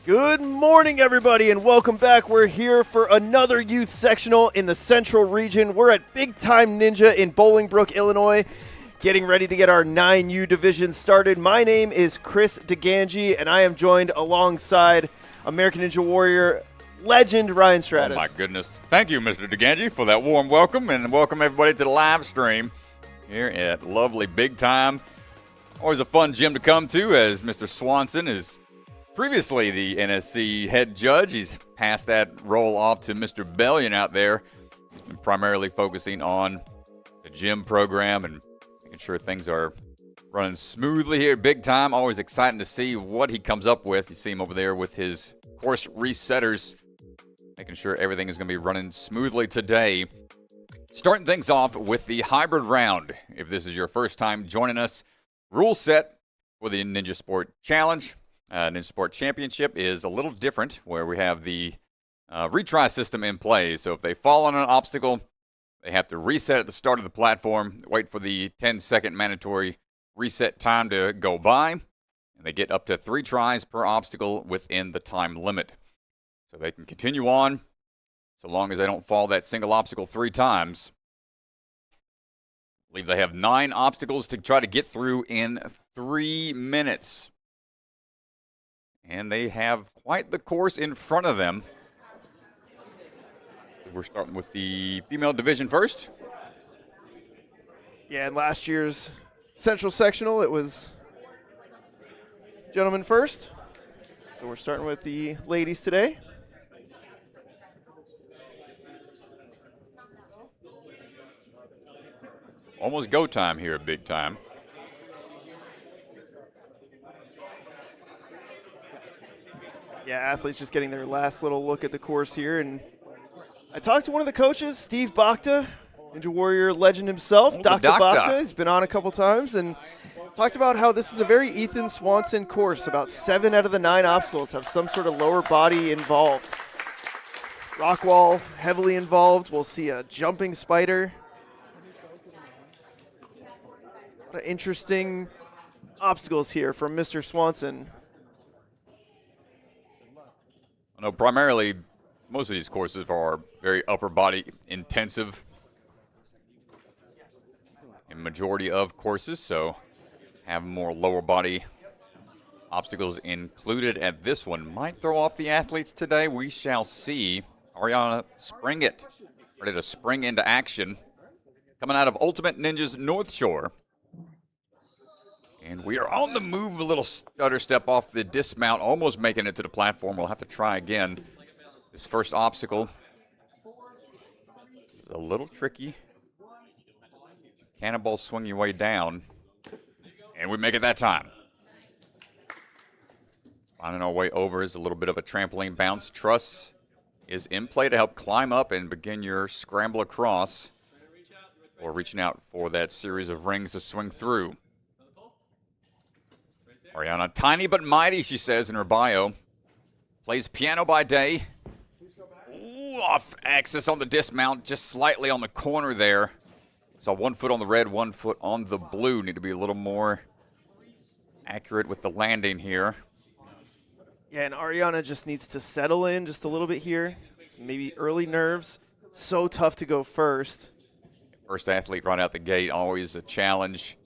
Good morning, everybody, and welcome back. We're here for another youth sectional in the Central region. We're at Big Time Ninja in Bolingbrook, Illinois, getting ready to get our 9U division started. My name is Chris DeGangi, and I am joined alongside American Ninja Warrior legend Ryan Stratus. Oh, my goodness. Thank you, Mr. DeGangi, for that warm welcome, and welcome everybody to the live stream here at lovely Big Time. Always a fun gym to come to, as Mr. Swanson is previously the NSC head judge. He's passed that role off to Mr. Bellion out there. He's been primarily focusing on the gym program and making sure things are running smoothly here at Big Time. Always exciting to see what he comes up with. You see him over there with his course resetters, making sure everything is going to be running smoothly today. Starting things off with the hybrid round. If this is your first time joining us, rule set for the Ninja Sport Challenge. Ninja Sport Championship is a little different, where we have the retry system in play. So if they fall on an obstacle, they have to reset at the start of the platform, wait for the 10-second mandatory reset time to go by, and they get up to 3 tries per obstacle within the time limit. So they can continue on so long as they don't fall that single obstacle 3 times. I believe they have 9 obstacles to try to get through in 3 minutes. And they have quite the course in front of them. We're starting with the female division first. Yeah, in last year's Central Sectional, it was gentlemen first. So we're starting with the ladies today. Almost go time here at Big Time. Yeah, athletes just getting their last little look at the course here. And I talked to one of the coaches, Steve Bakta, Ninja Warrior legend himself, Dr. Bakta. He's been on a couple times and talked about how this is a very Ethan Swanson course. About 7 out of the 9 obstacles have some sort of lower body involved. Rock wall heavily involved. We'll see a jumping spider. What interesting obstacles here from Mr. Swanson. I know primarily most of these courses are very upper body intensive in majority of courses, so have more lower body obstacles included at this one. Might throw off the athletes today. We shall see. Ariana Springett ready to spring into action. Coming out of Ultimate Ninjas North Shore. And we are on the move, a little stutter step off the dismount, almost making it to the platform. We'll have to try again. This first obstacle is a little tricky. Cannonball swing your way down. And we make it that time. Finding our way over is a little bit of a trampoline bounce. Truss is in play to help climb up and begin your scramble across, or reaching out for that series of rings to swing through. Ariana, tiny but mighty, she says in her bio. Plays piano by day. Ooh, off axis on the dismount, just slightly on the corner there. So 1 foot on the red, 1 foot on the blue. Need to be a little more accurate with the landing here. Yeah, and Ariana just needs to settle in just a little bit here. So maybe early nerves. So tough to go first. First athlete right out the gate, always a challenge.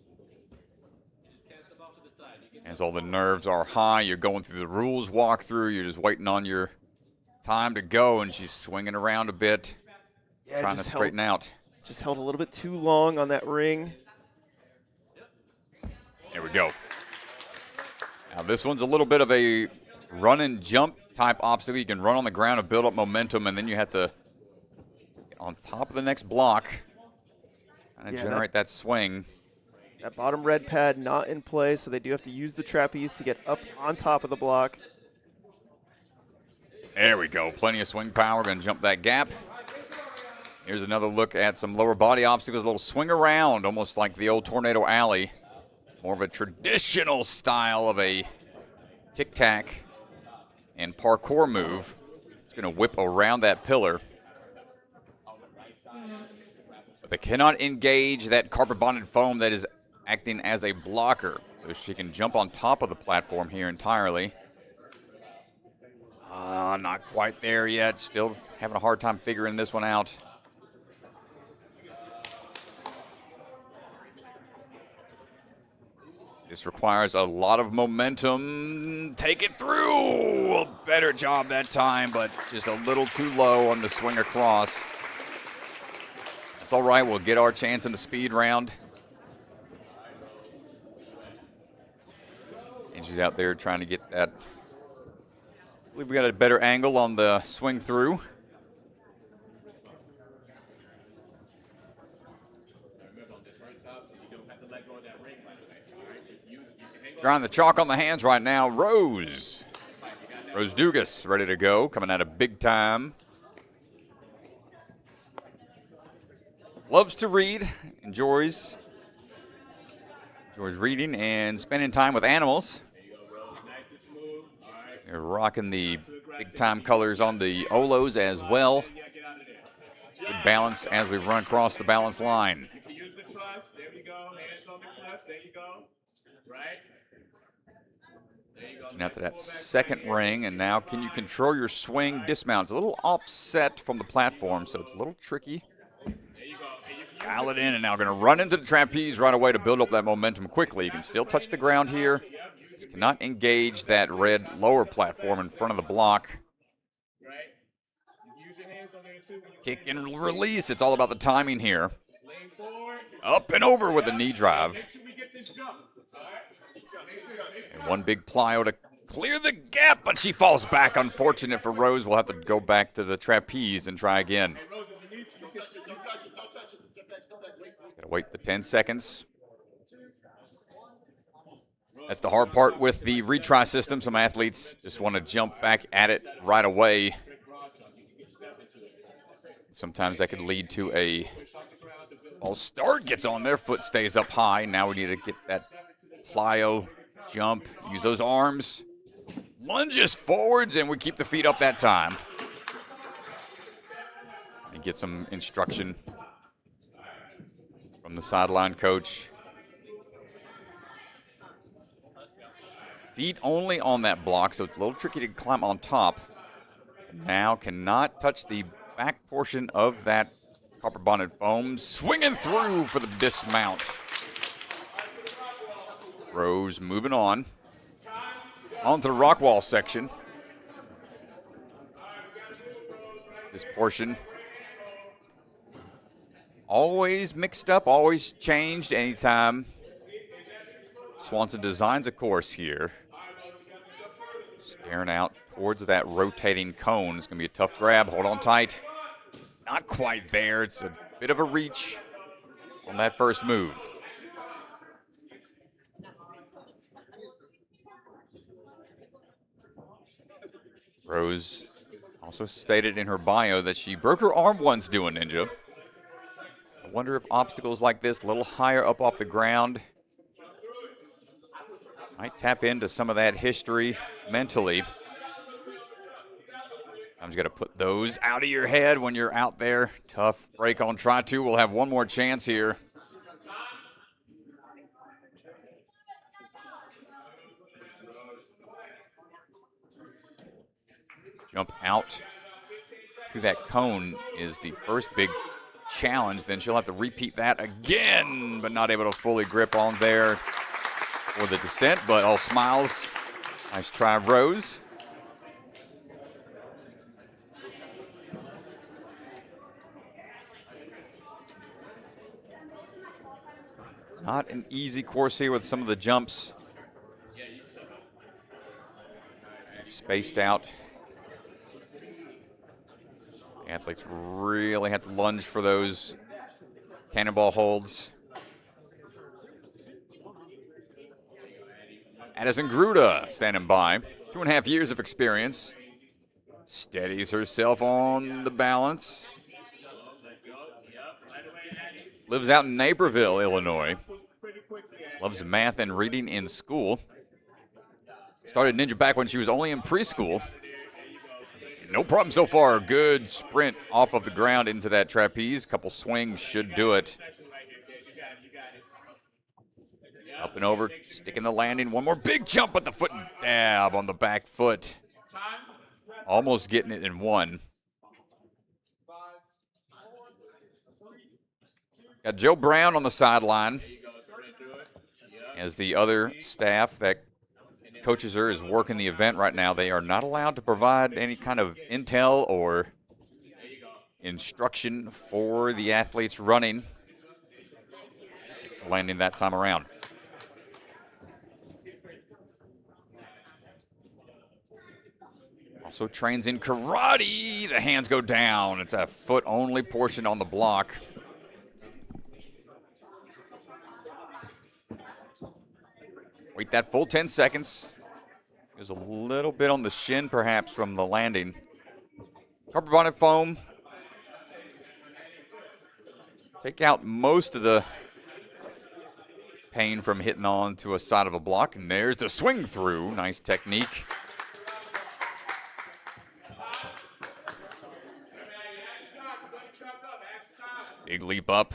As all the nerves are high, you're going through the rules walkthrough, you're just waiting on your time to go, and she's swinging around a bit, trying to straighten out. Just held a little bit too long on that ring. There we go. Now this one's a little bit of a run and jump type obstacle. You can run on the ground and build up momentum, and then you have to get on top of the next block and generate that swing. That bottom red pad not in play, so they do have to use the trapeze to get up on top of the block. There we go. Plenty of swing power. Going to jump that gap. Here's another look at some lower body obstacles. A little swing around, almost like the old Tornado Alley. More of a traditional style of a tic-tac and parkour move. It's going to whip around that pillar. But they cannot engage that carpet bonded foam that is acting as a blocker. So she can jump on top of the platform here entirely. Not quite there yet. Still having a hard time figuring this one out. This requires a lot of momentum. Take it through. A better job that time, but just a little too low on the swing across. That's all right. We'll get our chance in the speed round. And she's out there trying to get that. I believe we got a better angle on the swing through. Drawing the chalk on the hands right now, Rose Dugas ready to go, coming out of big time. Loves to read, enjoys reading and spending time with animals. They're rocking the big time colors on the Olos as well. Good balance as we run across the balance line. Now to that second ring, and now can you control your swing dismount? It's a little offset from the platform, so it's a little tricky. Dial it in, and now going to run into the trapeze right away to build up that momentum quickly. You can still touch the ground here. Just cannot engage that red lower platform in front of the block. Kick and release. It's all about the timing here. Up and over with a knee drive. And one big plyo to clear the gap, but she falls back. Unfortunate for Rose. We'll have to go back to the trapeze and try again. Gotta wait the 10 seconds. That's the hard part with the retry system. Some athletes just want to jump back at it right away. Sometimes that could lead to a false start. Gets on there, foot stays up high. Now we need to get that plyo jump, use those arms, lunges forwards, and we keep the feet up that time. And get some instruction from the sideline coach. Feet only on that block, so it's a little tricky to climb on top. Now cannot touch the back portion of that copper bonded foam. Swinging through for the dismount. Rose moving on. On to the rock wall section. This portion always mixed up, always changed anytime Swanson designs a course here. Staring out towards that rotating cone. It's going to be a tough grab. Hold on tight. Not quite there. It's a bit of a reach on that first move. Rose also stated in her bio that she broke her arm once doing ninja. I wonder if obstacles like this, a little higher up off the ground, might tap into some of that history mentally. Sometimes you got to put those out of your head when you're out there. Tough break on try two. We'll have one more chance here. Jump out to that cone is the first big challenge. Then she'll have to repeat that again, but not able to fully grip on there for the descent, but all smiles. Nice try, Rose. Not an easy course here with some of the jumps spaced out. Athletes really have to lunge for those cannonball holds. Addison Gruda standing by. 2.5 years of experience. Steadies herself on the balance. Lives out in Naperville, Illinois. Loves math and reading in school. Started ninja back when she was only in preschool. No problem so far. Good sprint off of the ground into that trapeze. Couple swings should do it. Up and over, sticking the landing. One more big jump at the foot dab on the back foot. Almost getting it in one. Got Joe Brown on the sideline as the other staff that coaches her is working the event right now. They are not allowed to provide any kind of intel or instruction for the athletes running. Landing that time around. Also trains in karate. The hands go down. It's a foot-only portion on the block. Wait that full 10 seconds. There's a little bit on the shin, perhaps, from the landing. Carpet bonnet foam. Take out most of the pain from hitting on to a side of a block. And there's the swing through. Nice technique. Big leap up.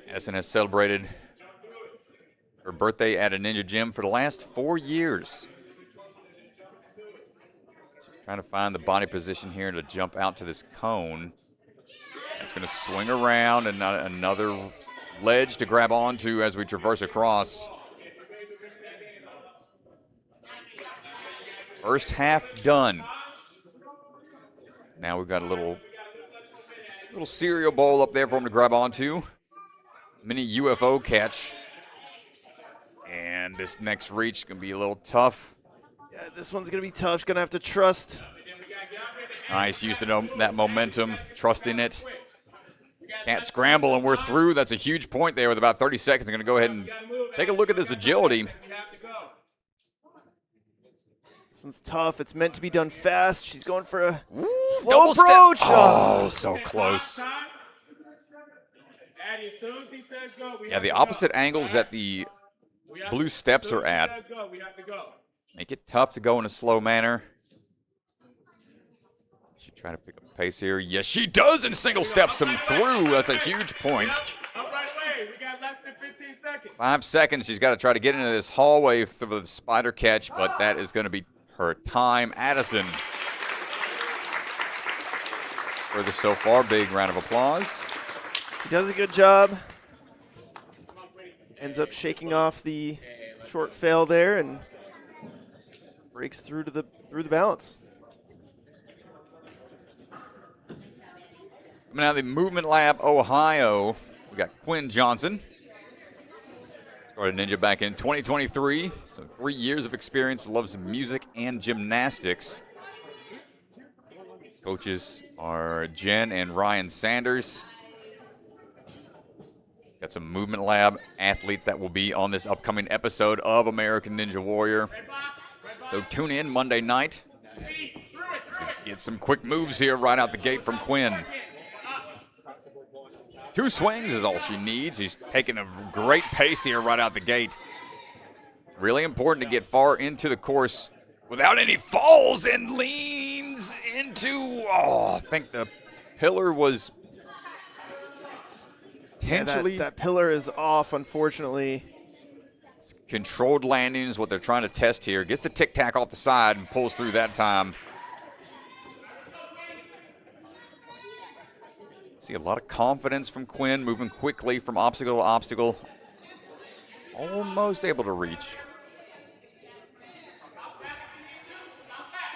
Addison has celebrated her birthday at a ninja gym for the last 4 years. She's trying to find the body position here to jump out to this cone. It's going to swing around and another ledge to grab onto as we traverse across. First half done. Now we've got a little cereal bowl up there for him to grab onto. Mini UFO catch. And this next reach is going to be a little tough. Yeah, this one's going to be tough. She's going to have to trust. Nice use of that momentum, trusting it. Can't scramble, and we're through. That's a huge point there with about 30 seconds. I'm going to go ahead and take a look at this agility. This one's tough. It's meant to be done fast. She's going for a slow approach. Oh, so close. Yeah, the opposite angles that the blue steps are at make it tough to go in a slow manner. She trying to pick up pace here. Yes, she does, and single steps him through. That's a huge point. 5 seconds. She's got to try to get into this hallway for the spider catch, but that is going to be her time. Addison. Further so far, big round of applause. She does a good job. Ends up shaking off the short fail there and breaks through to the balance. Coming out of the Movement Lab, Ohio, we got Quinn Johnson. Started Ninja back in 2023, so 3 years of experience, loves music and gymnastics. Coaches are Jen and Ryan Sanders. Got some Movement Lab athletes that will be on this upcoming episode of American Ninja Warrior. So tune in Monday night. Get some quick moves here right out the gate from Quinn. 2 swings is all she needs. She's taking a great pace here right out the gate. Really important to get far into the course without any falls and leans into, I think the pillar was potentially. That pillar is off, unfortunately. Controlled landing is what they're trying to test here. Gets the tic-tac off the side and pulls through that time. See a lot of confidence from Quinn, moving quickly from obstacle to obstacle. Almost able to reach.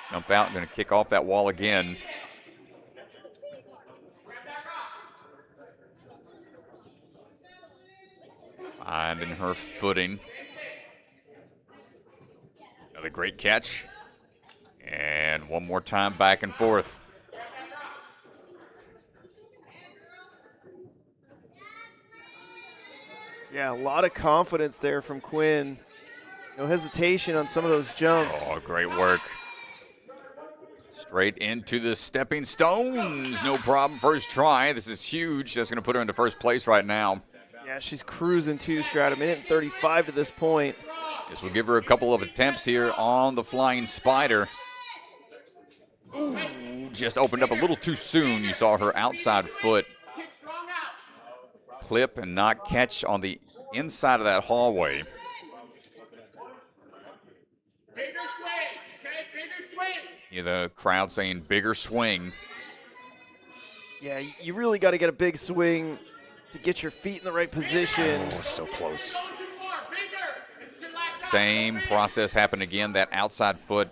Jump out, going to kick off that wall again. Finding her footing. Another great catch. And one more time back and forth. Yeah, a lot of confidence there from Quinn. No hesitation on some of those jumps. Oh, great work. Straight into the stepping stones. No problem. First try. This is huge. That's going to put her into first place right now. Yeah, she's cruising too, Strat. A minute and 35 to this point. This will give her a couple of attempts here on the flying spider. Ooh, just opened up a little too soon. You saw her outside foot clip and not catch on the inside of that hallway. Bigger swing, okay? Bigger swing. You hear the crowd saying bigger swing. Yeah, you really got to get a big swing to get your feet in the right position. Oh, so close. Same process happened again, that outside foot.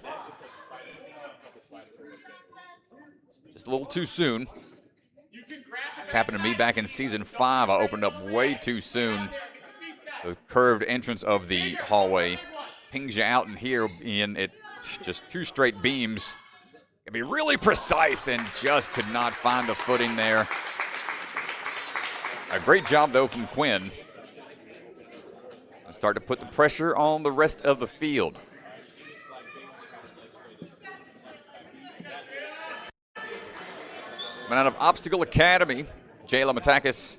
Just a little too soon. This happened to me back in season 5. I opened up way too soon. The curved entrance of the hallway pings you out in here, Ian. It just 2 straight beams. It'd be really precise and just could not find the footing there. A great job, though, from Quinn. Start to put the pressure on the rest of the field. Coming out of Obstacle Academy, Jayla Matakis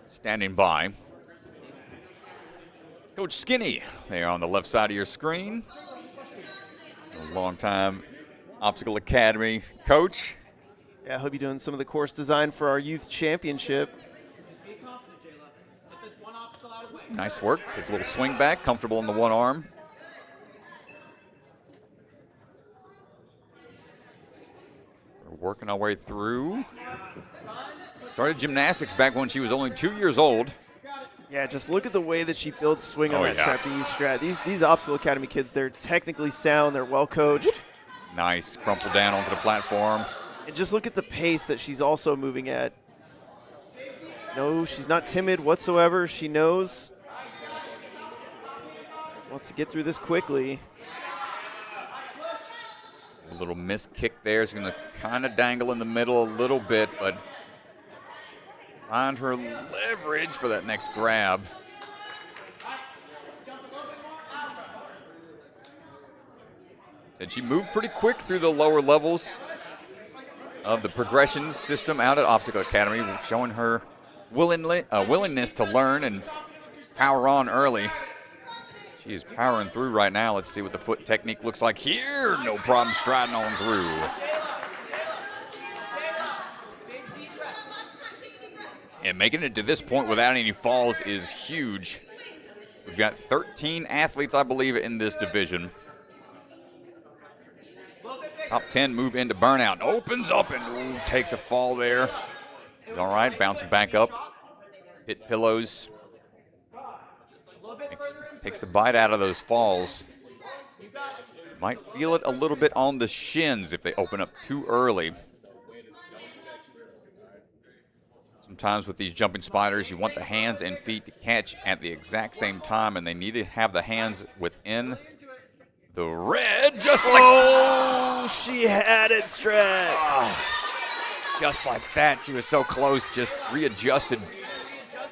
standing by. Coach Skinny there on the left side of your screen. A longtime Obstacle Academy coach. Yeah, he'll be doing some of the course design for our youth championship. Nice work. With a little swing back, comfortable in the one arm. We're working our way through. Started gymnastics back when she was only 2 years old. Yeah, just look at the way that she builds swing on that trapeze strat. These Obstacle Academy kids, they're technically sound, they're well coached. Nice, crumple down onto the platform. And just look at the pace that she's also moving at. No, she's not timid whatsoever. She knows. Wants to get through this quickly. A little missed kick there. Is going to kind of dangle in the middle a little bit, but find her leverage for that next grab. Said she moved pretty quick through the lower levels of the progression system out at Obstacle Academy, showing her willingness to learn and power on early. She is powering through right now. Let's see what the foot technique looks like here. No problem striding on through. And making it to this point without any falls is huge. We've got 13 athletes, I believe, in this division. Top 10 move into burnout. Opens up and takes a fall there. All right, bouncing back up. Hit pillows. Takes the bite out of those falls. Might feel it a little bit on the shins if they open up too early. Sometimes with these jumping spiders, you want the hands and feet to catch at the exact same time, and they need to have the hands within the red, just like Oh, she had it, Strat. Oh, just like that. She was so close, just readjusted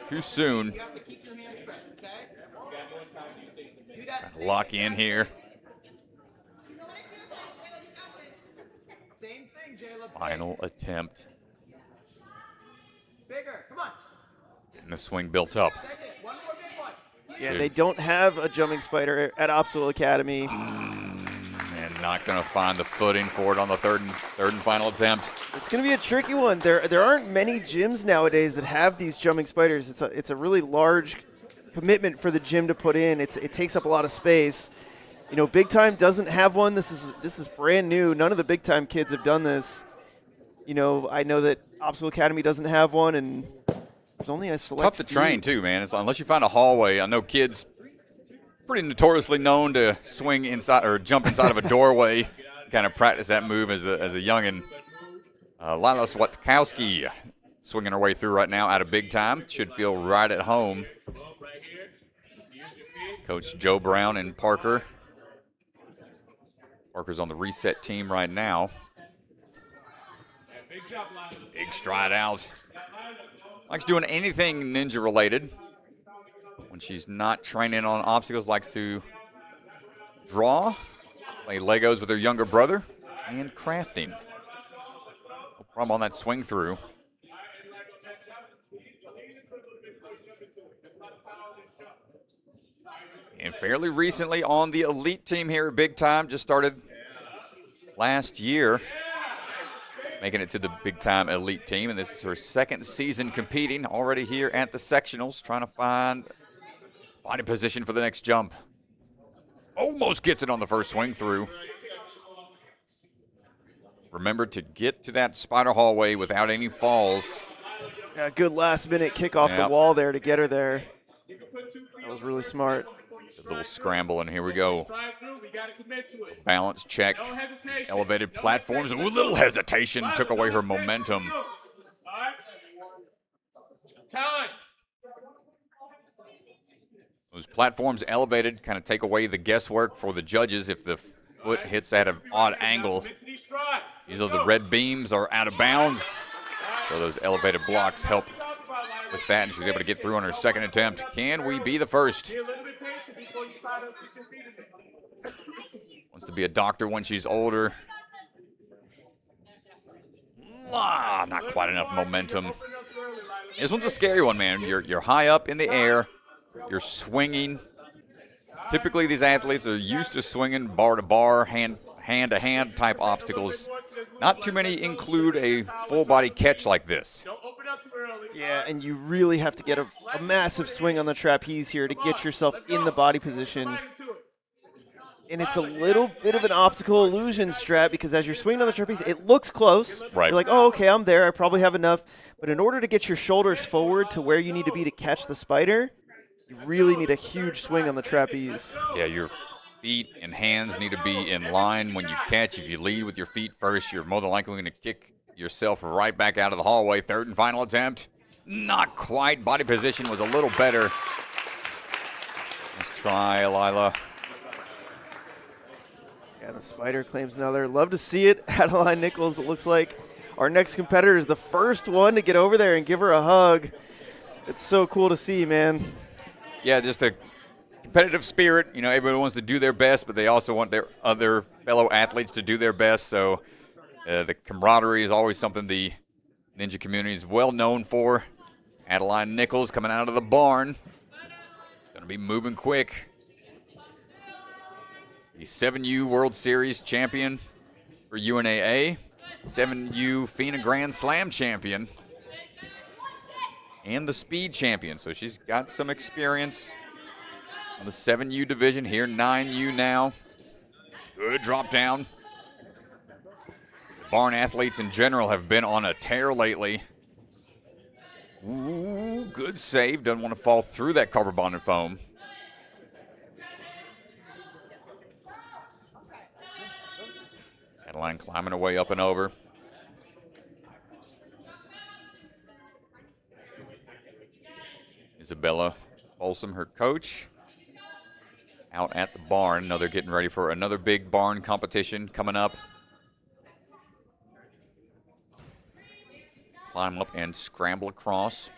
too soon. Lock in here. Final attempt. Bigger, come on. Getting the swing built up. One more big one. Yeah, they don't have a jumping spider at Obstacle Academy. And not going to find the footing for it on the third and final attempt. It's going to be a tricky one. There aren't many gyms nowadays that have these jumping spiders. It's a really large commitment for the gym to put in. It takes up a lot of space. You know, Big Time doesn't have one. This is brand new. None of the Big Time kids have done this. You know, I know that Obstacle Academy doesn't have one, and there's only a select Tough to train, too, man. Unless you find a hallway. I know kids pretty notoriously known to swing inside or jump inside of a doorway, kind of practice that move as a youngin'. Lila Swatkowski swinging her way through right now out of big time. Should feel right at home. Coach Joe Brown and Parker. Parker's on the reset team right now. Big stride out. Likes doing anything ninja related. When she's not training on obstacles, likes to draw, play Legos with her younger brother, and crafting. No problem on that swing through. And fairly recently on the elite team here at Big Time, just started last year, making it to the Big Time elite team, and this is her second season competing, already here at the sectionals, trying to find body position for the next jump. Almost gets it on the first swing through. Remember to get to that spider hallway without any falls. Yeah, good last-minute kick off the wall there to get her there. That was really smart. A little scramble, and here we go. Balance check. These elevated platforms. A little hesitation took away her momentum. Those platforms elevated kind of take away the guesswork for the judges if the foot hits at an odd angle. These are the red beams are out of bounds, so those elevated blocks help with that, and she's able to get through on her second attempt. Can we be the first? Wants to be a doctor when she's older. Not quite enough momentum. This one's a scary one, man. You're high up in the air. You're swinging. Typically, these athletes are used to swinging bar to bar, hand to hand type obstacles. Not too many include a full body catch like this. Yeah, and you really have to get a massive swing on the trapeze here to get yourself in the body position. And it's a little bit of an optical illusion, Strat, because as you're swinging on the trapeze, it looks close. Right. You're like, oh, okay, I'm there. I probably have enough. But in order to get your shoulders forward to where you need to be to catch the spider, you really need a huge swing on the trapeze. Yeah, your feet and hands need to be in line when you catch. If you lead with your feet first, you're more than likely going to kick yourself right back out of the hallway. Third and final attempt. Not quite. Body position was a little better. Let's try, Lila. Yeah, the spider claims another. Love to see it. Adeline Nichols, it looks like our next competitor is the first one to get over there and give her a hug. It's so cool to see, man. Yeah, just a competitive spirit. You know, everyone wants to do their best, but they also want their other fellow athletes to do their best. So the camaraderie is always something the ninja community is well known for. Adeline Nichols coming out of the barn. Going to be moving quick. The 7U World Series champion for UNAA. 7U FINA Grand Slam champion. And the speed champion. So she's got some experience on the 7U division here. 9U now. Good drop down. The barn athletes in general have been on a tear lately. Ooh, good save. Doesn't want to fall through that carbon bonded foam. Adeline climbing her way up and over. Isabella Folsom, her coach, out at the barn. Now they're getting ready for another big barn competition coming up. Climb up and scramble across.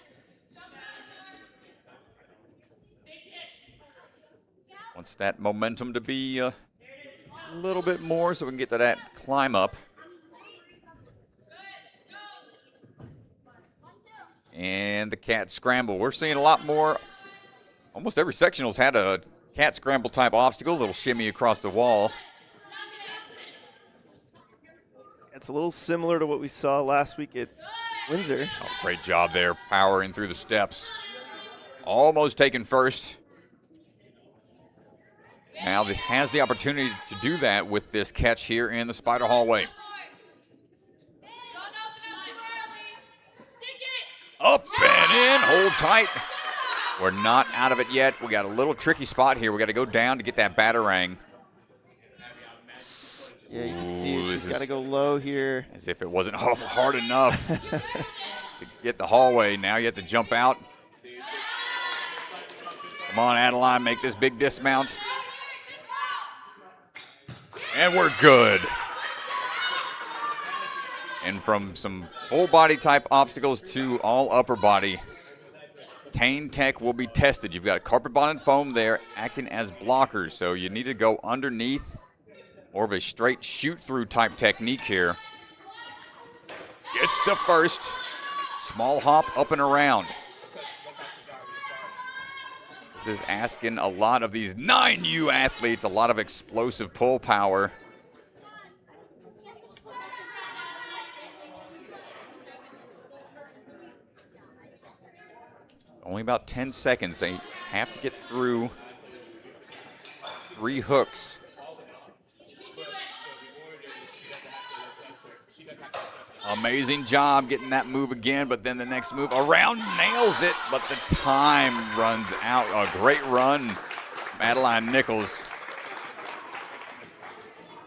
Wants that momentum to be a little bit more so we can get to that climb up. And the cat scramble. We're seeing a lot more. Almost every sectional's had a cat scramble type obstacle, a little shimmy across the wall. It's a little similar to what we saw last week at Windsor. Oh, great job there, powering through the steps. Almost taken first. Now has the opportunity to do that with this catch here in the spider hallway. Up and in, hold tight. We're not out of it yet. We got a little tricky spot here. We got to go down to get that batarang. Yeah, you can see she's got to go low here. As if it wasn't hard enough to get the hallway. Now you have to jump out. Come on, Adeline, make this big dismount. And we're good. And from some full body type obstacles to all upper body, cane tech will be tested. You've got carpet bonded foam there acting as blockers, so you need to go underneath. More of a straight shoot-through type technique here. Gets to first. Small hop up and around. This is asking a lot of these 9U athletes, a lot of explosive pull power. Only about 10 seconds. They have to get through 3 hooks. Amazing job getting that move again, but then the next move around nails it, but the time runs out. A great run, Madeline Nichols.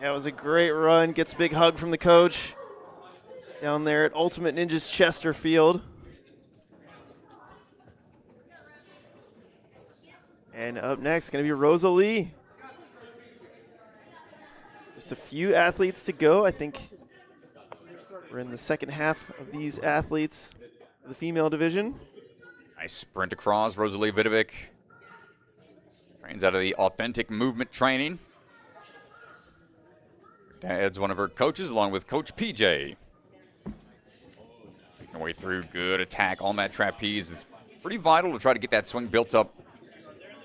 That was a great run. Gets a big hug from the coach down there at Ultimate Ninjas Chesterfield. And up next, going to be Rosalie. Just a few athletes to go. I think we're in the second half of these athletes of the female division. Nice sprint across. Rosalie Vidovic trains out of the Authentic Movement Training. Her dad's one of her coaches, along with Coach PJ. Making her way through. Good attack on that trapeze. It's pretty vital to try to get that swing built up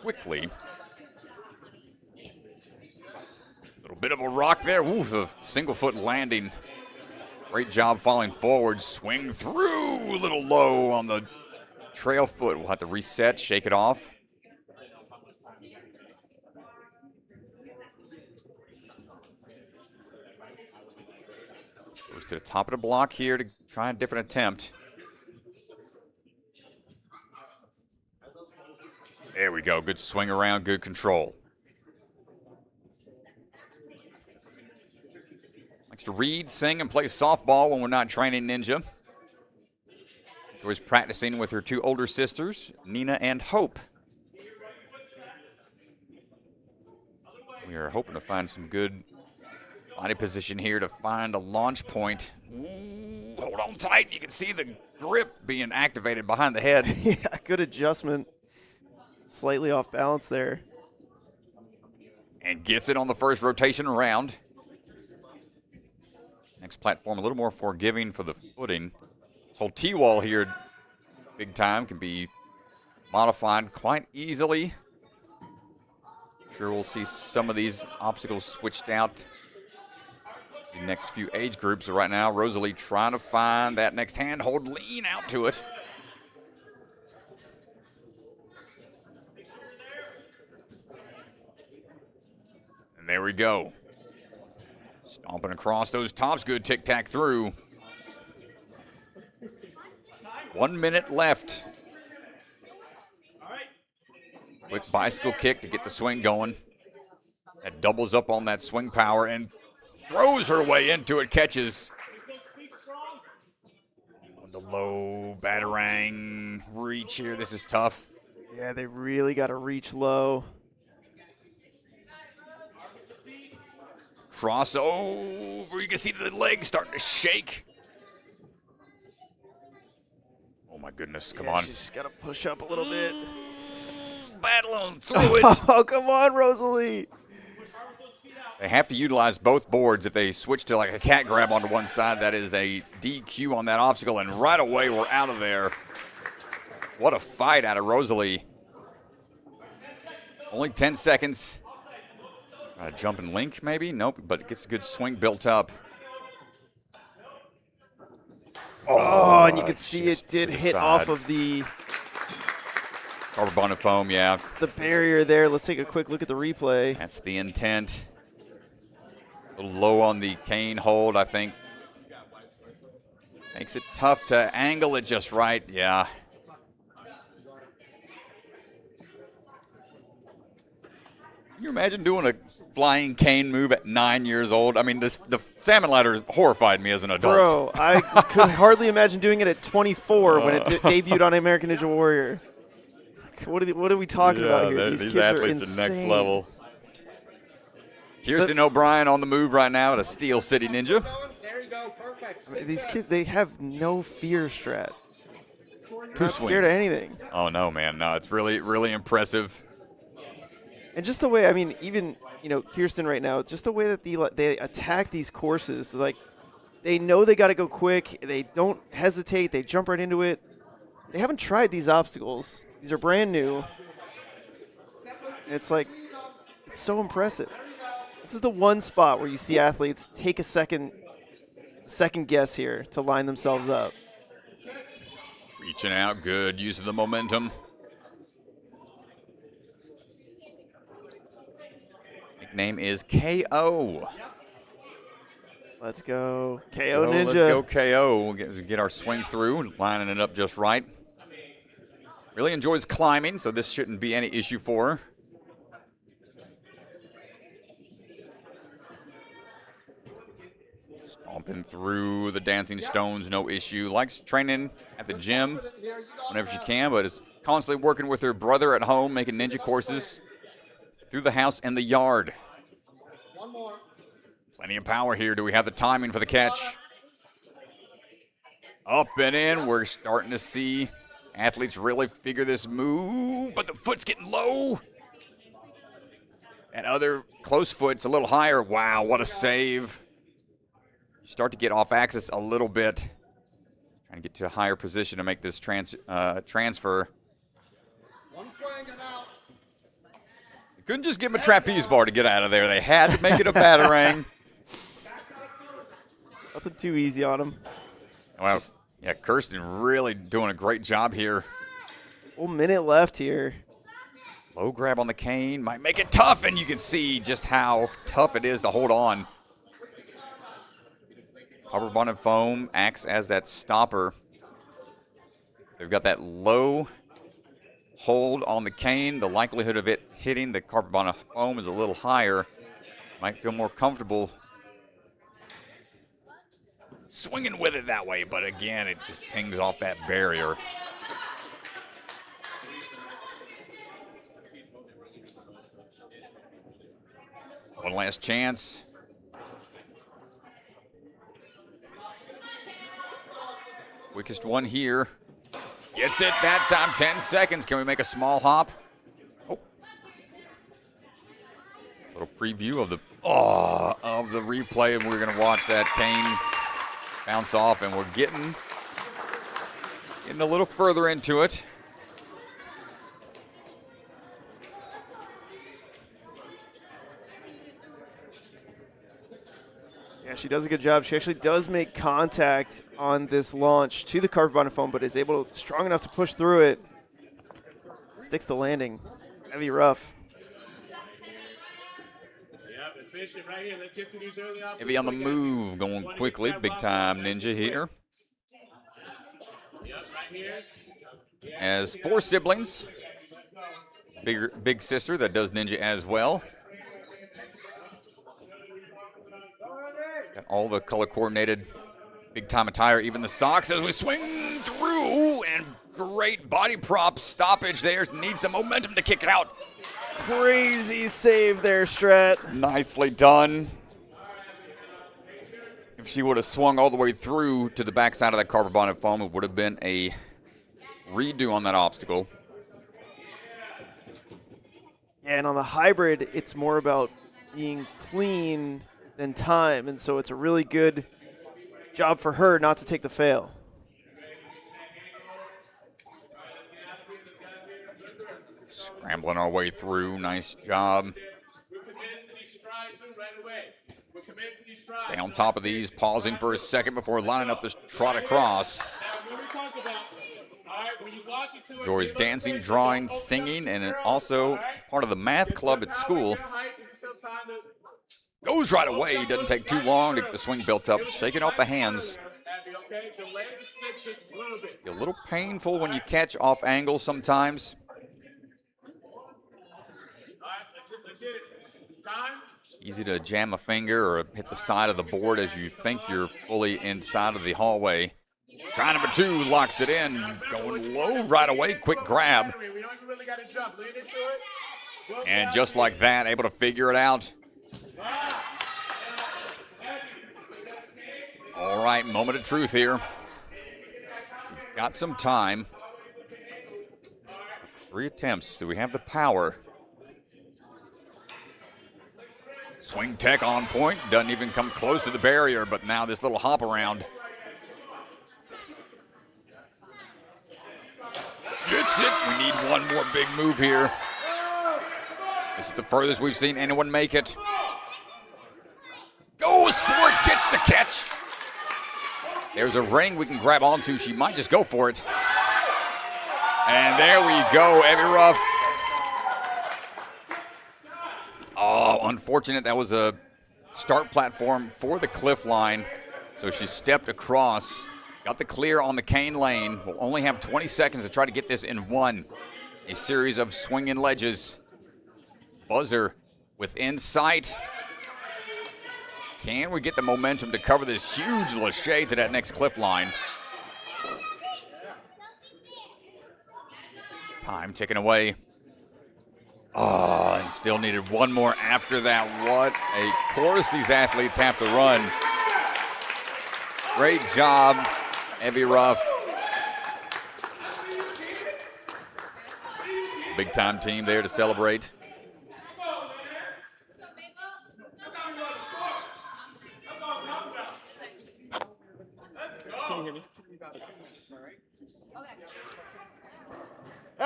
quickly. A little bit of a rock there. Oof, a single foot landing. Great job falling forward. Swing through. A little low on the trail foot. We'll have to reset, shake it off. Goes to the top of the block here to try a different attempt. There we go. Good swing around, good control. Likes to read, sing, and play softball when we're not training ninja. Enjoys practicing with her 2 older sisters, Nina and Hope. We are hoping to find some good body position here to find a launch point. Ooh, hold on tight. You can see the grip being activated behind the head. Yeah, good adjustment. Slightly off balance there. And gets it on the first rotation around. Next platform a little more forgiving for the footing. This whole T-wall here, big time, can be modified quite easily. Sure, we'll see some of these obstacles switched out the next few age groups. So right now, Rosalie trying to find that next handhold, lean out to it. And there we go. Stomping across those tops. Good tic-tac through. 1 minute left. Quick bicycle kick to get the swing going. That doubles up on that swing power and throws her way into it. Catches. On the low batarang reach here. This is tough. Yeah, they really got to reach low. Crossover. You can see the legs starting to shake. Oh, my goodness. Come on. She's just got to push up a little bit. Battling through it. Oh, come on, Rosalie. They have to utilize both boards. If they switch to like a cat grab onto one side, that is a DQ on that obstacle, and right away we're out of there. What a fight out of Rosalie. Only 10 seconds. A jumping link, maybe? Nope, but it gets a good swing built up. Oh, and you can see it did hit side. off of the Carpet bonded foam, yeah. the barrier there. Let's take a quick look at the replay. That's the intent. A little low on the cane hold, I think. Makes it tough to angle it just right. Yeah. Can you imagine doing a flying cane move at 9 years old? I mean, the salmon ladder horrified me as an adult. Bro, I could hardly imagine doing it at 24 when it debuted on American Ninja Warrior. What are we talking about here? These kids athletes are are next level. Kirsten O'Brien on the move right now at a Steel City Ninja. There you go. Perfect. I mean, these kids, they have no fear, Strat. Not Swings. scared of anything. Oh, no, man. No, it's really, really impressive. And just the way, I mean, even, Kirsten right now, just the way that they attack these courses, like, they know they got to go quick. They don't hesitate. They jump right into it. They haven't tried these obstacles. These are brand new. And it's like, it's so impressive. This is the one spot where you see athletes take a second guess here to line themselves up. Reaching out, good use of the momentum. Nickname is KO. Let's go. KO Ninja. Let's go KO. We'll get our swing through, lining it up just right. Really enjoys climbing, so this shouldn't be any issue for her. Stomping through the dancing stones, no issue. Likes training at the gym whenever she can, but is constantly working with her brother at home, making ninja courses through the house and the yard. One more. Plenty of power here. Do we have the timing for the catch? Up and in. We're starting to see athletes really figure this move, but the foot's getting low. And other close foot's a little higher. Wow, what a save. Start to get off axis a little bit. Trying to get to a higher position to make this transfer. One swing and out. They couldn't just give him a trapeze bar to get out of there. They had to make it a batarang. Nothing too easy on him. Wow. Yeah, Kirsten really doing a great job here. 1 minute left here. Low grab on the cane might make it tough, and you can see just how tough it is to hold on. Copper bonded foam acts as that stopper. They've got that low hold on the cane. The likelihood of it hitting the copper bonded foam is a little higher. Might feel more comfortable swinging with it that way, but again, it just pings off that barrier. One last chance. Quickest one here. Gets it that time, 10 seconds. Can we make a small hop? Oh. Little preview of the replay, and we're gonna watch that cane bounce off, and we're getting a little further into it. Yeah, she does a good job. She actually does make contact on this launch to the carbon bonded foam, but is strong enough to push through it. Sticks the landing. Heavy rough. Efficient right here. Let's get through these early options. Heavy on the move, going quickly. Big time ninja here. Yep, right here. Has 4 siblings. Big sister that does ninja as well. Got all the color coordinated big time attire, even the socks as we swing through, and great body prop stoppage there. Needs the momentum to kick it out. Crazy save there, Strat. Nicely done. If she would have swung all the way through to the backside of that carbon bonded foam, it would have been a redo on that obstacle. Yeah, and on the hybrid, it's more about being clean than time, and so it's a really good job for her not to take the fail. Scrambling our way through. Nice job. Stay on top of these, pausing for a second before lining up this trot across. Joy's dancing, drawing, singing, and also part of the math club at school. Goes right away. Doesn't take too long to get the swing built up. Shaking off the hands. a little painful when you catch off angle sometimes. Let's get it. Time. Easy to jam a finger or hit the side of the board as you think you're fully inside of the hallway. Try number 2 locks it in, going low right away, quick grab. We don't even really got to jump. Lean into it. And just like that, able to figure it out. All right, moment of truth here. We've got some time. 3 attempts. Do we have the power? Swing tech on point. Doesn't even come close to the barrier, but now this little hop around. Gets it. We need one more big move here. This is the furthest we've seen anyone make it. Goes for it, gets the catch. There's a ring we can grab onto. She might just go for it. And there we go, Evie Ruff. Oh, unfortunate. That was a start platform for the cliff line. So she stepped across, got the clear on the cane lane. We'll only have 20 seconds to try to get this in one. A series of swinging ledges. Buzzer within sight. Can we get the momentum to cover this huge lachey to that next cliff line? Time ticking away. Oh, and still needed one more after that. What a course these athletes have to run. Great job, Evie Ruff. Big time team there to celebrate. Can you hear me?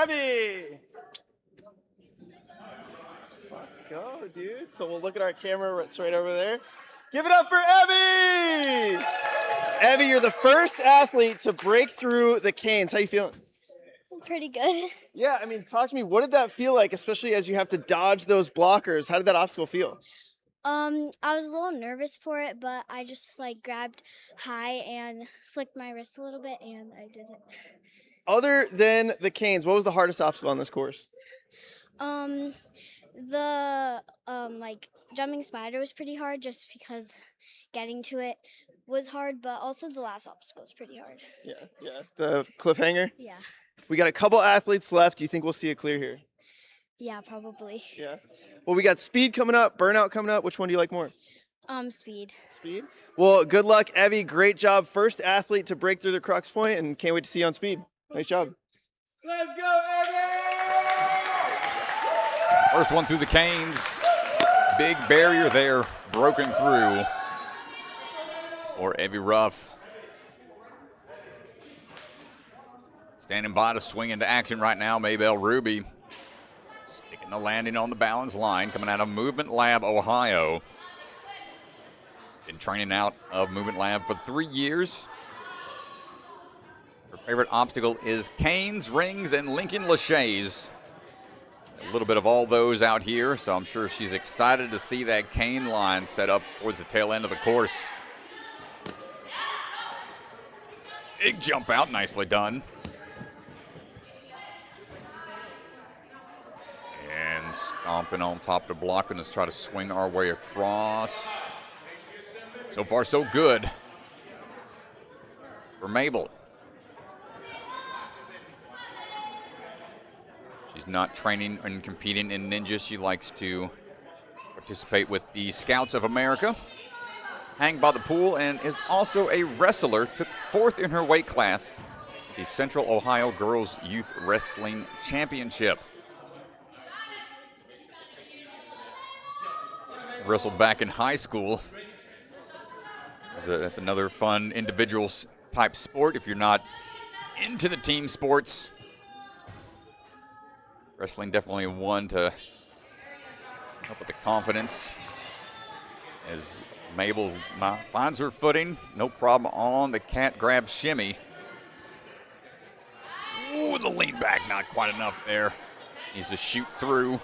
Evie! Let's go, dude. So we'll look at our camera. It's right over there. Give it up for Evie! Evie, you're the first athlete to break through the canes. How you feeling? Pretty good. Yeah, I mean, talk to me. What did that feel like, especially as you have to dodge those blockers? How did that obstacle feel? I was a little nervous for it, but I just grabbed high and flicked my wrist a little bit, and I did it. Other than the canes, what was the hardest obstacle on this course? The jumping spider was pretty hard, just because getting to it was hard, but also the last obstacle was pretty hard. Yeah. The cliffhanger? Yeah. We got a couple athletes left. Do you think we'll see it clear here? Yeah, probably. Yeah. Well, we got speed coming up, burnout coming up. Which one do you like more? Speed. Speed. Well, good luck, Evie. Great job. First athlete to break through the crux point, and can't wait to see you on speed. Nice job. Let's go, Evie! First one through the canes. Big barrier there, broken through for Evie Ruff. Standing by to swing into action right now, Maybelle Ruby. Sticking the landing on the balance line, coming out of Movement Lab, Ohio. Been training out of Movement Lab for 3 years. Her favorite obstacle is canes, rings, and Lincoln Lachey's. A little bit of all those out here, so I'm sure she's excited to see that cane line set up towards the tail end of the course. Big jump out, nicely done. And stomping on top of the block, and let's try to swing our way across. So far, so good for Mabel. She's not training and competing in ninja. She likes to participate with the Scouts of America. Hang by the pool, and is also a wrestler. Took 4th in her weight class at the Central Ohio Girls Youth Wrestling Championship. Wrestled back in high school. That's another fun individual type sport if you're not into the team sports. Wrestling definitely one to help with the confidence. As Mabel finds her footing, no problem on the cat grab shimmy. Ooh, the lean back, not quite enough there. Needs to shoot through.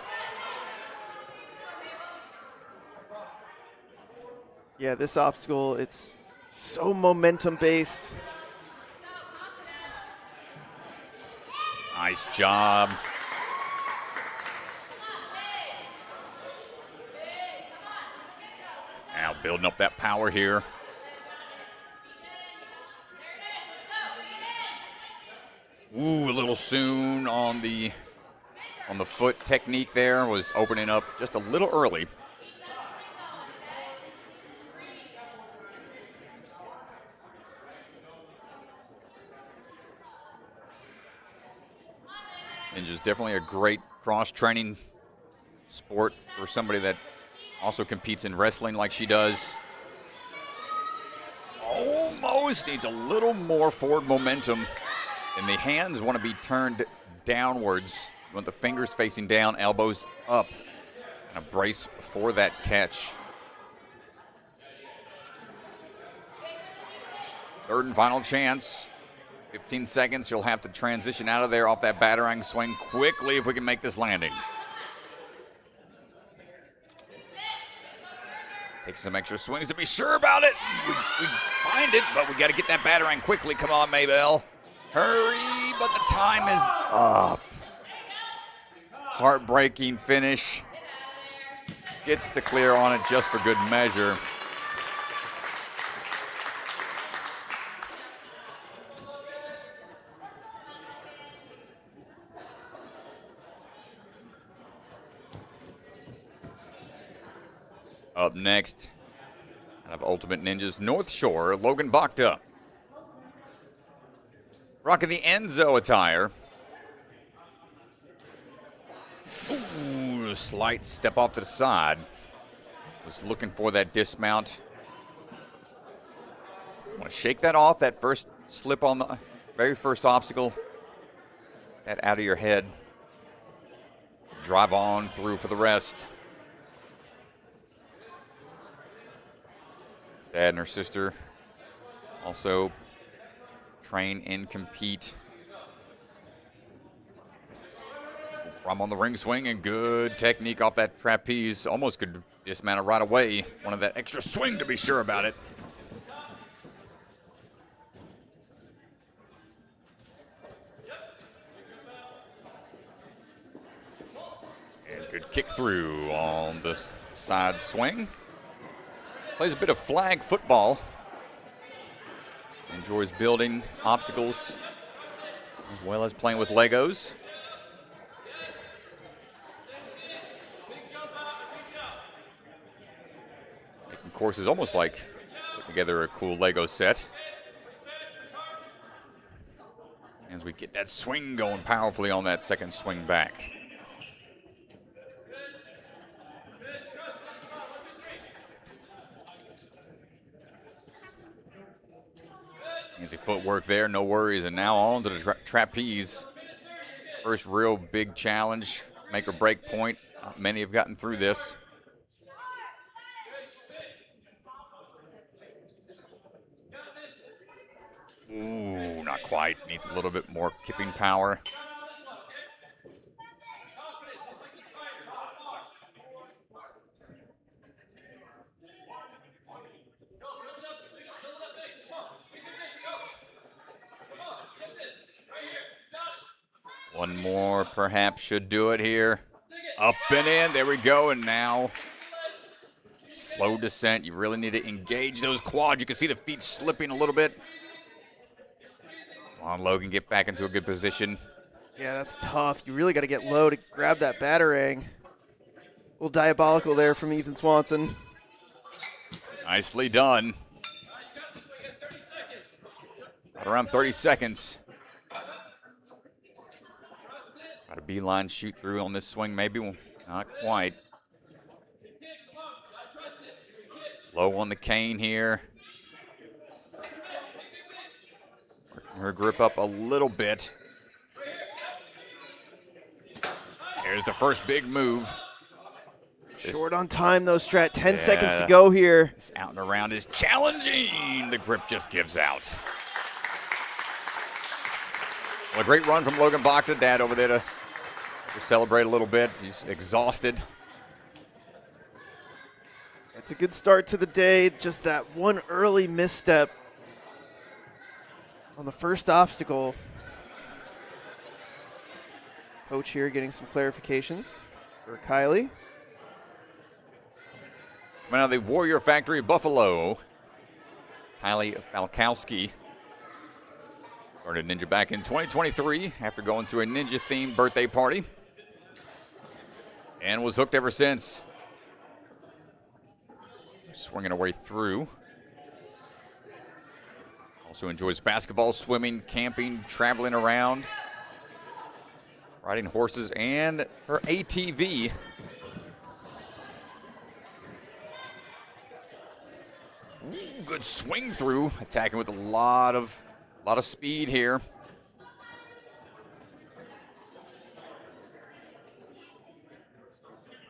Yeah, this obstacle, it's so momentum based. Nice job. Now building up that power here. Ooh, a little soon on the foot technique there. Was opening up just a little early. Ninja's definitely a great cross-training sport for somebody that also competes in wrestling like she does. Almost needs a little more forward momentum. And the hands want to be turned downwards. You want the fingers facing down, elbows up. And a brace for that catch. Third and final chance. 15 seconds, you'll have to transition out of there off that battering swing quickly if we can make this landing. Take some extra swings to be sure about it. We find it, but we got to get that battering quickly. Come on, Maybell. Hurry, but the time is up. Heartbreaking finish. Gets the clear on it just for good measure. Up next, out of Ultimate Ninjas North Shore, Logan Bacta. Rocking the Enzo attire. Ooh, a slight step off to the side. Was looking for that dismount. Want to shake that off, that first slip on the very first obstacle. That out of your head. Drive on through for the rest. Dad and her sister also train and compete. I'm on the ring swing and good technique off that trapeze. Almost could dismount it right away. Wanted that extra swing to be sure about it. And good kick through on the side swing. Plays a bit of flag football. Enjoys building obstacles as well as playing with Legos. Making courses almost like put together a cool Lego set. As we get that swing going powerfully on that second swing back. Easy footwork there, no worries, and now on to the trapeze. First real big challenge, make or break point. Not many have gotten through this. Ooh, not quite. Needs a little bit more kipping power. One more perhaps should do it here. Up and in, there we go, and now slow descent. You really need to engage those quads. You can see the feet slipping a little bit. Come on, Logan, get back into a good position. Yeah, that's tough. You really got to get low to grab that batarang. A little diabolical there from Ethan Swanson. Nicely done. Right around 30 seconds. Got a beeline shoot through on this swing, maybe. Well, not quite. Low on the cane here. Working her grip up a little bit. Here's the first big move. Short on time, though, Strat. 10 seconds to go here. This out and around is challenging. The grip just gives out. Well, a great run from Logan Bacta. Dad over there to celebrate a little bit. He's exhausted. It's a good start to the day. Just that one early misstep on the first obstacle. Coach here getting some clarifications for Kylie. Coming out of the Warrior Factory, Buffalo, Kylie Falkowski started Ninja back in 2023 after going to a Ninja-themed birthday party and was hooked ever since. Swinging her way through. Also enjoys basketball, swimming, camping, traveling around, riding horses, and her ATV. Ooh, good swing through, attacking with a lot of speed here.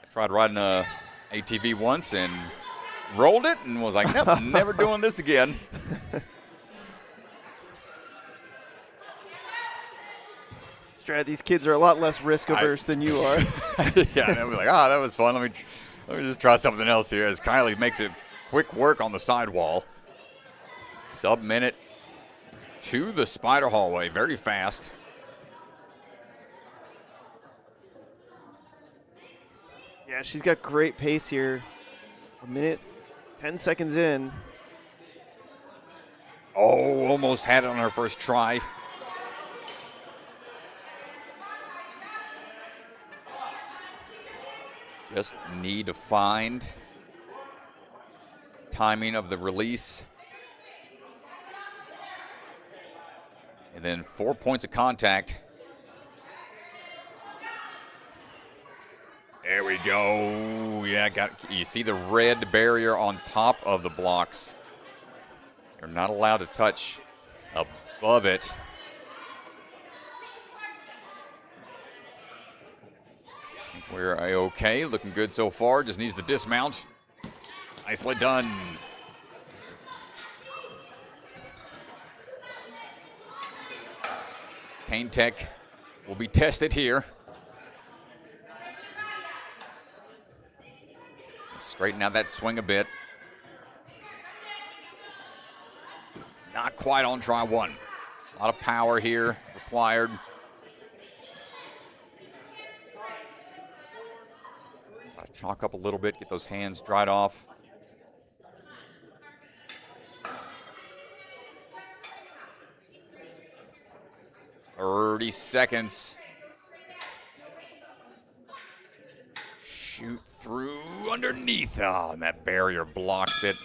I tried riding a ATV once and rolled it and was like, nope, never doing this again. Strad, these kids are a lot less risk averse than you are. Yeah, they'll be like, oh, that was fun. Let me just try something else here as Kylie makes it quick work on the sidewall. Sub-minute to the spider hallway, very fast. Yeah, she's got great pace here. A minute, 10 seconds in. Oh, almost had it on her first try. Just need to find timing of the release. And then 4 points of contact. There we go. Yeah, you see the red barrier on top of the blocks. You're not allowed to touch above it. We're okay, looking good so far. Just needs to dismount. Nicely done. Kane Tech will be tested here. Straighten out that swing a bit. Not quite on try one. A lot of power here required. Gotta chalk up a little bit, get those hands dried off. Thirty seconds. Shoot through underneath. Oh, and that barrier blocks it.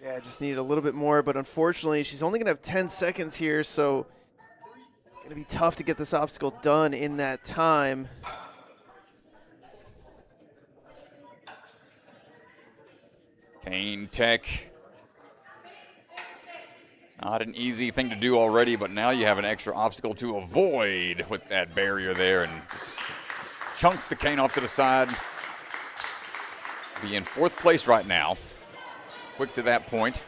Yeah, just needed a little bit more, but unfortunately, she's only going to have 10 seconds here, so going to be tough to get this obstacle done in that time. Kane Tech. Not an easy thing to do already, but now you have an extra obstacle to avoid with that barrier there, and just chunks the Kane off to the side. Be in fourth place right now. Quick to that point.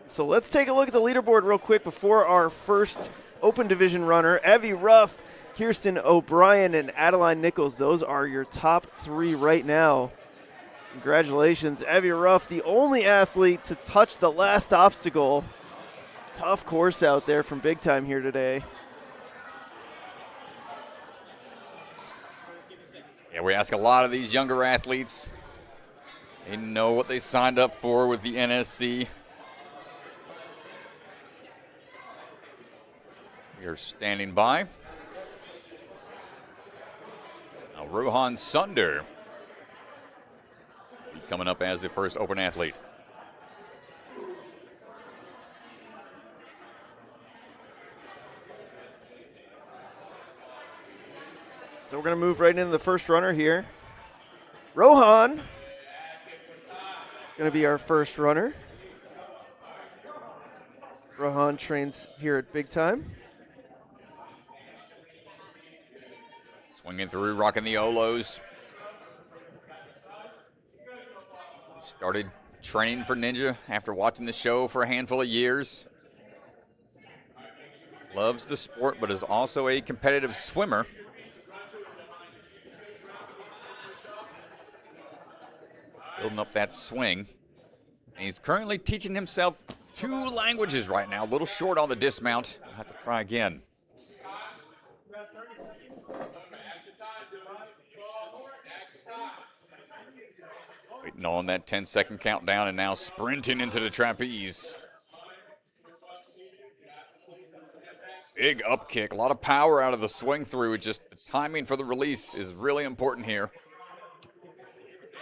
So let's take a look at the leaderboard real quick before our first open division runner. Evie Ruff, Kirsten O'Brien, and Adeline Nichols. Those are your top three right now. Congratulations, Evie Ruff, the only athlete to touch the last obstacle. Tough course out there from Big Time here today. Yeah, we ask a lot of these younger athletes. They know what they signed up for with the NSC. We are standing by. Now, Rohan Sunder coming up as the first open athlete. So we're going to move right into the first runner here. Rohan going to be our first runner. Rohan trains here at Big Time. Swinging through, rocking the Olos. Started training for Ninja after watching the show for a handful of years. Loves the sport, but is also a competitive swimmer. Building up that swing. And he's currently teaching himself 2 languages right now. A little short on the dismount. have to try again. Waiting on that 10-second countdown and now sprinting into the trapeze. Big up kick, a lot of power out of the swing through. Just the timing for the release is really important here.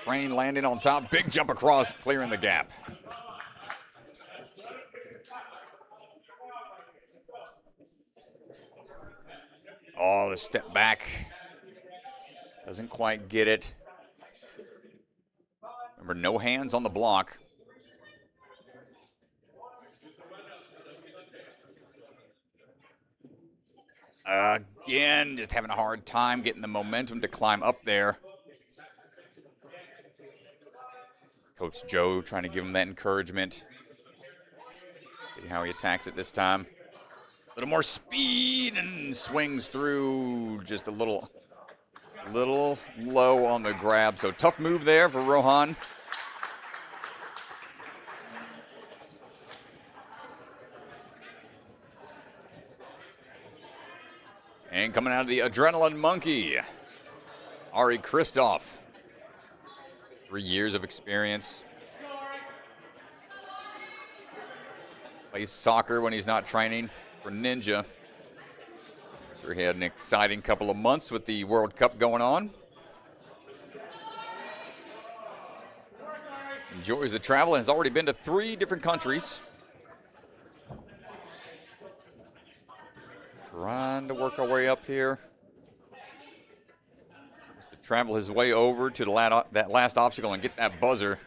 Crane landing on top, big jump across, clearing the gap. Oh, the step back. Doesn't quite get it. Remember, no hands on the block. Again, just having a hard time getting the momentum to climb up there. Coach Joe trying to give him that encouragement. See how he attacks it this time. A little more speed and swings through, just a little low on the grab. So tough move there for Rohan. And coming out of the Adrenaline Monkey, Ari Kristoff. 3 years of experience. Plays soccer when he's not training for Ninja. Sure, he had an exciting couple of months with the World Cup going on. Enjoys the travel and has already been to 3 different countries. Trying to work our way up here. Just to travel his way over to that last obstacle and get that buzzer.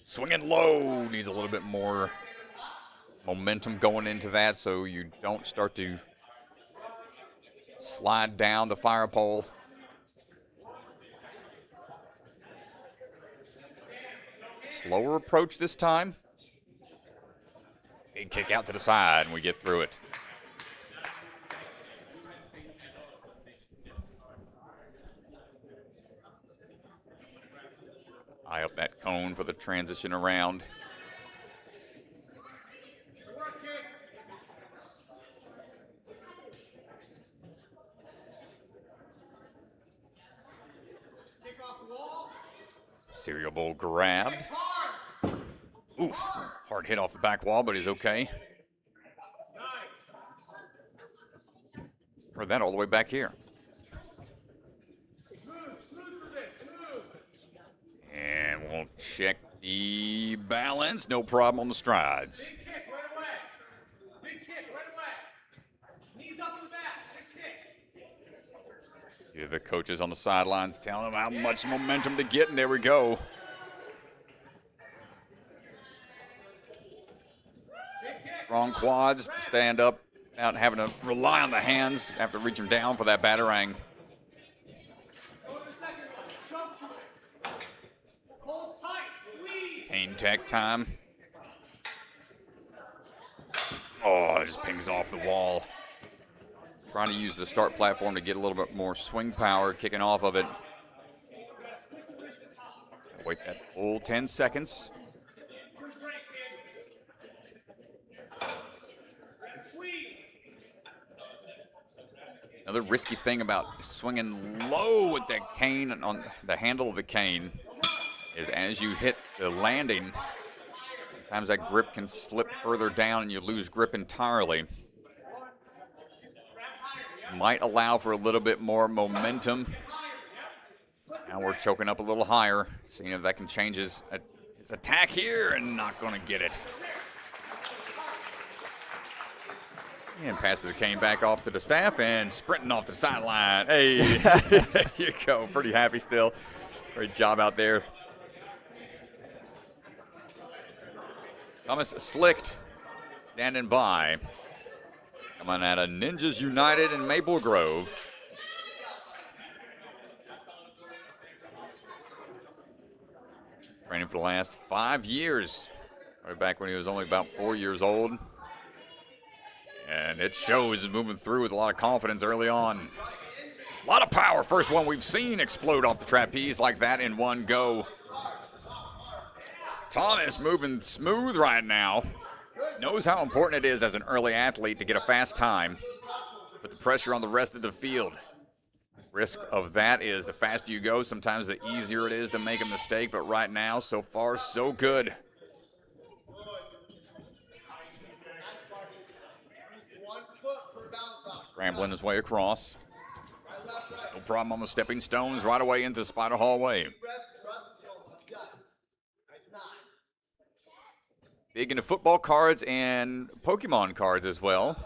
Swinging low, needs a little bit more momentum going into that so you don't start to slide down the fire pole. Slower approach this time. Big kick out to the side and we get through it. Eye up that cone for the transition around. Cereal bowl grabbed. Oof, hard hit off the back wall, but he's okay. Heard that all the way back here. And we'll check the balance. No problem on the strides. Big kick right away. Big kick right away. Knees up in the back. Big kick. Here the coaches on the sidelines telling them how much momentum to get, and there we go. Strong quads to stand up without having to rely on the hands after reaching down for that batarang. Cane tech time. Oh, it just pings off the wall. Trying to use the start platform to get a little bit more swing power kicking off of it. Wait that full 10 seconds. Another risky thing about swinging low with that cane on the handle of the cane is as you hit the landing, sometimes that grip can slip further down and you lose grip entirely. Might allow for a little bit more momentum. Now we're choking up a little higher, seeing if that can change his attack here, and not going to get it. And passes the cane back off to the staff and sprinting off the sideline. Hey, there you go. Pretty happy still. Great job out there. Thomas Slicht standing by. Coming out of Ninjas United in Maple Grove. Training for the last 5 years. Right back when he was only about 4 years old. And it shows moving through with a lot of confidence early on. A lot of power. First one we've seen explode off the trapeze like that in one go. Thomas moving smooth right now. Knows how important it is as an early athlete to get a fast time. Put the pressure on the rest of the field. Risk of that is the faster you go, sometimes the easier it is to make a mistake, but right now, so far, so good. Scrambling his way across. No problem on the stepping stones, right away into Spider Hallway. Big into football cards and Pokemon cards as well.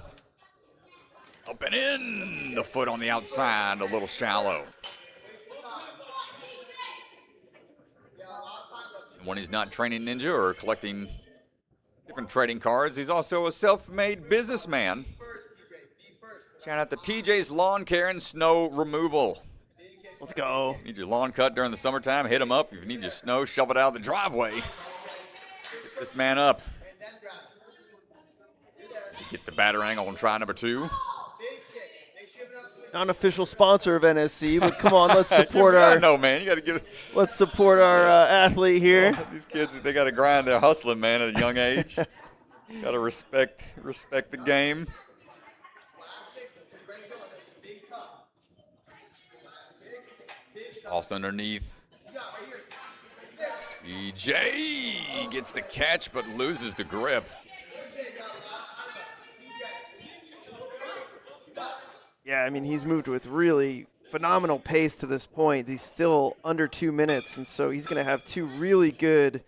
Up and in, the foot on the outside, a little shallow. And when he's not training ninja or collecting different trading cards, he's also a self-made businessman. Shout out to TJ's Lawn Care and Snow Removal. Let's go. Need your lawn cut during the summertime, hit him up. If you need your snow, shove it out of the driveway. Get this man up. Gets the batarang on try number 2. Not an official sponsor of NSC, but come on, let's support our. No, man, you got to get. Let's support our athlete here. These kids, they got to grind. They're hustling, man, at a young age. Got to respect the game. Tossed underneath. EJ gets the catch, but loses the grip. Yeah, I mean, he's moved with really phenomenal pace to this point. He's still under 2 minutes, and so he's going to have 2 really good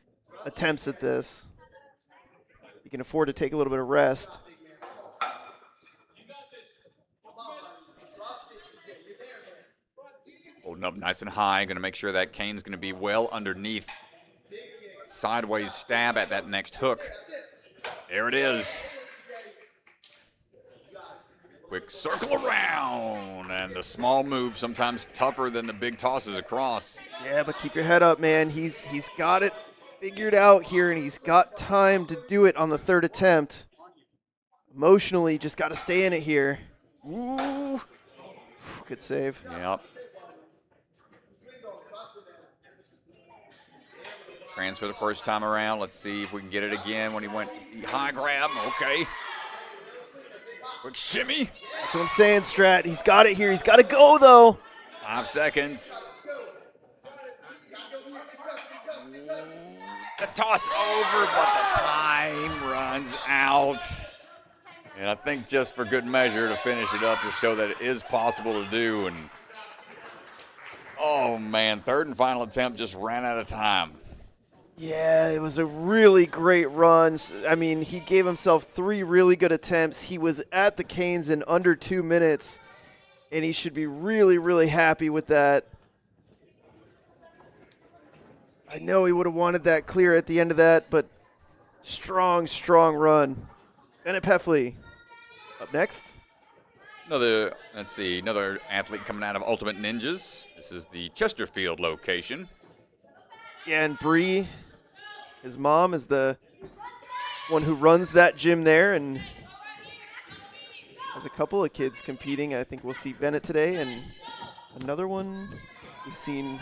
attempts at this. He can afford to take a little bit of rest. Holding up nice and high. Going to make sure that cane's going to be well underneath. Sideways stab at that next hook. There it is. Quick circle around, and the small move sometimes tougher than the big tosses across. Yeah, but keep your head up, man. He's got it figured out here, and he's got time to do it on the 3rd attempt. Emotionally, just got to stay in it here. Ooh. Good save. Yep. Transfer the first time around. Let's see if we can get it again when he went high grab. Okay. Quick shimmy. That's what I'm saying, Strat. He's got it here. He's got to go, though. 5 seconds. The toss over, but the time runs out. And I think just for good measure to finish it up to show that it is possible to do. And oh, man, 3rd and final attempt just ran out of time. Yeah, it was a really great run. I mean, he gave himself 3 really good attempts. He was at the Canes in under 2 minutes, and he should be really, really happy with that. I know he would have wanted that clear at the end of that, but strong, strong run. Bennett Peffley up next. Another athlete coming out of Ultimate Ninjas. This is the Chesterfield location. Yeah, and Bree, his mom, is the one who runs that gym there and has a couple of kids competing. I think we'll see Bennett today, and another one we've seen.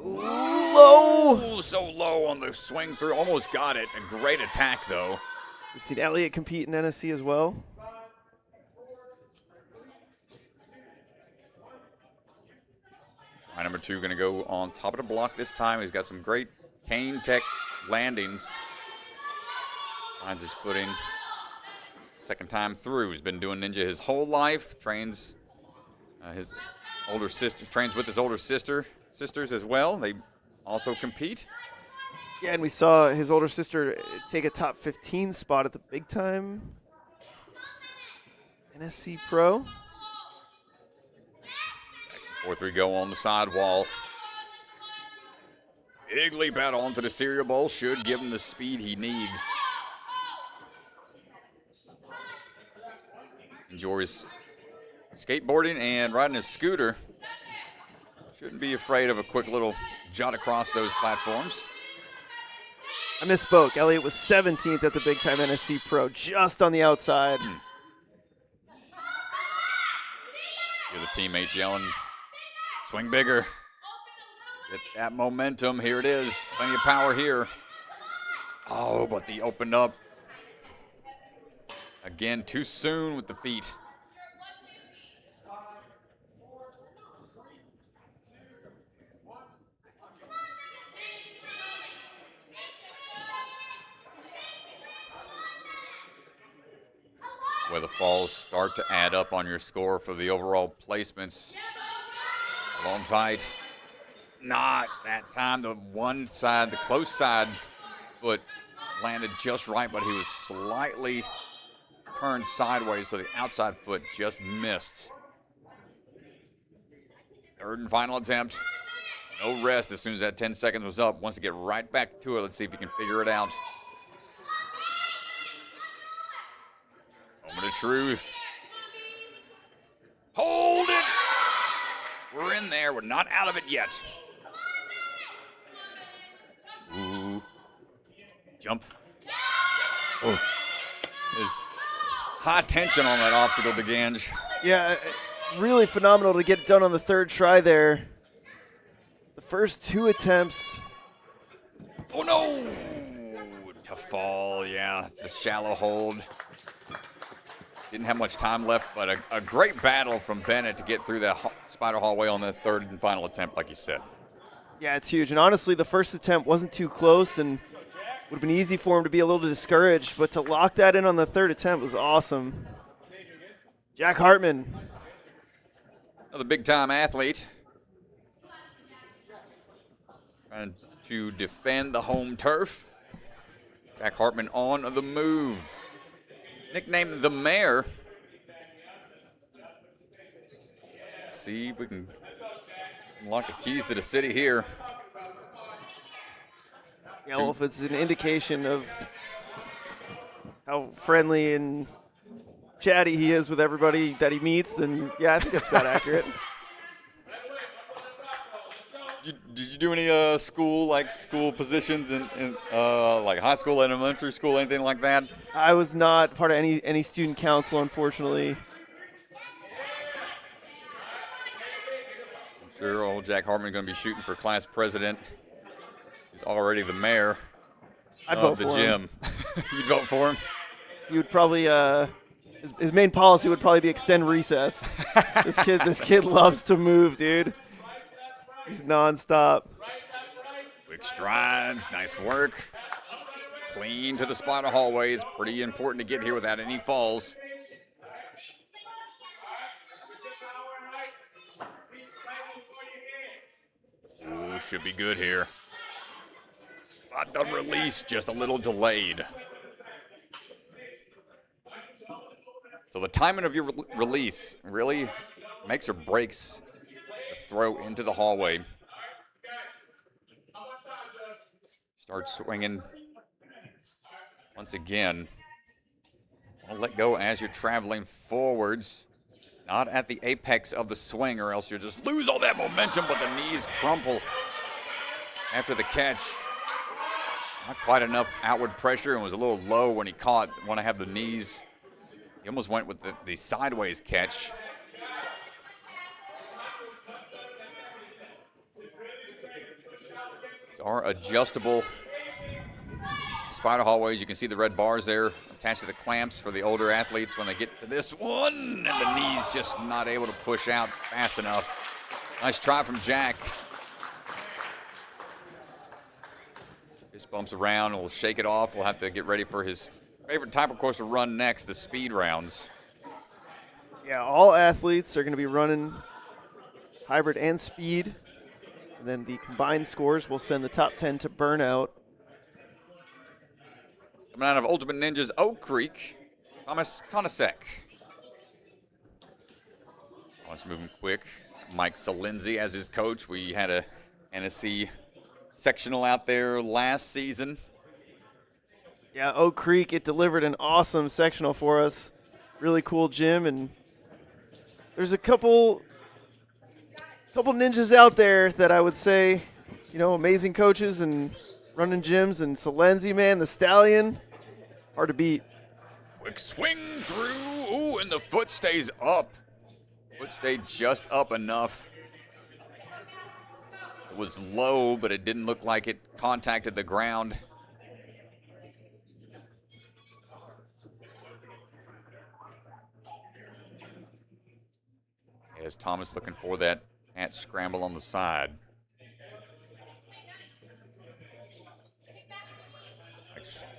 Ooh, low. Ooh, so low on the swing through. Almost got it. A great attack, though. We've seen Elliott compete in NSC as well. Try number 2 going to go on top of the block this time. He's got some great cane tech landings. Finds his footing. Second time through. He's been doing ninja his whole life. Trains his older sister. Trains with his older sisters as well. They also compete. Yeah, and we saw his older sister take a top 15 spot at the big time NSC Pro. 4-3 go on the sidewall. Big leap out onto the cereal bowl. Should give him the speed he needs. Enjoys skateboarding and riding his scooter. Shouldn't be afraid of a quick little jot across those platforms. I misspoke. Elliott was 17th at the big time NSC Pro, just on the outside. Hear the teammates yelling, swing bigger. Get that momentum. Here it is. Plenty of power here. Oh, but they opened up. Again, too soon with the feet. Where the falls start to add up on your score for the overall placements. Long tight. Not that time. The one side, the close side foot landed just right, but he was slightly turned sideways, so the outside foot just missed. Third and final attempt. No rest as soon as that 10 seconds was up. Wants to get right back to it. Let's see if he can figure it out. Moment of truth. Hold it! We're in there. We're not out of it yet. Ooh. Jump. Oh. There's high tension on that obstacle, DeGange. Yeah, really phenomenal to get it done on the third try there. The first 2 attempts. Oh, no! Tough fall, yeah. It's a shallow hold. Didn't have much time left, but a great battle from Bennett to get through that spider hallway on the third and final attempt, like you said. Yeah, it's huge. And honestly, the first attempt wasn't too close and would have been easy for him to be a little discouraged, but to lock that in on the third attempt was awesome. Jack Hartman. Another big-time athlete. Trying to defend the home turf. Jack Hartman on the move. Nicknamed the Mayor. See if we can unlock the keys to the city here. Yeah, well, if it's an indication of how friendly and chatty he is with everybody that he meets, then yeah, I think that's about accurate. Did you do any school positions in like high school, elementary school, anything like that? I was not part of any student council, unfortunately. I'm sure old Jack Hartman going to be shooting for class president. He's already the mayor of the gym. You'd vote for him? He would probably his main policy would probably be extend recess. This kid loves to move, dude. He's nonstop. Quick strides, nice work. Clean to the spider hallway. It's pretty important to get here without any falls. Ooh, should be good here. But the release just a little delayed. So the timing of your release really makes or breaks the throw into the hallway. Start swinging once again. Don't let go as you're traveling forwards. Not at the apex of the swing, or else you'll just lose all that momentum, but the knees crumple after the catch. Not quite enough outward pressure, and was a little low when he caught. Want to have the knees. He almost went with the sideways catch. These are adjustable spider hallways. You can see the red bars there attached to the clamps for the older athletes when they get to this one, and the knees just not able to push out fast enough. Nice try from Jack. Just bumps around and we'll shake it off. We'll have to get ready for his favorite type of course to run next, the speed rounds. Yeah, all athletes are going to be running hybrid and speed. And then the combined scores will send the top 10 to burnout. Coming out of Ultimate Ninjas Oak Creek, Thomas Konasek. Thomas moving quick. Mike Salinzi as his coach. We had a NSC sectional out there last season. Yeah, Oak Creek, it delivered an awesome sectional for us. Really cool gym, and there's a couple ninjas out there that I would say, amazing coaches and running gyms, and Salenzi, man, the Stallion, hard to beat. Quick swing through. Ooh, and the foot stays up. Foot stayed just up enough. It was low, but it didn't look like it contacted the ground. As Thomas looking for that ant scramble on the side.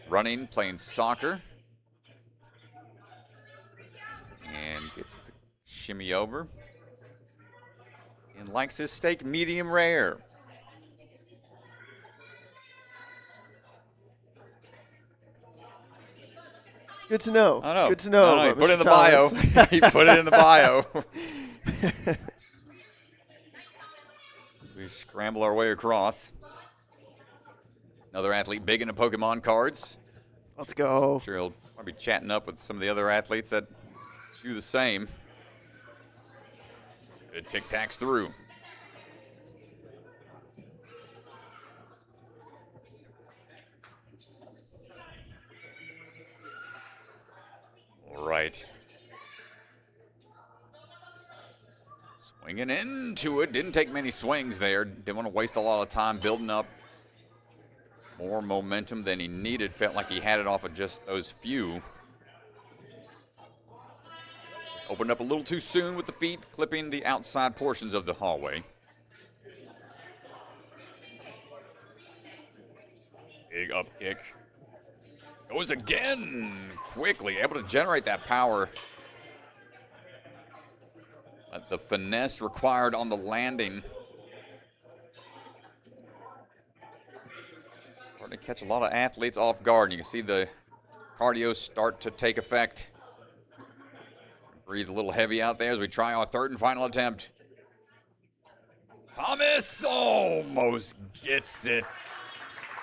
Running, playing soccer. And gets the shimmy over. And likes his steak medium rare. Good to know. I know. Good to know. No, he about put it in Mr. the bio. Thomas. He put it in the bio. We scramble our way across. Another athlete big into Pokemon cards. Let's go. I'm sure he'll probably be chatting up with some of the other athletes that do the same. It tic-tacs through. All right. Swinging into it. Didn't take many swings there. Didn't want to waste a lot of time building up more momentum than he needed. Felt like he had it off of just those few. Just opened up a little too soon with the feet, clipping the outside portions of the hallway. Big up kick. Goes again. Quickly, able to generate that power. The finesse required on the landing. Starting to catch a lot of athletes off guard. You can see the cardio start to take effect. Breathe a little heavy out there as we try our third and final attempt. Thomas almost gets it.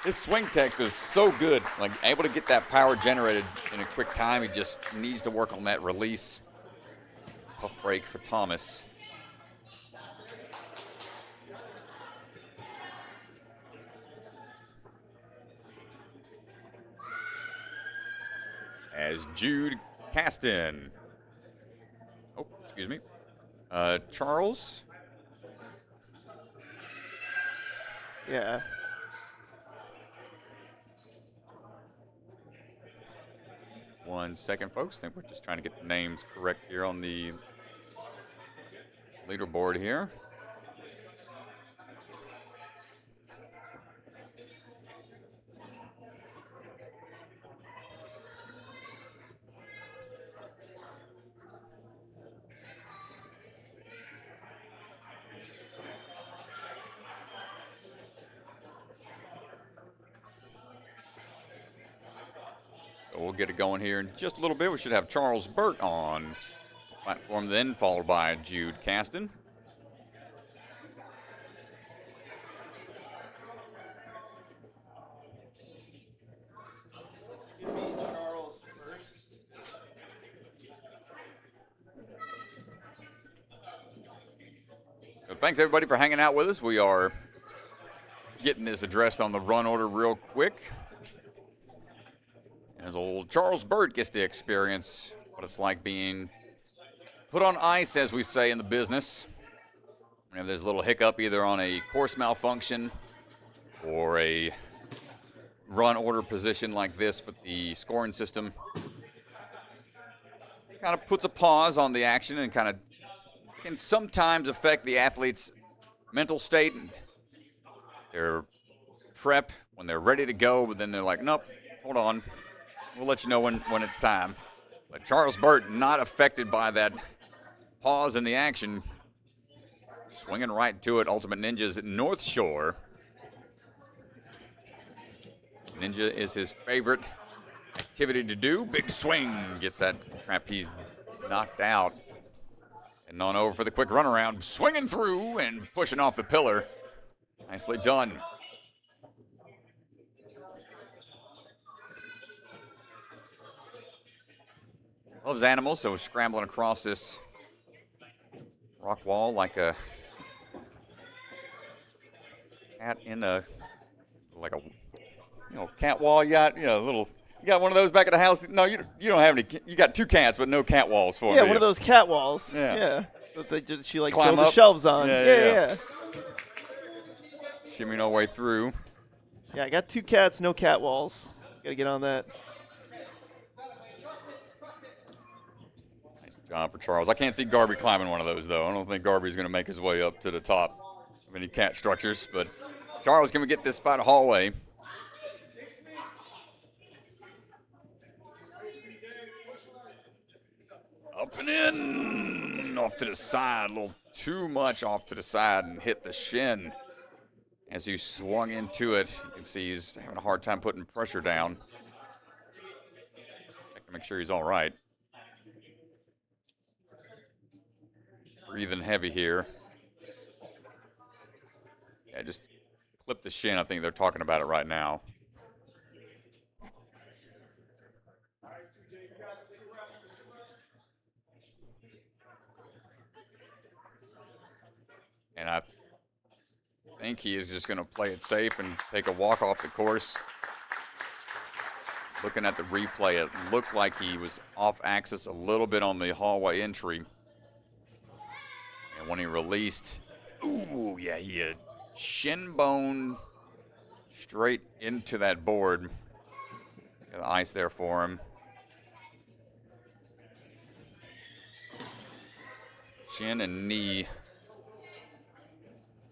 His swing tech is so good, like able to get that power generated in a quick time. He just needs to work on that release. Tough break for Thomas. As Jude Caston. Oh, excuse me. Charles. Yeah. One second, folks. I think we're just trying to get the names correct here on the leaderboard here. So we'll get it going here in just a little bit. We should have Charles Burt on the platform, then followed by Jude Caston. Charles first. So thanks everybody for hanging out with us. We are getting this addressed on the run order real quick. As old Charles Burt gets the experience, what it's like being put on ice, as we say in the business. Whenever there's a little hiccup, either on a course malfunction or a run order position like this with the scoring system, kind of puts a pause on the action and kind of can sometimes affect the athlete's mental state and their prep when they're ready to go, but then they're like, nope, hold on. We'll let you know when it's time. But Charles Burt not affected by that pause in the action. Swinging right to it. Ultimate Ninja's North Shore. Ninja is his favorite activity to do. Big swing. Gets that trapeze knocked out. And on over for the quick runaround. Swinging through and pushing off the pillar. Nicely done. Loves animals, so scrambling across this rock wall like a cat in a, like a, cat wall. You got, you got one of those back at the house. No, you don't have any. You got two cats, but no cat walls for them. Yeah, one of those cat walls. Yeah. That she like Climb build the up. shelves on. Yeah. shimmying our way through. Yeah, I got 2 cats, no cat walls. Got to get on that. Nice job for Charles. I can't see Garby climbing one of those, though. I don't think Garby's going to make his way up to the top of any cat structures. But Charles, can we get this spot hallway? Up and in, off to the side, a little too much off to the side, and hit the shin. As he swung into it, you can see he's having a hard time putting pressure down. Check to make sure he's all right. Breathing heavy here. Yeah, just clip the shin. I think they're talking about it right now. And I think he is just going to play it safe and take a walk off the course. Looking at the replay, it looked like he was off axis a little bit on the hallway entry. And when he released, ooh, yeah, he had shin bone straight into that board. Got the ice there for him. Shin and knee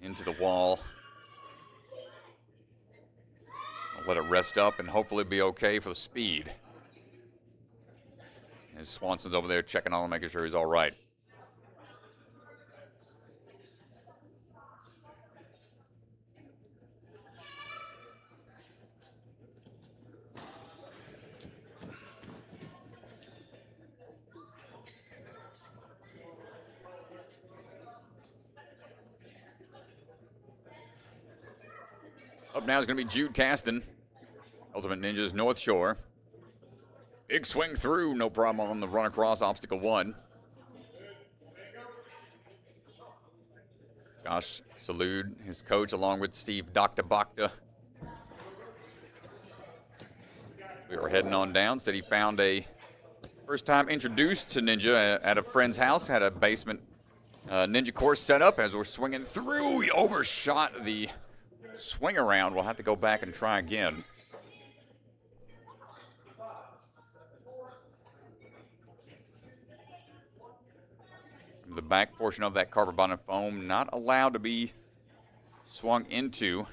into the wall. I'll let it rest up and hopefully be okay for the speed. As Swanson's over there checking on him, making sure he's all right. Up now is going to be Jude Caston, Ultimate Ninjas North Shore. Big swing through, no problem on the run across obstacle 1. Josh Salud, his coach, along with Steve Dr. Bakta. We were heading on down, said he found a first time introduced to Ninja at a friend's house, had a basement Ninja course set up. As we're swinging through, he overshot the swing around. We'll have to go back and try again. The back portion of that carbon foam not allowed to be swung into.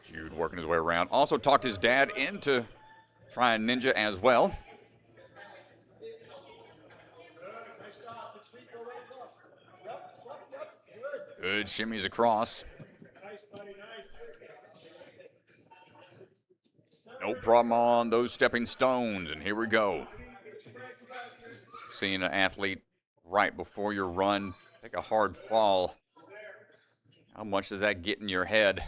Jude working his way around. Also talked his dad into trying Ninja as well. Good shimmies across. No problem on those stepping stones, and here we go. Seeing an athlete right before your run take a hard fall. How much does that get in your head?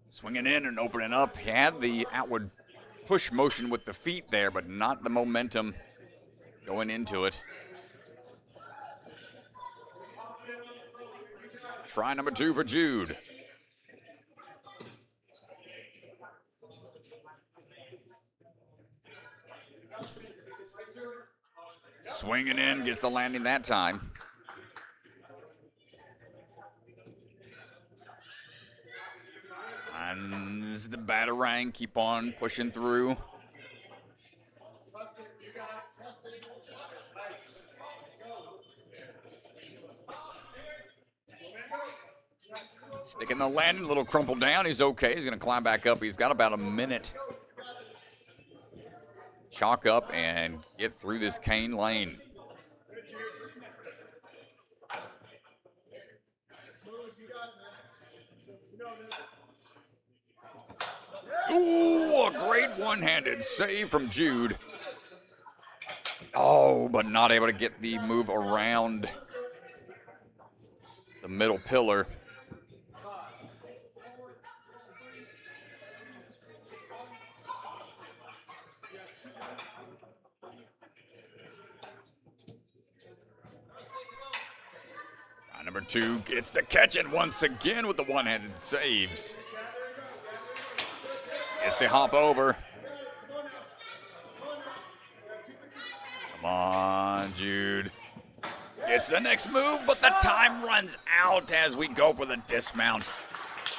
Swinging in and opening up. He had the outward push motion with the feet there, but not the momentum going into it. Try number 2 for Jude. Swinging in, gets the landing that time. And this is the batarang, keep on pushing through. Sticking the landing, a little crumpled down. He's okay. He's going to climb back up. He's got about a minute. Chalk up and get through this cane lane. Ooh, a great one-handed save from Jude. Oh, but not able to get the move around the middle pillar. Number 2 gets the catch and once again with the one-handed saves. Gets the hop over. Jude gets the next move, but the time runs out as we go for the dismount.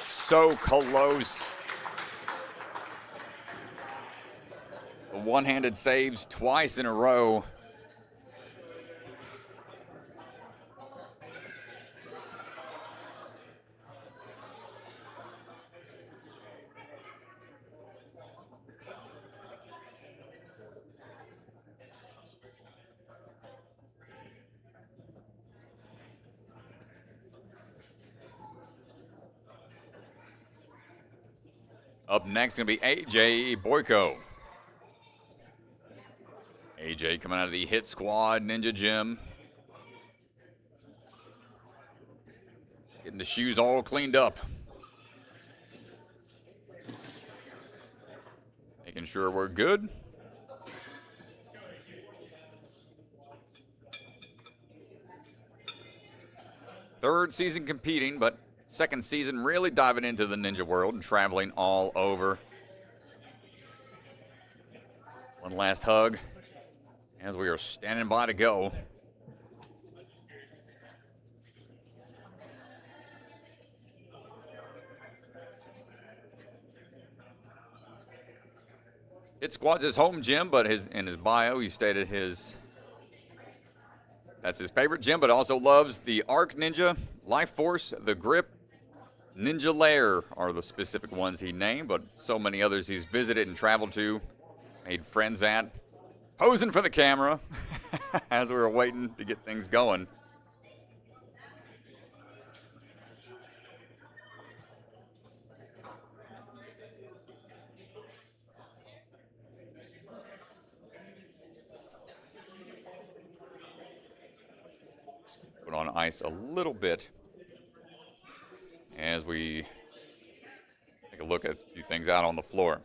So close. The one-handed saves twice in a row. Up next going to be AJ Boyko. AJ coming out of the Hit Squad Ninja Gym. Getting the shoes all cleaned up. Making sure we're good. Third season competing, but second season really diving into the ninja world and traveling all over. One last hug as we are standing by to go. Hit Squad's his home gym, but in his bio he stated that's his favorite gym, but also loves the Arc Ninja, Life Force, the Grip, Ninja Lair are the specific ones he named, but so many others he's visited and traveled to, made friends at, posing for the camera as we were waiting to get things going. Put on ice a little bit as we take a look at a few things out on the floor.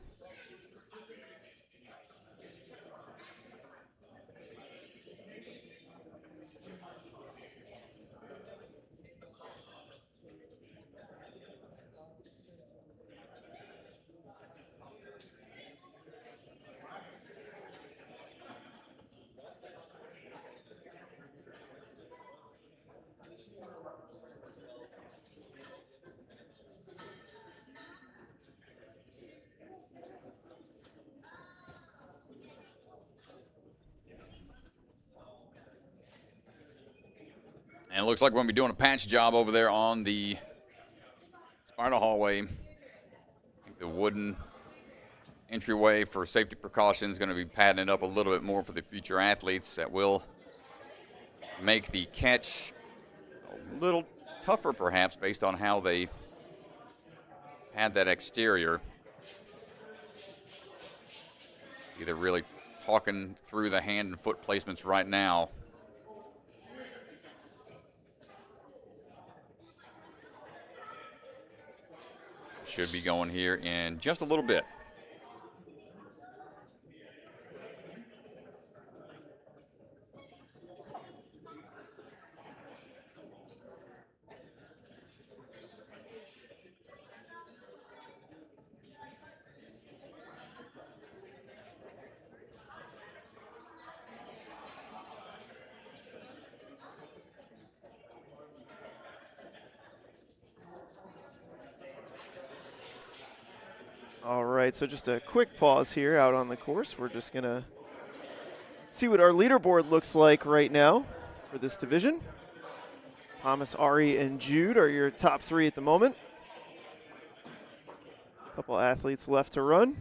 And it looks like we're going to be doing a patch job over there on the spider hallway. I think the wooden entryway for safety precautions is going to be padding it up a little bit more for the future athletes. That will make the catch a little tougher, perhaps, based on how they had that exterior. It's either really talking through the hand and foot placements right now. Should be going here in just a little bit. All right, so just a quick pause here out on the course. We're just going to see what our leaderboard looks like right now for this division. Thomas, Ari, and Jude are your top three at the moment. A couple athletes left to run.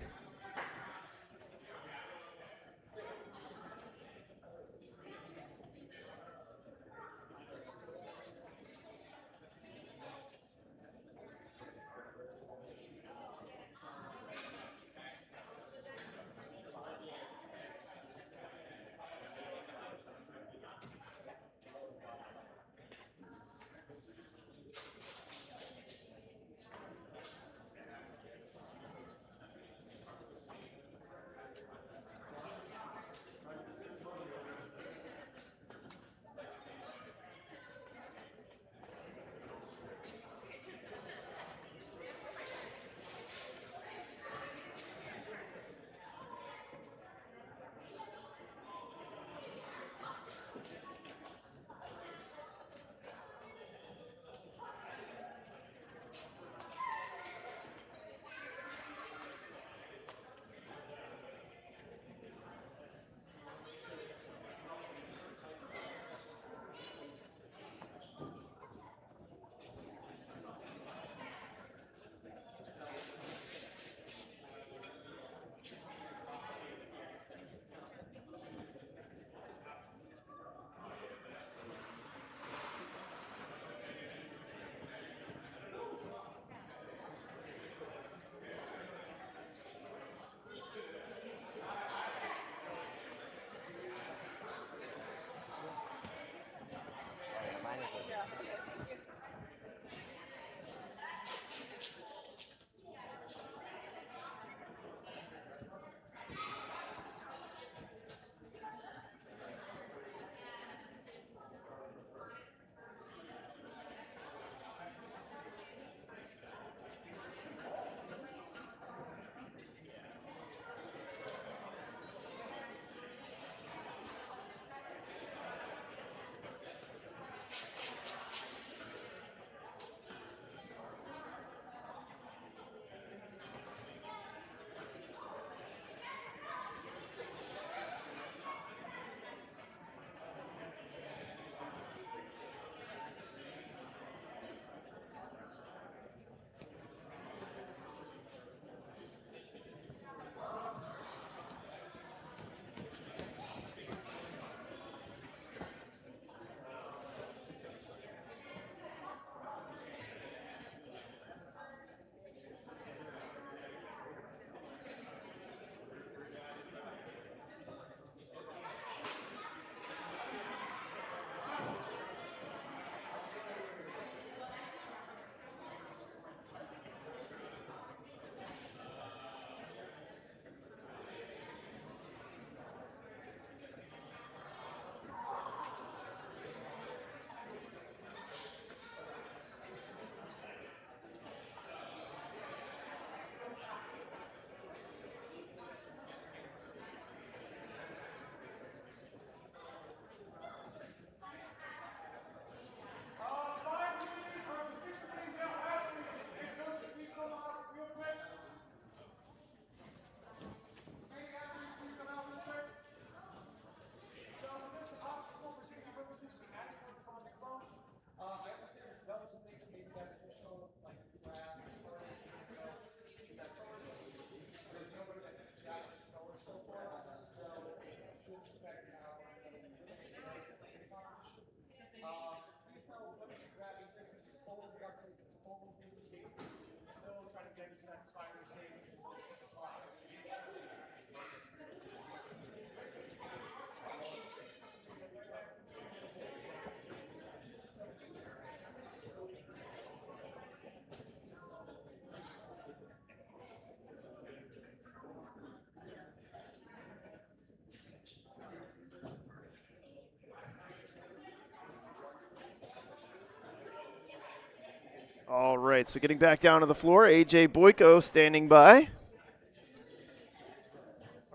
All right, so getting back down to the floor, A.J. Boyko standing by.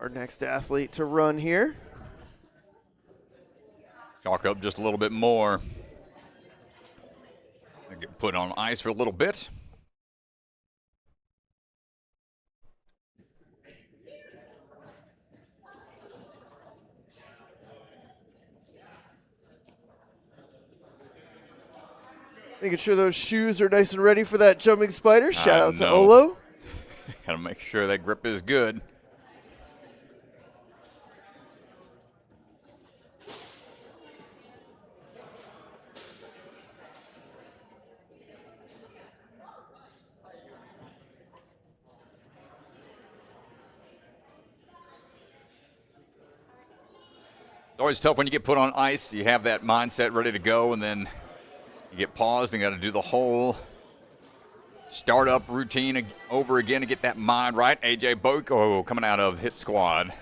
Our next athlete to run here. Chalk up just a little bit more. They get put on ice for a little bit. Making sure those shoes are nice and ready for that jumping spider. Shout out to know. Olo. Gotta make sure that grip is good. It's always tough when you get put on ice. You have that mindset ready to go, and then you get paused and got to do the whole startup routine over again to get that mind right. A.J. Boyko coming out of hit squad.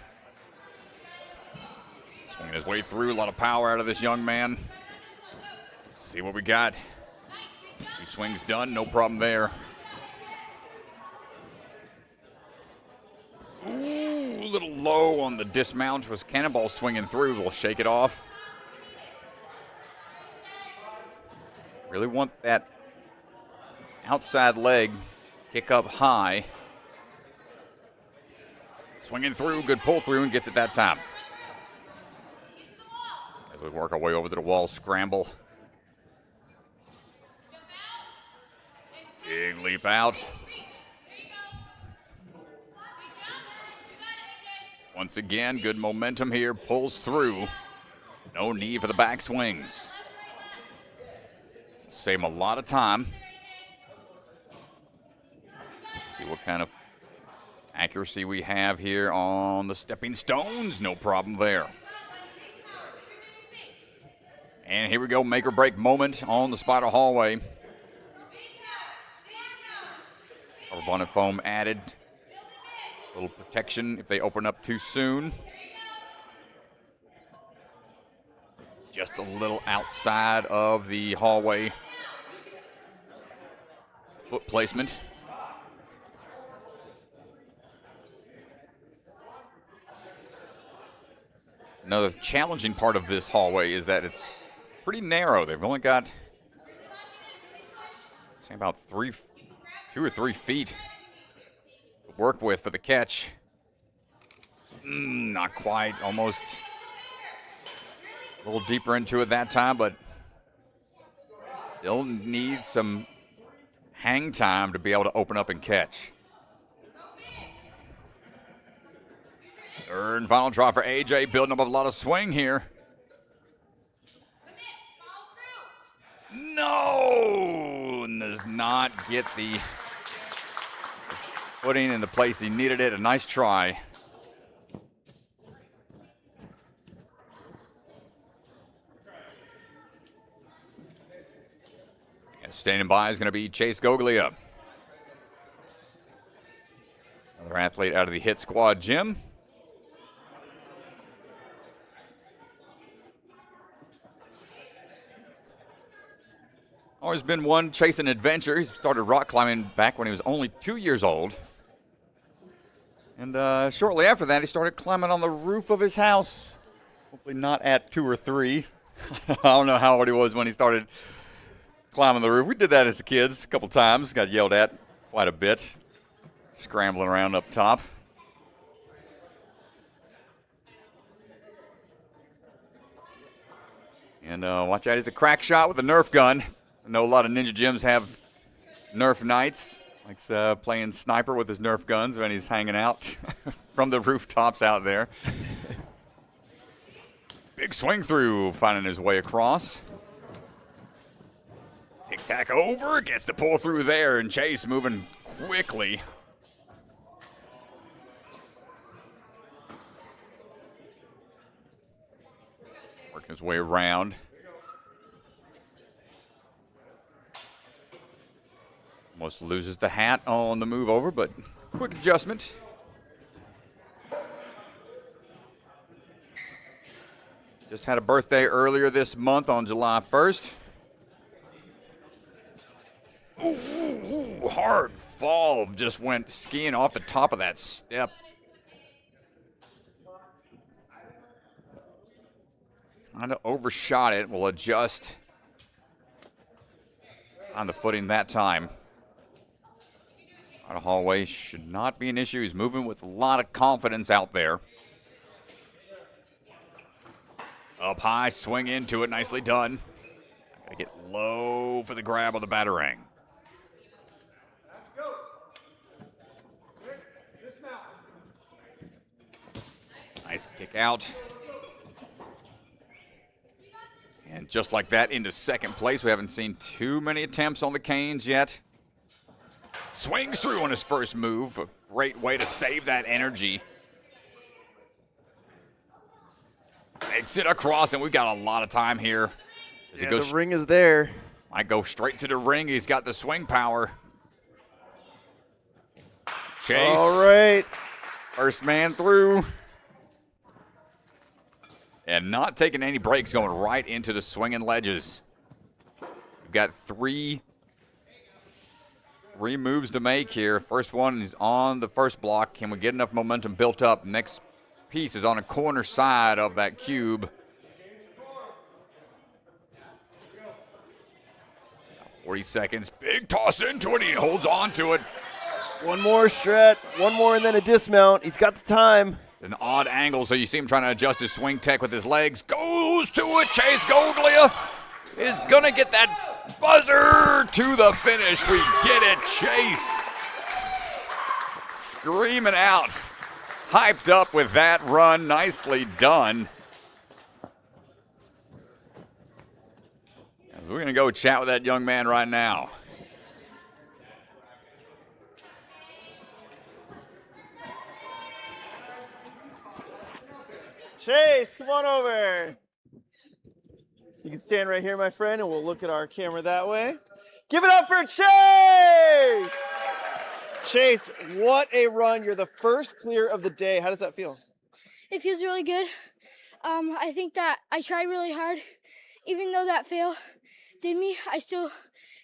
Swinging his way through. A lot of power out of this young man. Let's see what we got. 2 swings done. No problem there. Ooh, a little low on the dismount. Was Cannonball swinging through. We'll shake it off. Really want that outside leg kick up high. Swinging through, good pull through, and gets it that time. As we work our way over to the wall, scramble. Big leap out. Once again, good momentum here, pulls through. No need for the back swings. Save him a lot of time. See what kind of accuracy we have here on the stepping stones. No problem there. And here we go, make or break moment on the spider hallway. Rubber bonded foam added. A little protection if they open up too soon. Just a little outside of the hallway foot placement. Another challenging part of this hallway is that it's pretty narrow. They've only got, say, about 2 or 3 feet to work with for the catch. Not quite, almost a little deeper into it that time, but they'll need some hang time to be able to open up and catch. Third and final try for A.J., building up a lot of swing here. No! Does not get the footing in the place he needed it. A nice try. And standing by is going to be Chase Goglia. Another athlete out of the hit squad, Jim. Always been one chasing adventure. He started rock climbing back when he was only 2 years old. And shortly after that, he started climbing on the roof of his house. Hopefully not at 2 or 3. I don't know how old he was when he started climbing the roof. We did that as kids a couple times. Got yelled at quite a bit. Scrambling around up top. And watch out, he's a crack shot with a Nerf gun. I know a lot of Ninja Gyms have Nerf nights. Likes playing sniper with his Nerf guns when he's hanging out from the rooftops out there. Big swing through, finding his way across. Tic-tac over, gets the pull through there, and Chase moving quickly. Working his way around. Almost loses the hat on the move over, but quick adjustment. Just had a birthday earlier this month on July 1st. Ooh, hard fall. Just went skiing off the top of that step. Kind of overshot it. Will adjust on the footing that time. Out of hallway should not be an issue. He's moving with a lot of confidence out there. Up high, swing into it. Nicely done. Gotta get low for the grab of the batarang. Nice kick out. And just like that, into second place. We haven't seen too many attempts on the canes yet. Swings through on his first move. A great way to save that energy. Makes it across, and we've got a lot of time here. Yeah, the ring is there. Might go straight to the ring. He's got the swing power. Chase. All right. First man through. And not taking any breaks, going right into the swinging ledges. We've got three moves to make here. First one is on the first block. Can we get enough momentum built up? Next piece is on a corner side of that cube. 40 seconds. Big toss into it. He holds on to it. One more stretch. One more and then a dismount. He's got the time. An odd angle, so you see him trying to adjust his swing tech with his legs. Goes to it. Chase Goglia is going to get that buzzer to the finish. We get it. Chase screaming out. Hyped up with that run. Nicely done. We're going to go chat with that young man right now. Chase, come on over. You can stand right here, my friend, and we'll look at our camera that way. Give it up for Chase! Chase, what a run. You're the first clear of the day. How does that feel? It feels really good. I think that I tried really hard. Even though that fail did me, I still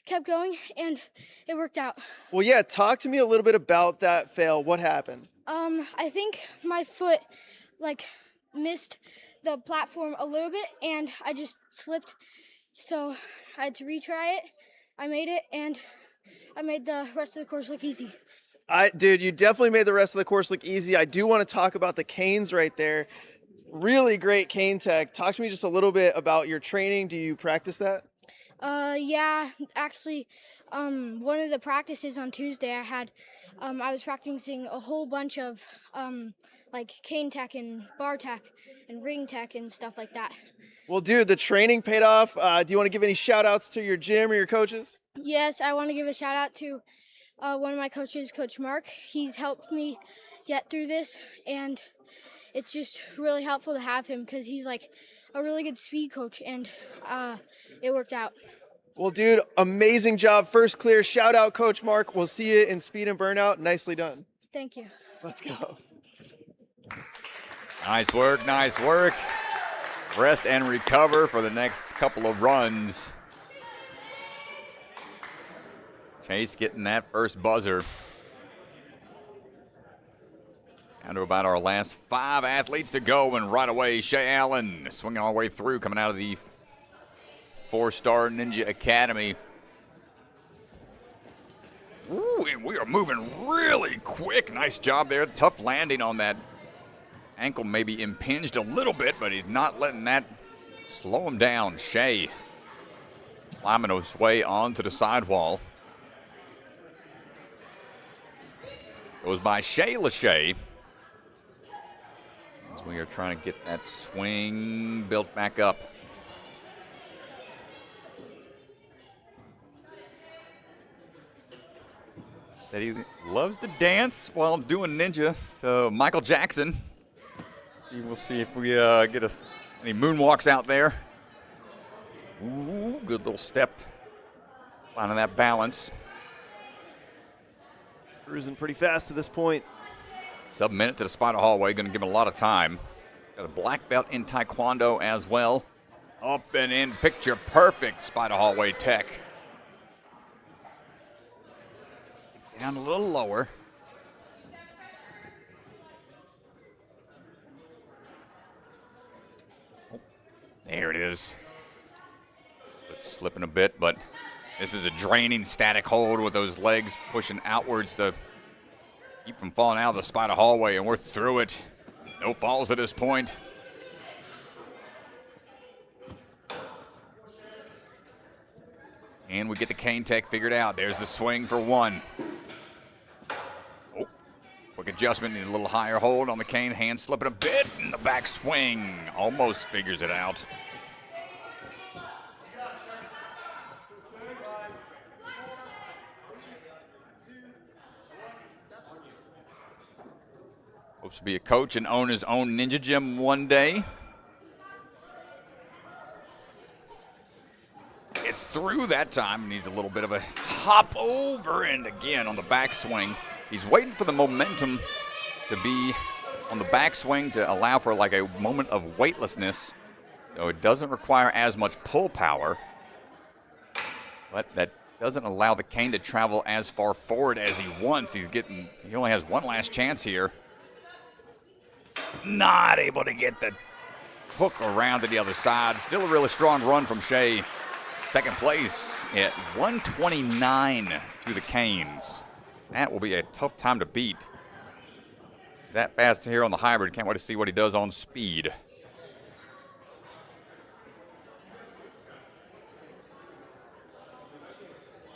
kept going, and it worked out. Well, yeah, talk to me a little bit about that fail. What happened? I think my foot, missed the platform a little bit, and I just slipped. So I had to retry it. I made it, and I made the rest of the course look easy. Dude, you definitely made the rest of the course look easy. I do want to talk about the canes right there. Really great cane tech. Talk to me just a little bit about your training. Do you practice that? Yeah, actually, one of the practices on Tuesday I was practicing a whole bunch of, cane tech and bar tech and ring tech and stuff like that. Well, dude, the training paid off. Do you want to give any shout outs to your gym or your coaches? Yes, I want to give a shout out to one of my coaches, Coach Mark. He's helped me get through this, and it's just really helpful to have him because he's a really good speed coach, and it worked out. Well, dude, amazing job. First clear. Shout out, Coach Mark. We'll see you in speed and burnout. Nicely done. Thank you. Let's go. Nice work, nice work. Rest and recover for the next couple of runs. Chase getting that first buzzer. Down to about our last 5 athletes to go, and right away, Shay Allen swinging all the way through, coming out of the 4-Star Ninja Academy. Ooh, and we are moving really quick. Nice job there. Tough landing on that. Ankle maybe impinged a little bit, but he's not letting that slow him down. Shay climbing his way onto the sidewall. Goes by Shay Lachey. As we are trying to get that swing built back up. Said he loves to dance while doing ninja to Michael Jackson. We'll see if we get any moonwalks out there. Ooh, good little step. Finding that balance. Cruising pretty fast to this point. Sub-minute to the spider hallway. Going to give him a lot of time. Got a black belt in Taekwondo as well. Up and in, picture perfect spider hallway tech. Down a little lower. Oh, there it is. It's slipping a bit, but this is a draining static hold with those legs pushing outwards to keep from falling out of the spider hallway, and we're through it. No falls at this point. And we get the cane tech figured out. There's the swing for one. Oh, quick adjustment, need a little higher hold on the cane. Hand slipping a bit, and the back swing almost figures it out. Hopes to be a coach and own his own ninja gym one day. It's through that time. Needs a little bit of a hop over, and again on the backswing. He's waiting for the momentum to be on the backswing to allow for like a moment of weightlessness, so it doesn't require as much pull power, but that doesn't allow the cane to travel as far forward as he wants. He only has one last chance here. Not able to get the hook around to the other side. Still a really strong run from Shea. Second place at 129 to the Canes. That will be a tough time to beat. That fast here on the hybrid. Can't wait to see what he does on speed.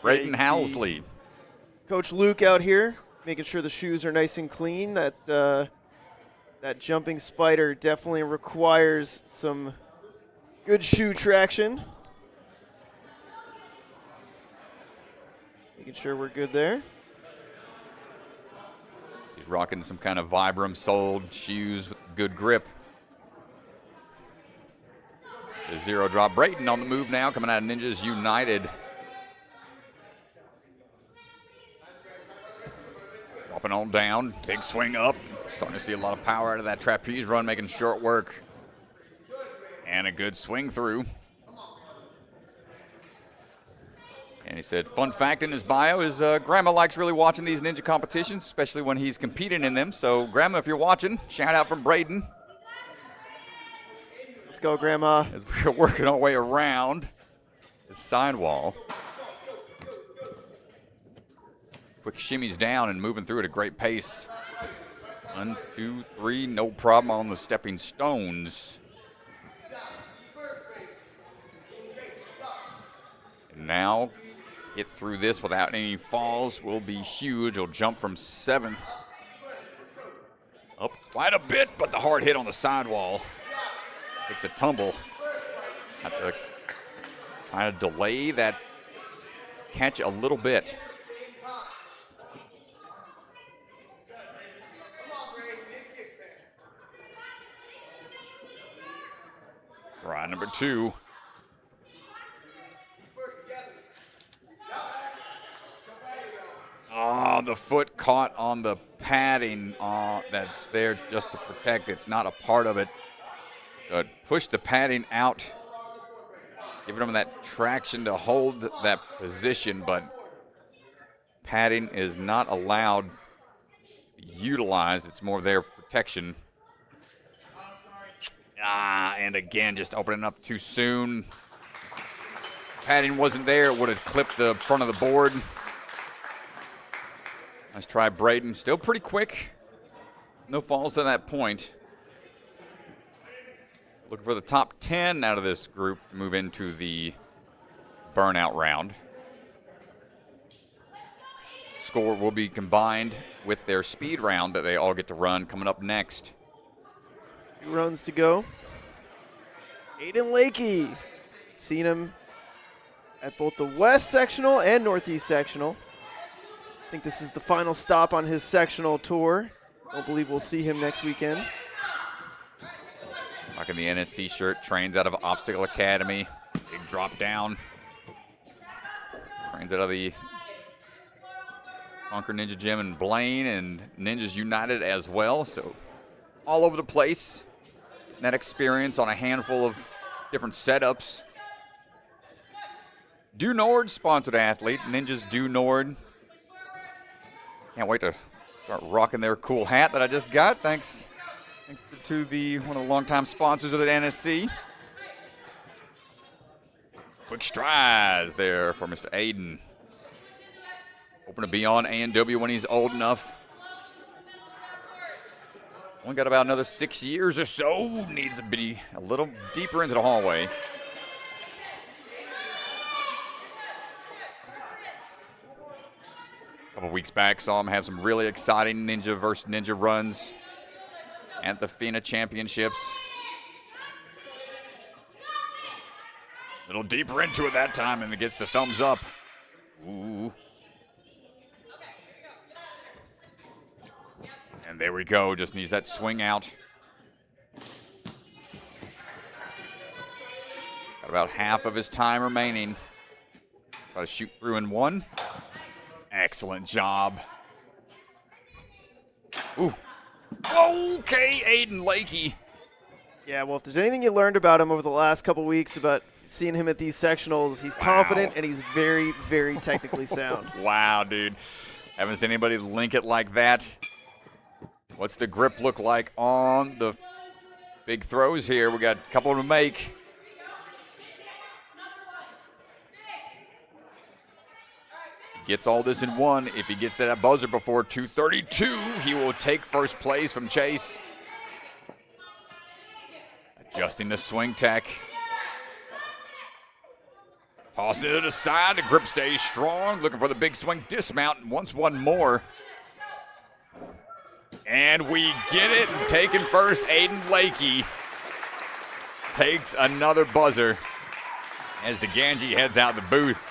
Brayton Housley. Coach Luke out here making sure the shoes are nice and clean. That jumping spider definitely requires some good shoe traction. Making sure we're good there. He's rocking some kind of Vibram-soled shoes with good grip. The zero drop. Brayton on the move now, coming out of Ninjas United. Dropping on down, big swing up. Starting to see a lot of power out of that trapeze run, making short work. And a good swing through. And he said, fun fact in his bio is Grandma likes really watching these ninja competitions, especially when he's competing in them. So, Grandma, if you're watching, shout out from Brayden. Let's go, Grandma. As we're working our way around the sidewall. Quick shimmies down and moving through at a great pace. 1, 2, 3, no problem on the stepping stones. And now, get through this without any falls will be huge. He'll jump from 7th up quite a bit, but the hard hit on the sidewall takes a tumble. Have to try to delay that catch a little bit. Try number 2. Oh, the foot caught on the padding that's there just to protect. It's not a part of it. So it pushed the padding out, giving him that traction to hold that position, but padding is not allowed to be utilized. It's more their protection. And again, just opening up too soon. Padding wasn't there. It would have clipped the front of the board. Let's try Brayden. Still pretty quick. No falls to that point. Looking for the top 10 out of this group to move into the burnout round. Score will be combined with their speed round that they all get to run coming up next. 2 runs to go. Aiden Lakey. Seen him at both the West Sectional and Northeast Sectional. I think this is the final stop on his sectional tour. Don't believe we'll see him next weekend. Rocking the NSC shirt, trains out of Obstacle Academy. Big drop down. Trains out of the Conquer Ninja Gym in Blaine and Ninjas United as well. So all over the place. That experience on a handful of different setups. Due Nord sponsored athlete. Ninjas Due Nord. Can't wait to start rocking their cool hat that I just got. Thanks to one of the longtime sponsors of the NSC. Quick strides there for Mr. Aiden. Hoping to be on A&W when he's old enough. Only got about another 6 years or so. Needs to be a little deeper into the hallway. A couple weeks back, saw him have some really exciting ninja versus ninja runs at the FINA Championships. A little deeper into it that time, and it gets the thumbs up. Ooh. And there we go, just needs that swing out. Got about half of his time remaining. Try to shoot through in one. Excellent job. Ooh. Okay, Aiden Lakey. Yeah, well, if there's anything you learned about him over the last couple weeks about seeing him at these sectionals, he's confident and he's very, very technically sound. Wow, dude. Haven't seen anybody link it like that. What's the grip look like on the big throws here? We got a couple to make. Gets all this in one. If he gets to that buzzer before 2:32, he will take first place from Chase. Adjusting the swing tech. Tossing it to the side. The grip stays strong. Looking for the big swing dismount and wants one more. And we get it. And taking first, Aiden Lakey takes another buzzer as the Ganji heads out the booth.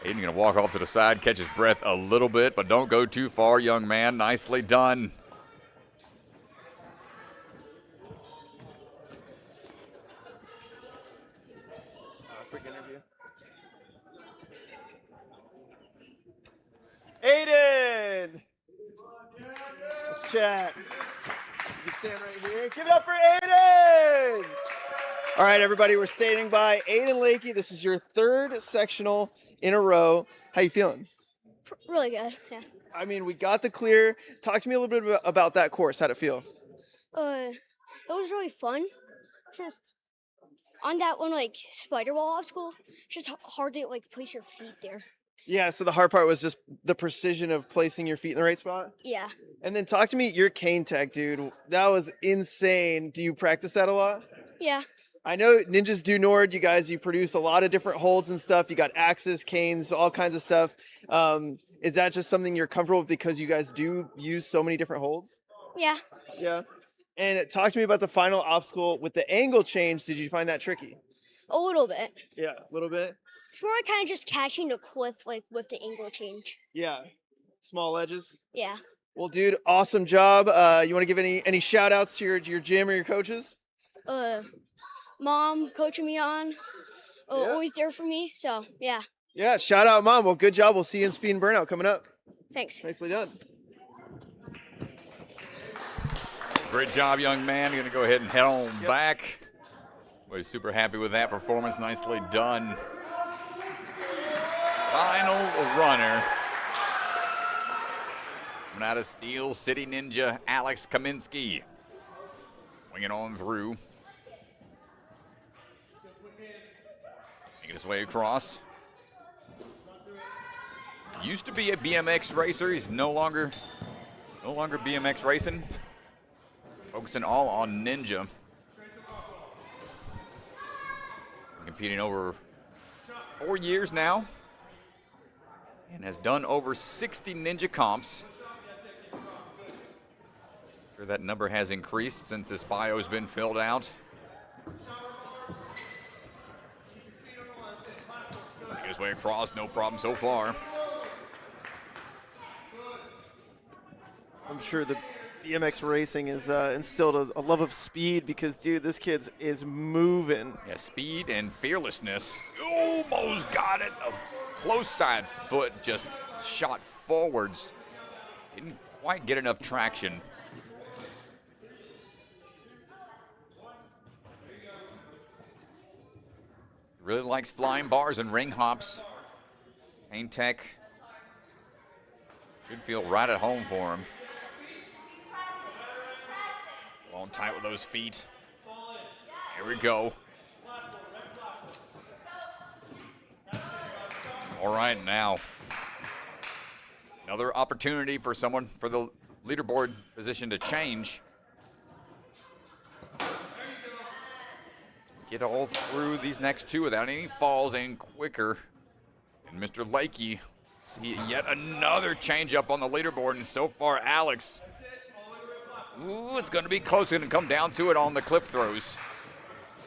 Aiden gonna walk off to the side, catch his breath a little bit, but don't go too far, young man. Nicely done. Quick interview. Aiden! Let's chat. You can stand right here. Give it up for Aiden! All right, everybody, we're standing by Aiden Lakey. This is your third sectional in a row. How you feeling? Really good. Yeah. I mean, we got the clear. Talk to me a little bit about that course. How'd it feel? It was really fun. Just on that one, like spider wall obstacle, it's just hard to like place your feet there. Yeah, so the hard part was just the precision of placing your feet in the right spot? Yeah. And then talk to me, your cane tech, dude. That was insane. Do you practice that a lot? Yeah. I know Ninjas Do Nord, you produce a lot of different holds and stuff. You got axes, canes, all kinds of stuff. Is that just something you're comfortable with because you guys do use so many different holds? Yeah. Yeah. And talk to me about the final obstacle with the angle change. Did you find that tricky? A little bit. Yeah, a little bit. It's more like kind of just catching the cliff like with the angle change. Yeah. Small edges. Yeah. Well, dude, awesome job. You want to give any shout outs to your gym or your coaches? Mom coaching me on, Yeah. always there for me. So yeah. Yeah, shout out, Mom. Well, good job. We'll see you in Speed and Burnout coming up. Thanks. Nicely done. Great job, young man. You're going to go ahead and head on back. We're super happy with that performance. Nicely done. Final runner. Coming out of Steel City Ninja, Alex Kaminsky. Winging on through. Making his way across. Used to be a BMX racer. He's no longer BMX racing. Focusing all on Ninja. Competing over 4 years now. And has done over 60 Ninja comps. Sure that number has increased since this bio has been filled out. Making his way across, no problem so far. I'm sure the BMX racing has instilled a love of speed because, dude, this kid is moving. Yeah, speed and fearlessness. Almost got it. A close side foot just shot forwards. Didn't quite get enough traction. Really likes flying bars and ring hops. Pain Tech Should feel right at home for him. On tight with those feet. Here we go. All right, now. Another opportunity for someone for the leaderboard position to change. Get all through these next two without any falls and quicker. And Mr. Lakey see yet another change up on the leaderboard, and so far Alex, ooh, it's going to be close. It's going to come down to it on the cliff throws.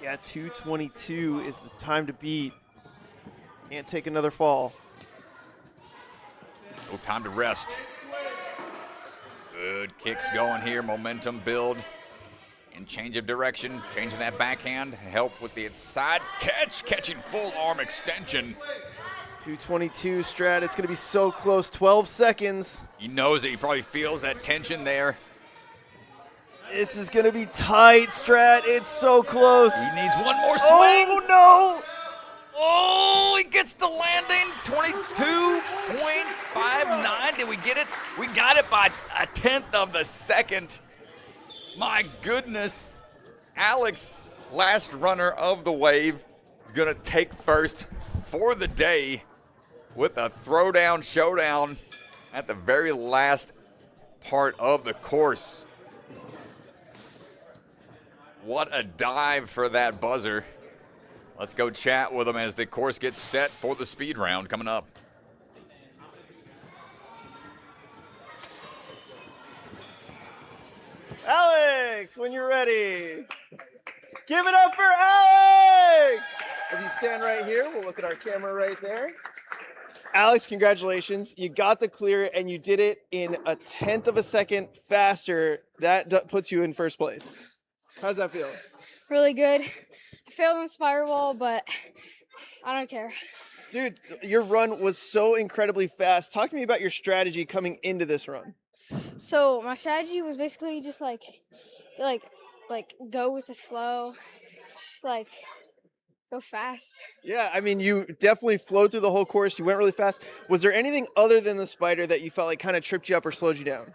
Yeah, 2:22 is the time to beat. Can't take another fall. No time to rest. Good kicks going here, momentum build. And change of direction, changing that backhand, help with the side catch, catching full arm extension. 2:22 Strat, it's gonna be so close, 12 seconds. He knows it, he probably feels that tension there. This is gonna be tight, Strat, it's so close. He needs one more swing. Oh no! Oh, he gets the landing, 22.59, did we get it? We got it by a tenth of the second. My goodness, Alex, last runner of the wave, is gonna take first for the day with a throwdown showdown at the very last part of the course. What a dive for that buzzer. Let's go chat with him as the course gets set for the speed round coming up. Alex, when you're ready. Give it up for Alex! If you stand right here, we'll look at our camera right there. Alex, congratulations. You got the clear and you did it in a tenth of a second faster. That puts you in first place. How's that feel? Really good. I failed on the spiral wall, but I don't care. Dude, your run was so incredibly fast. Talk to me about your strategy coming into this run. So my strategy was basically just like go with the flow, just like go fast. Yeah, I mean, you definitely flowed through the whole course. You went really fast. Was there anything other than the spider that you felt like kind of tripped you up or slowed you down?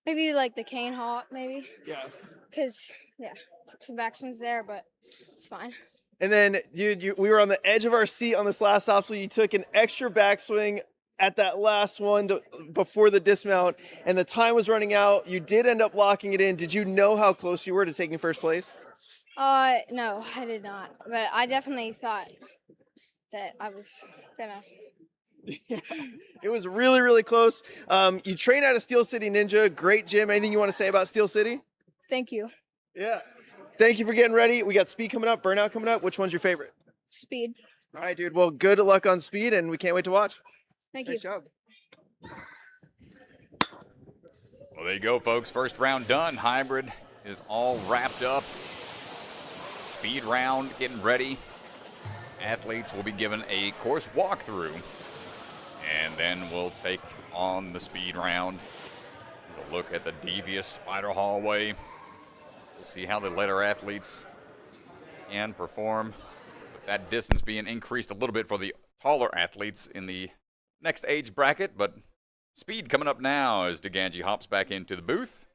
Maybe like the cane hop, maybe. Yeah. Because, yeah, took some backswings there, but it's fine. And then, dude, we were on the edge of our seat on this last obstacle. You took an extra backswing at that last one before the dismount, and the time was running out. You did end up locking it in. Did you know how close you were to taking first place? No, I did not. But I definitely thought that I was gonna. Yeah, it was really, really close. You train out of Steel City Ninja. Great gym. Anything you want to say about Steel City? Thank you. Yeah. Thank you for getting ready. We got speed coming up, burnout coming up. Which one's your favorite? Speed. All right, dude. Well, good luck on speed, and we can't wait to watch. Thank Nice you. job. Well, there you go, folks. First round done. Hybrid is all wrapped up. Speed round getting ready. Athletes will be given a course walkthrough, and then we'll take on the speed round. A look at the devious spider hallway. We'll see how the later athletes can perform, with that distance being increased a little bit for the taller athletes in the next age bracket. But speed coming up now as DeGangi hops back into the booth.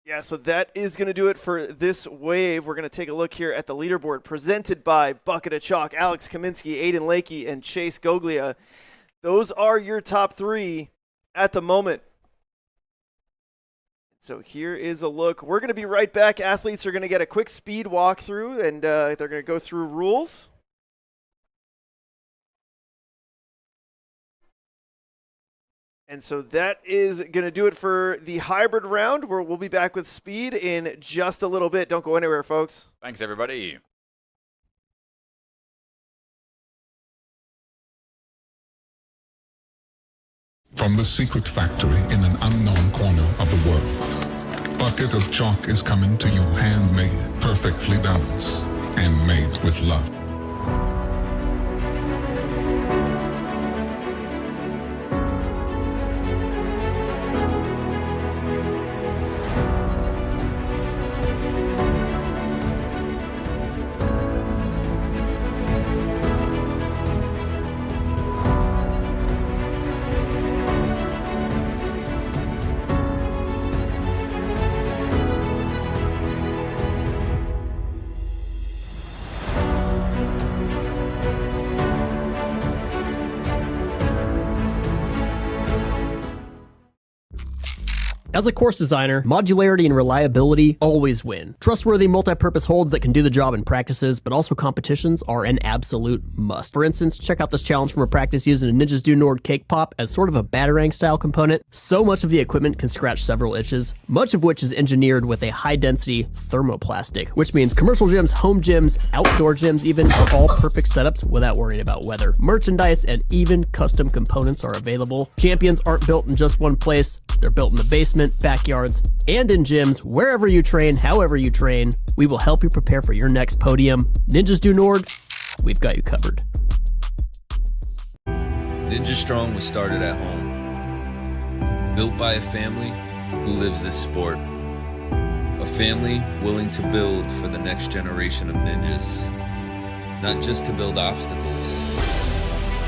Yeah, so that is going to do it for this wave. We're going to take a look here at the leaderboard presented by Bucket of Chalk, Alex Kaminsky, Aiden Lakey, and Chase Goglia. Those are your top three at the moment. So here is a look. We're going to be right back. Athletes are going to get a quick speed walkthrough, and they're going to go through rules. And so that is going to do it for the hybrid round, where we'll be back with speed in just a little bit. Don't go anywhere, folks. Thanks, everybody. From the secret factory in an unknown corner of the world, Bucket of Chalk is coming to you handmade, perfectly balanced, and made with love. As a course designer, modularity and reliability always win. Trustworthy multi-purpose holds that can do the job in practices, but also competitions are an absolute must. For instance, check out this challenge from a practice using a Ninjas Do Nord cake pop as sort of a Batarang style component. So much of the equipment can scratch several itches, much of which is engineered with a high-density thermoplastic, which means commercial gyms, home gyms, outdoor gyms even are all perfect setups without worrying about weather. Merchandise and even custom components are available. Champions aren't built in just one place. They're built in the basement, backyards, and in gyms. Wherever you train, however you train, we will help you prepare for your next podium. Ninjas Do Nord, we've got you covered. Ninja Strong was started at home, built by a family who lives this sport. A family willing to build for the next generation of ninjas. Not just to build obstacles,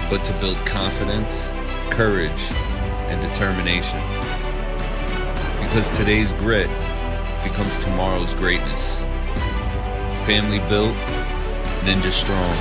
but to build confidence, courage, and determination. Because today's grit becomes tomorrow's greatness. Family built, Ninja Strong.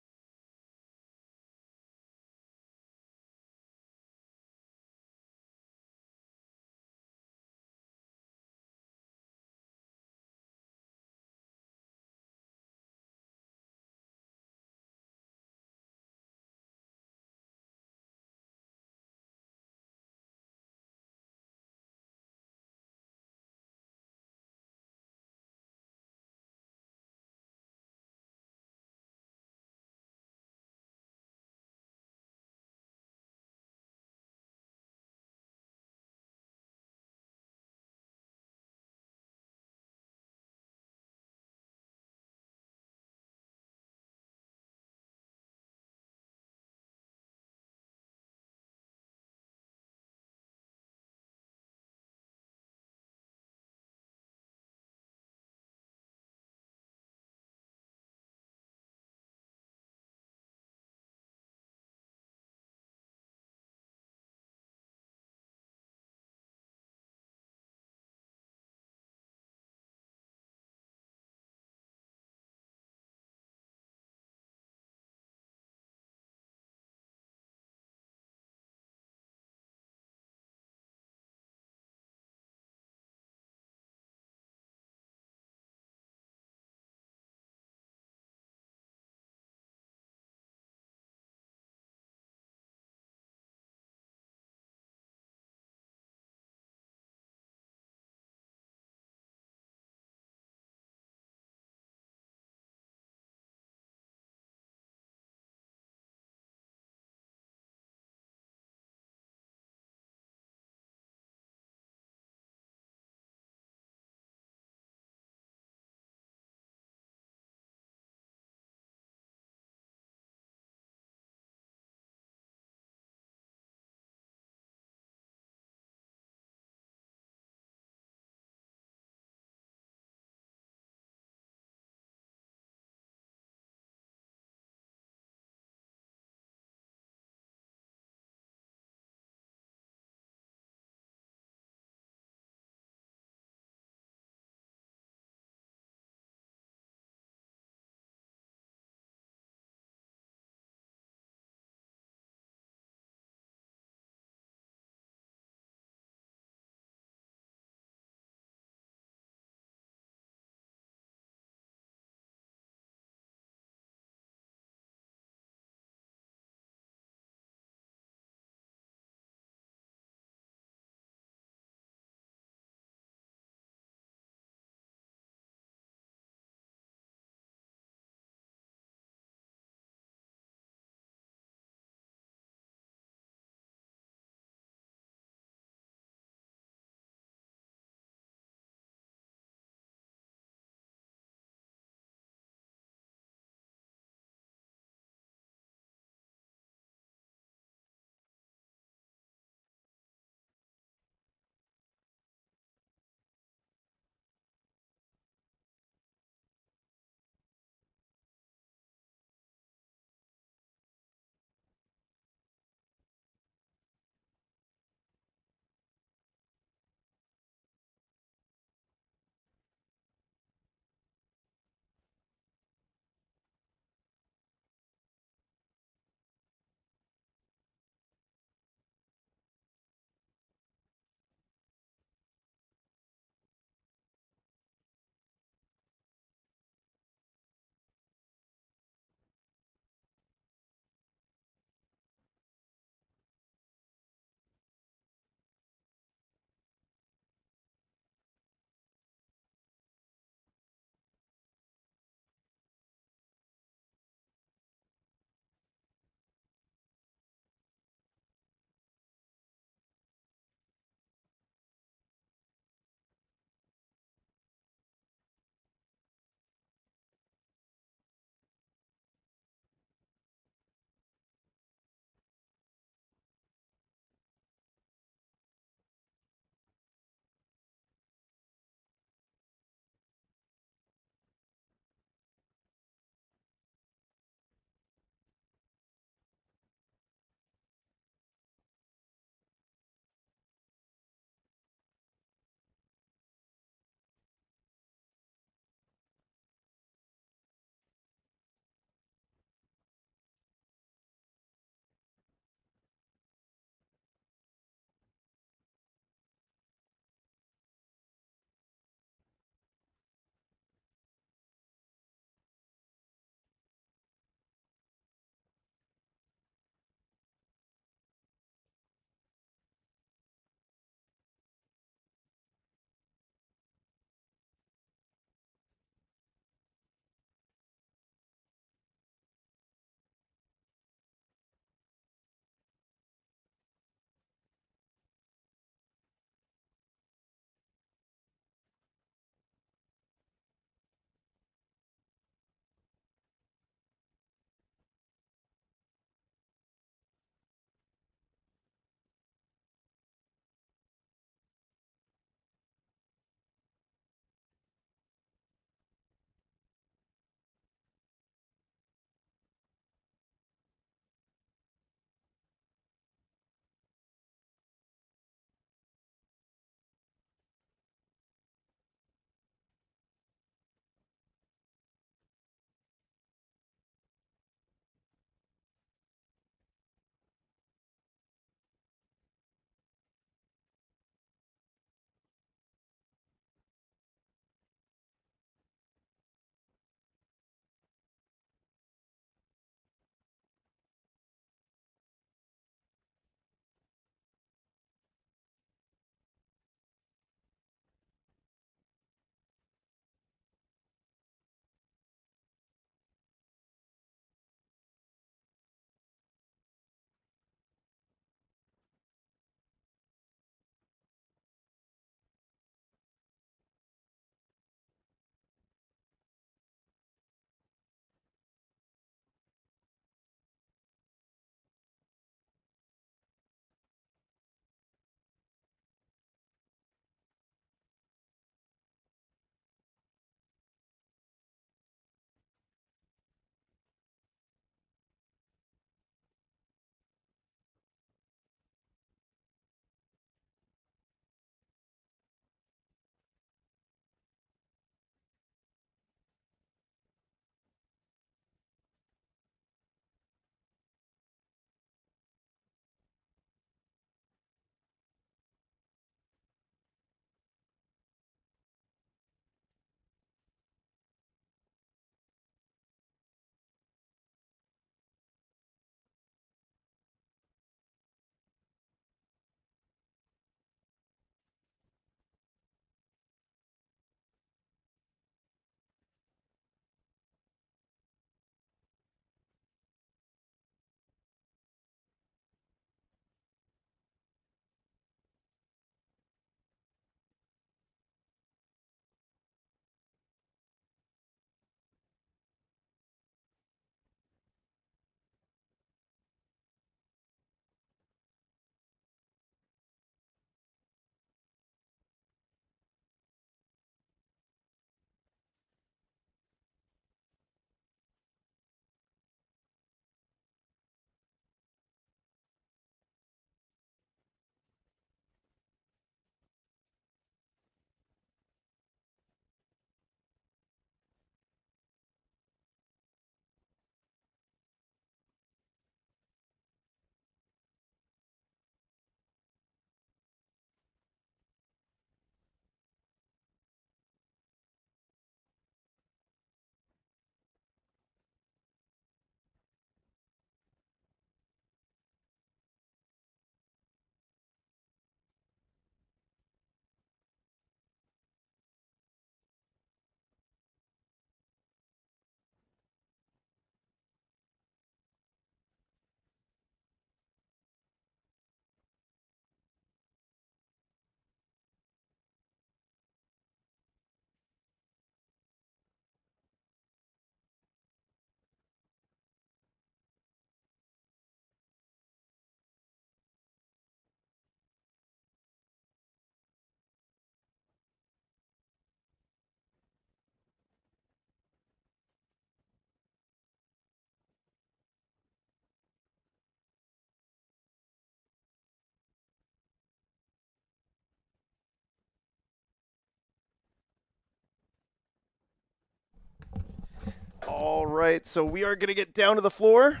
All right, so we are going to get down to the floor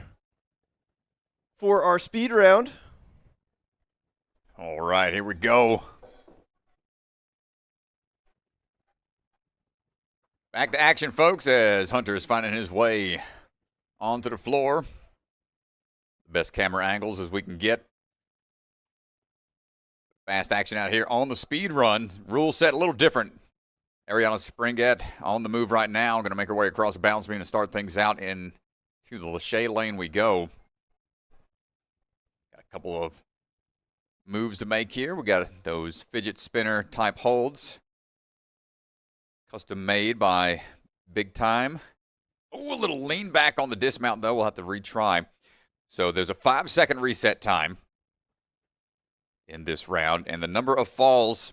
for our speed round. All right, here we go. Back to action, folks, as Hunter is finding his way onto the floor. The best camera angles as we can get. Fast action out here on the speed run. Rule set a little different. Ariana Springett on the move right now. Going to make her way across the balance beam and start things out into the Lachey lane we go. Got a couple of moves to make here. We got those fidget spinner type holds. Custom made by Big Time. Oh, a little lean back on the dismount, though. We'll have to retry. So there's a 5-second reset time in this round, and the number of falls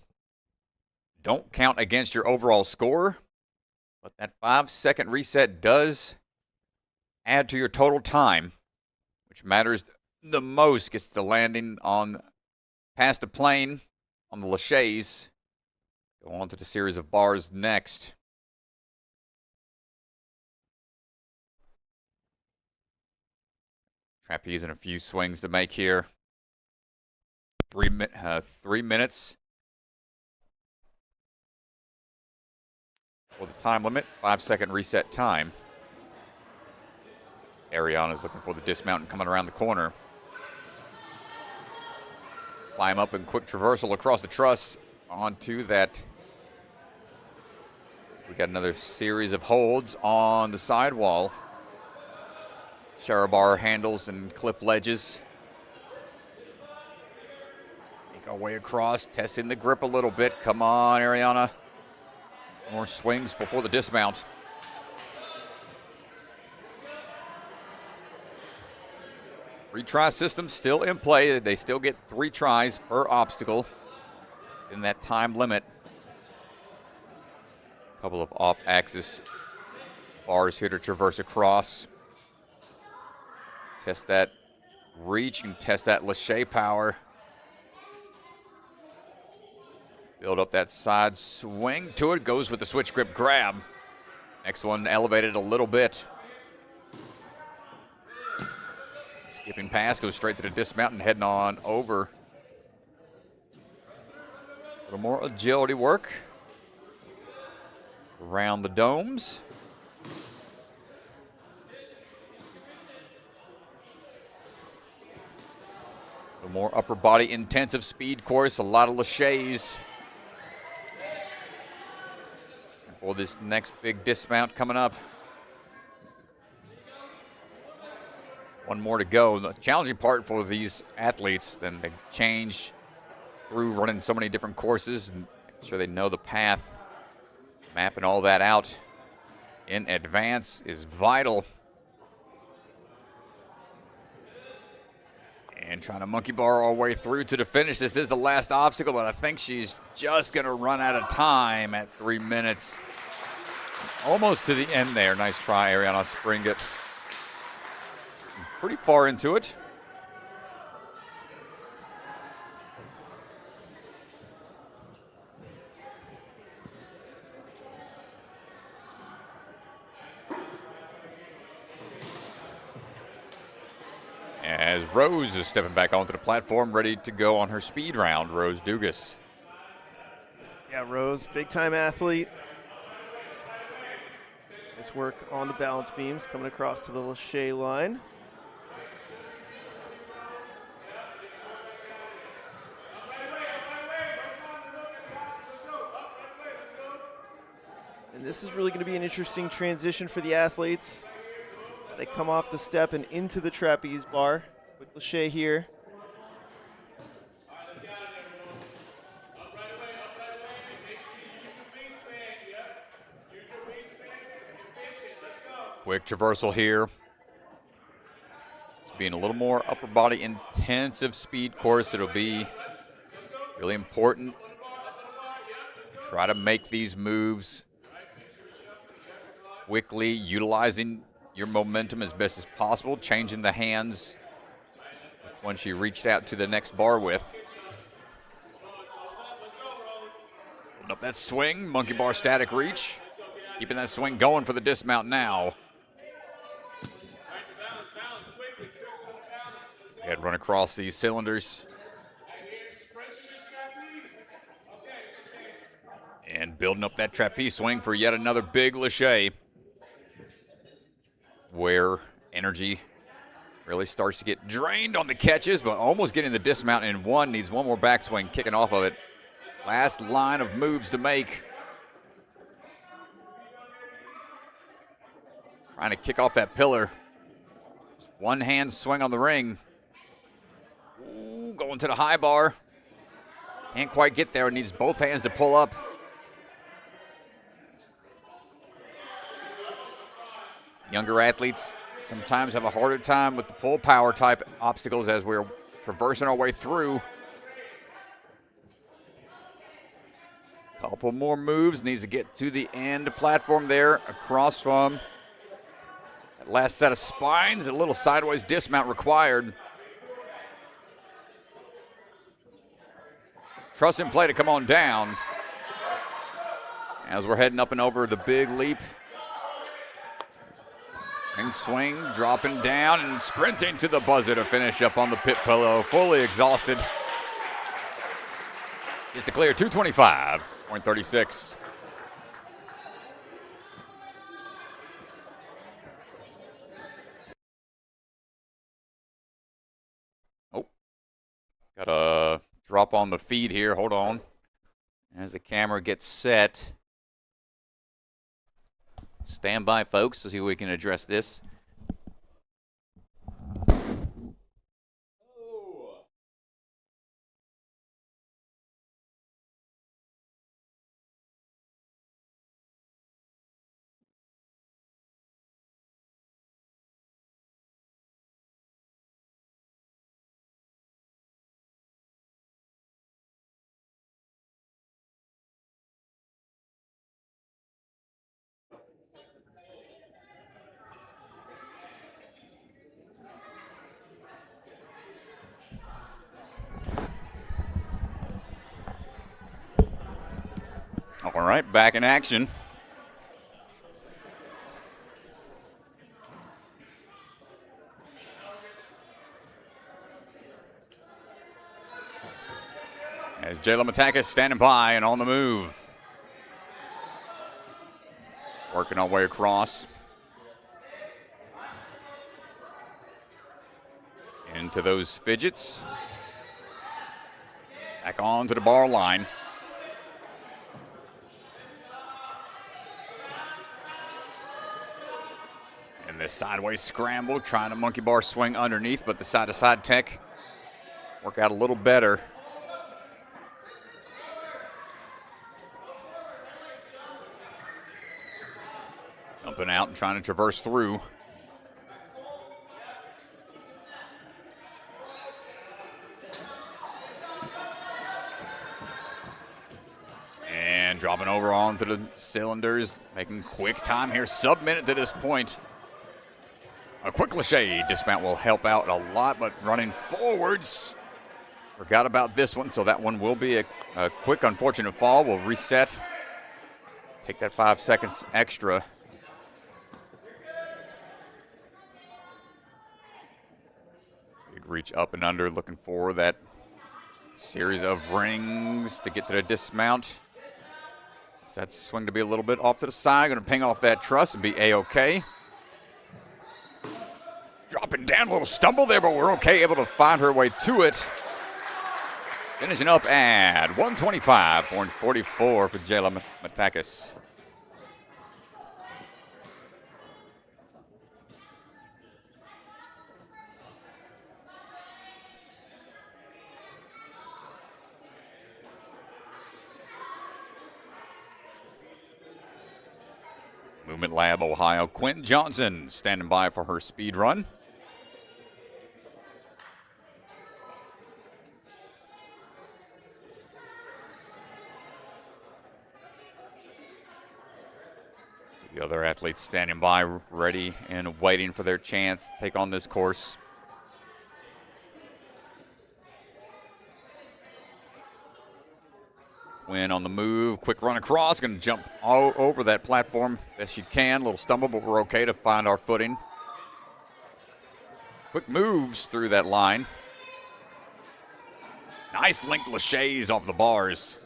don't count against your overall score, but that 5-second reset does add to your total time, which matters the most. Gets the landing on past the plane on the Lacheys. Go on to the series of bars next. Trapeze and a few swings to make here. 3 minutes for the time limit. 5-second reset time. Ariana's looking for the dismount and coming around the corner. Climb up and quick traversal across the truss onto that. We got another series of holds on the sidewall. Shower bar handles and cliff ledges. Make our way across, testing the grip a little bit. Come on, Ariana. More swings before the dismount. Retry system still in play. They still get 3 tries per obstacle in that time limit. A couple of off-axis bars here to traverse across. Test that reach and test that Lachey power. Build up that side swing to it. Goes with the switch grip grab. Next one elevated a little bit. Skipping past, goes straight to the dismount and heading on over. A little more agility work around the domes. A little more upper body intensive speed course, a lot of Lacheys. For this next big dismount coming up. One more to go. The challenging part for these athletes, then they change through running so many different courses and make sure they know the path. Mapping all that out in advance is vital. And trying to monkey bar our way through to the finish. This is the last obstacle, but I think she's just going to run out of time at 3 minutes. Almost to the end there. Nice try, Ariana Springett. Pretty far into it. As Rose is stepping back onto the platform, ready to go on her speed round. Rose Dugas. Yeah, Rose, big-time athlete. Nice work on the balance beams, coming across to the Lachey line. And this is really going to be an interesting transition for the athletes. They come off the step and into the trapeze bar with Lachey here. Quick traversal here. It's being a little more upper body intensive speed course. It'll be really important. Try to make these moves quickly, utilizing your momentum as best as possible, changing the hands when she reached out to the next bar with. Putting up that swing, monkey bar static reach. Keeping that swing going for the dismount now. Head run across these cylinders. And building up that trapeze swing for yet another big lache, where energy really starts to get drained on the catches, but almost getting the dismount in one. Needs one more backswing, kicking off of it. Last line of moves to make. Trying to kick off that pillar. Just one hand swing on the ring. Ooh, going to the high bar. Can't quite get there. Needs both hands to pull up. Younger athletes sometimes have a harder time with the full power type obstacles as we're traversing our way through. Couple more moves. Needs to get to the end platform there across from that last set of spines. A little sideways dismount required. Truss in play to come on down as we're heading up and over the big leap. Ring swing, dropping down and sprinting to the buzzer to finish up on the pit pillow, fully exhausted. Gets to clear 225.36. Oh, got a drop on the feed here. Hold on. As the camera gets set. Stand by, folks, to see if we can address this. All right, back in action. As Jalen Matakis standing by and on the move. Working our way across. Into those fidgets. Back onto the bar line. And this sideways scramble, trying to monkey bar swing underneath, but the side-to-side tech work out a little better. Jumping out and trying to traverse through. And dropping over onto the cylinders, making quick time here, sub-minute to this point. A quick lache dismount will help out a lot, but running forwards, forgot about this one, so that one will be a quick, unfortunate fall. We'll reset, take that 5 seconds extra. Big reach up and under, looking for that series of rings to get to the dismount. So that swing to be a little bit off to the side, going to ping off that truss and be A-OK. Dropping down, a little stumble there, but we're okay, able to find her way to it. Finishing up at 125.44 for Jayla Matakis. Movement Lab, Ohio. Quentin Johnson standing by for her speed run. So the other athletes standing by, ready and waiting for their chance to take on this course. Quinn on the move, quick run across, going to jump all over that platform best she can. A little stumble, but we're okay to find our footing. Quick moves through that line. Nice linked laches off the bars.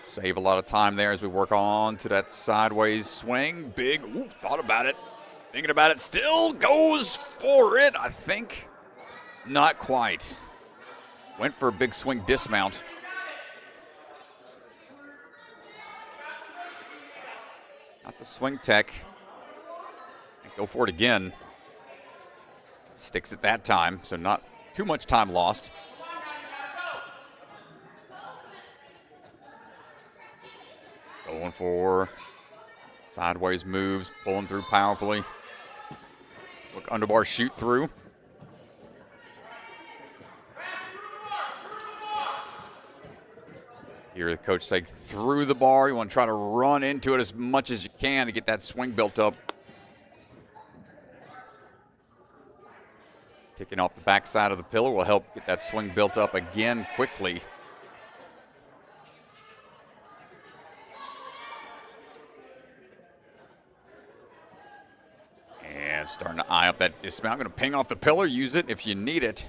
Save a lot of time there as we work on to that sideways swing. Big, ooh, thought about it. Thinking about it, still goes for it, I think. Not quite. Went for a big swing dismount. Not the swing tech. Go for it again. Sticks it that time, so not too much time lost. Going for sideways moves, pulling through powerfully. Look, underbar shoot through. Hear the coach say through the bar. You want to try to run into it as much as you can to get that swing built up. Kicking off the backside of the pillar will help get that swing built up again quickly. And starting to eye up that dismount. Going to ping off the pillar. Use it if you need it.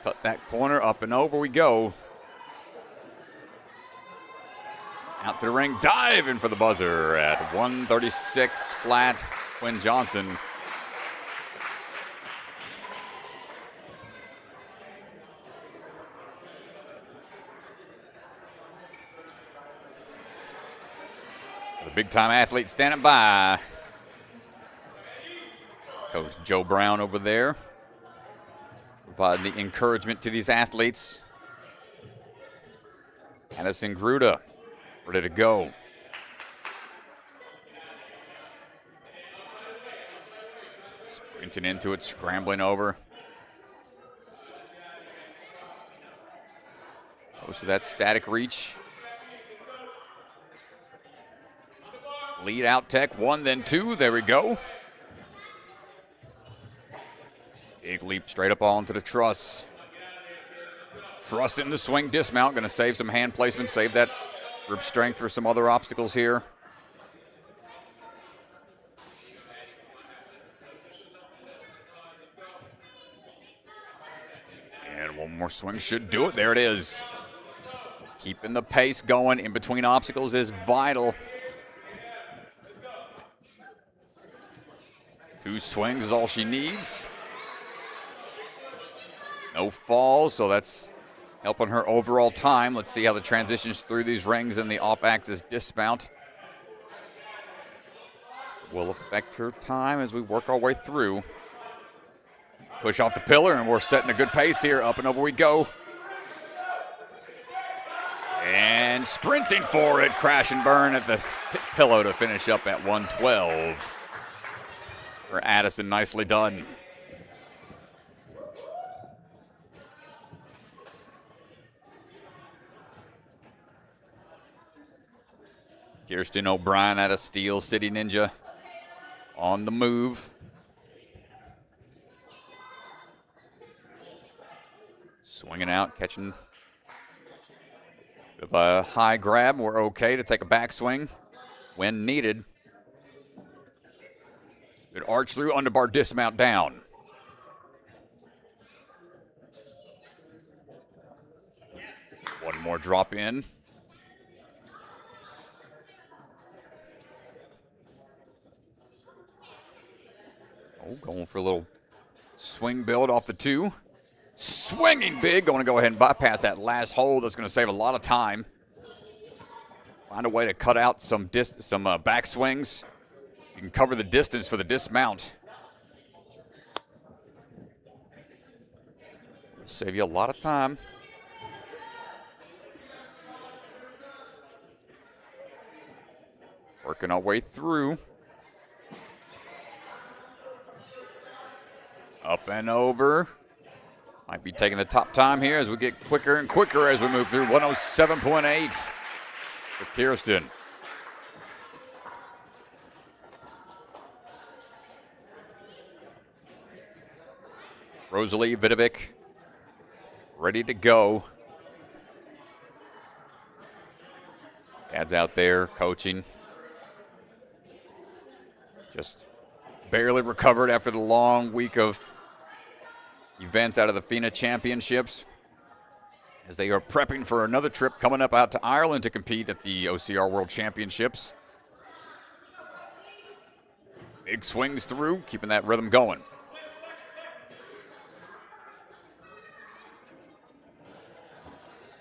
Cut that corner, up and over we go. Out to the ring, diving for the buzzer at 136 flat. Quinn Johnson. The big-time athlete standing by. Coach Joe Brown over there, providing the encouragement to these athletes. Addison Gruda, ready to go. Sprinting into it, scrambling over. Goes for that static reach. Lead out tech, 1, then 2. There we go. Big leap straight up onto the truss. Truss in the swing dismount. Going to save some hand placement, save that grip strength for some other obstacles here. And one more swing should do it. There it is. Keeping the pace going in between obstacles is vital. 2 swings is all she needs. No falls, so that's helping her overall time. Let's see how the transitions through these rings and the off-axis dismount will affect her time as we work our way through. Push off the pillar, and we're setting a good pace here. Up and over we go. And sprinting for it. Crash and burn at the pillow to finish up at 112. For Addison, nicely done. Kirsten O'Brien out of Steel City Ninja on the move. Swinging out, catching with a high grab. We're okay to take a backswing when needed. Good arch through, underbar dismount down. One more drop in. Oh, going for a little swing build off the 2. Swinging big, going to go ahead and bypass that last hold. That's going to save a lot of time. Find a way to cut out some back swings. You can cover the distance for the dismount. Save you a lot of time. Working our way through. Up and over. Might be taking the top time here as we get quicker and quicker as we move through. 107.8 for Kirsten. Rosalie Vidovic ready to go. Dad's out there coaching. Just barely recovered after the long week of events out of the FINA Championships, as they are prepping for another trip coming up out to Ireland to compete at the OCR World Championships. Big swings through, keeping that rhythm going.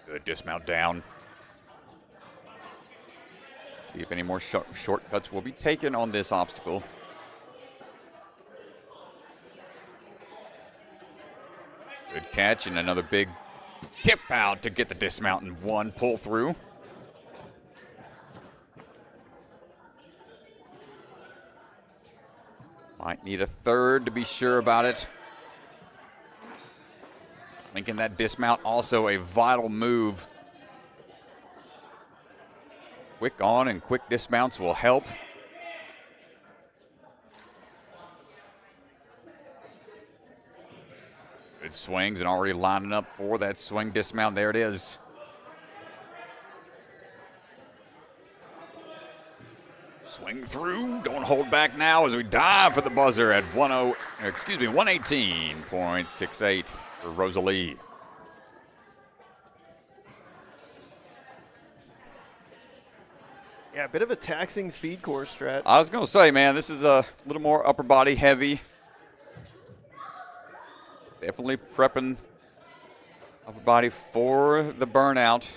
Good dismount down. See if any more shortcuts will be taken on this obstacle. Good catch and another big hip out to get the dismount and one pull through. Might need a third to be sure about it. Linking that dismount, also a vital move. Quick on and quick dismounts will help. Good swings and already lining up for that swing dismount. There it is. Swing through, don't hold back now as we dive for the buzzer at 118.68 for Rosalie. Yeah, a bit of a taxing speed course, Strat. I was going to say, man, this is a little more upper body heavy. Definitely prepping upper body for the burnout.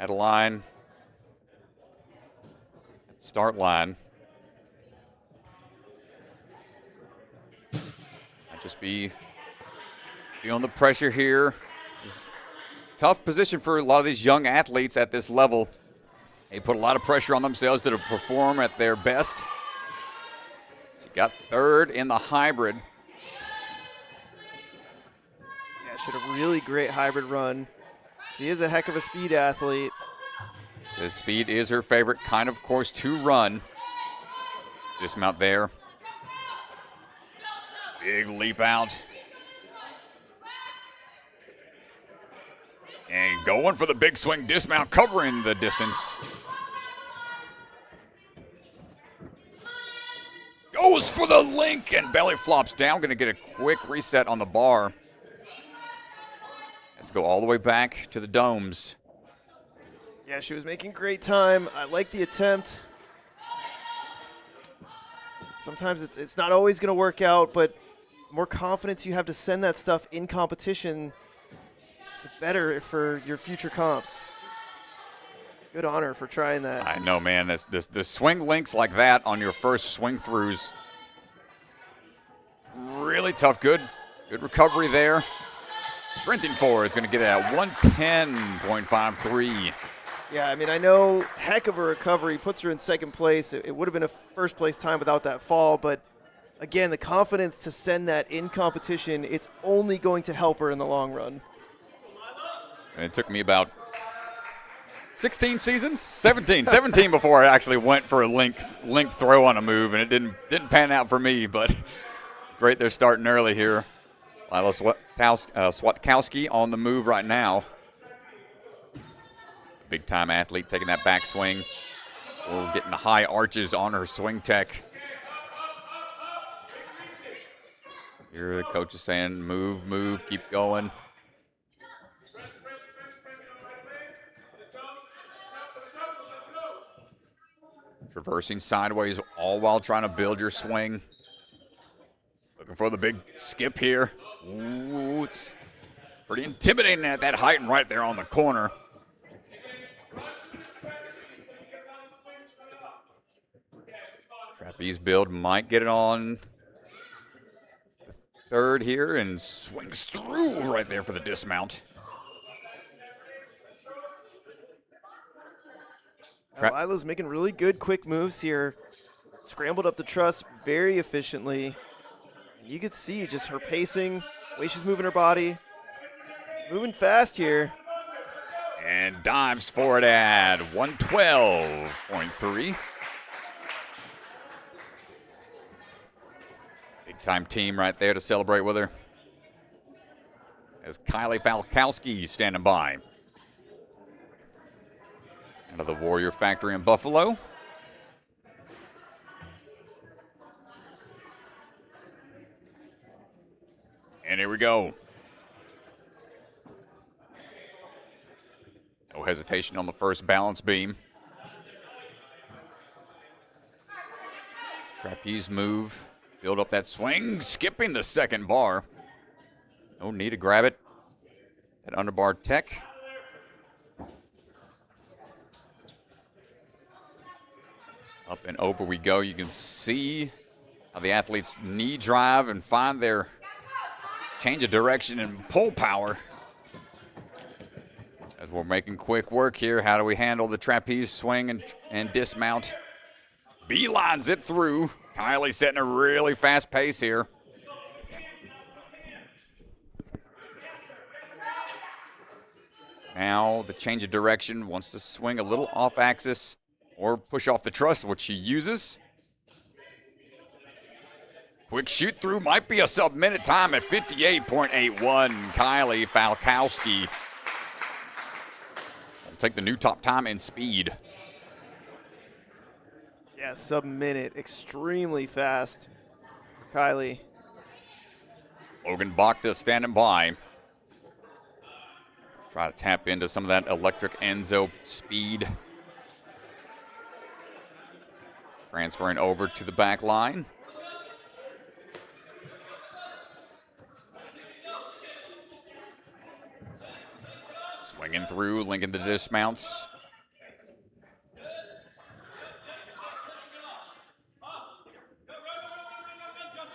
At a line, start line. Might just be feeling the pressure here. This is a tough position for a lot of these young athletes at this level. They put a lot of pressure on themselves to perform at their best. She got third in the hybrid. Yeah, she had a really great hybrid run. She is a heck of a speed athlete. Says speed is her favorite kind of course to run. Dismount there. Big leap out. And going for the big swing dismount, covering the distance. Goes for the link and belly flops down. Going to get a quick reset on the bar. Let's go all the way back to the domes. Yeah, she was making great time. I like the attempt. Sometimes it's not always going to work out, but the more confidence you have to send that stuff in competition, the better for your future comps. Good on her for trying that. I know, man. The swing links like that on your first swing throughs, really tough. Good recovery there. Sprinting forward, it's going to get it at 110.53. Yeah, I mean, I know heck of a recovery puts her in second place. It would have been a first place time without that fall, but again, the confidence to send that in competition, it's only going to help her in the long run. And it took me about 17 before I actually went for a link throw on a move, and it didn't pan out for me, but great they're starting early here. Lila Swatkowski on the move right now. Big-time athlete taking that backswing or getting the high arches on her swing tech. Here the coach is saying, move, keep going. Traversing sideways, all while trying to build your swing. Looking for the big skip here. Ooh, it's pretty intimidating at that height and right there on the corner. Trapeze build might get it on the third here and swings through right there for the dismount. Lila's making really good quick moves here. Scrambled up the truss very efficiently. You could see just her pacing, the way she's moving her body. Moving fast here. And dives for it at 112.3. Big time team right there to celebrate with her. as Kylie Falkowski standing by. Out of the Warrior Factory in Buffalo. And here we go. No hesitation on the first balance beam. Trapeze move. Build up that swing. Skipping the second bar. No need to grab it. That underbar tech. Up and over we go. You can see how the athletes knee drive and find their change of direction and pull power. As we're making quick work here, how do we handle the trapeze swing and dismount? Beelines it through. Kylie setting a really fast pace here. Now the change of direction, wants to swing a little off axis or push off the truss, which she uses. Quick shoot through, might be a sub-minute time at 58.81. Kylie Falkowski will take the new top time in speed. Yeah, sub-minute, extremely fast. Kylie. Logan Bacta standing by. Try to tap into some of that electric Enzo speed. Transferring over to the back line. Swinging through, linking the dismounts.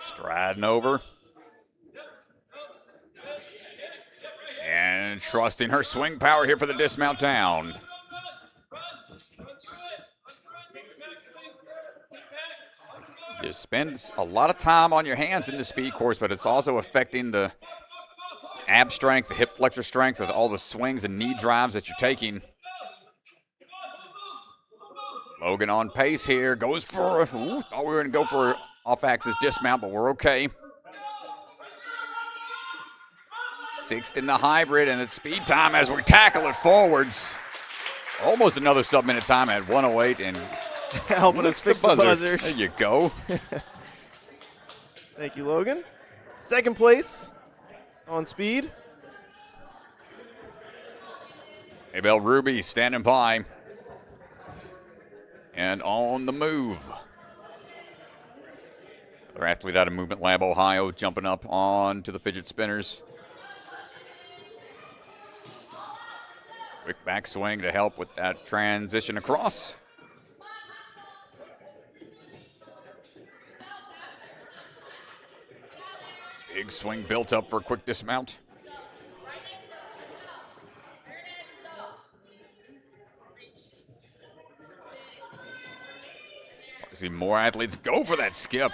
Striding over. And trusting her swing power here for the dismount down. You spend a lot of time on your hands in the speed course, but it's also affecting the ab strength, the hip flexor strength with all the swings and knee drives that you're taking. Logan on pace here, goes for, thought we were gonna go for off-axis dismount, but we're okay. Sixth in the hybrid, and it's speed time as we tackle it forwards. Almost another sub-minute time at 1:08, and helping us fix the buzzer. There you go. Thank you, Logan. Second place on speed. Abel Ruby standing by and on the move. Another athlete out of Movement Lab, Ohio, jumping up onto the fidget spinners. Quick backswing to help with that transition across. Big swing built up for a quick dismount. I see more athletes go for that skip.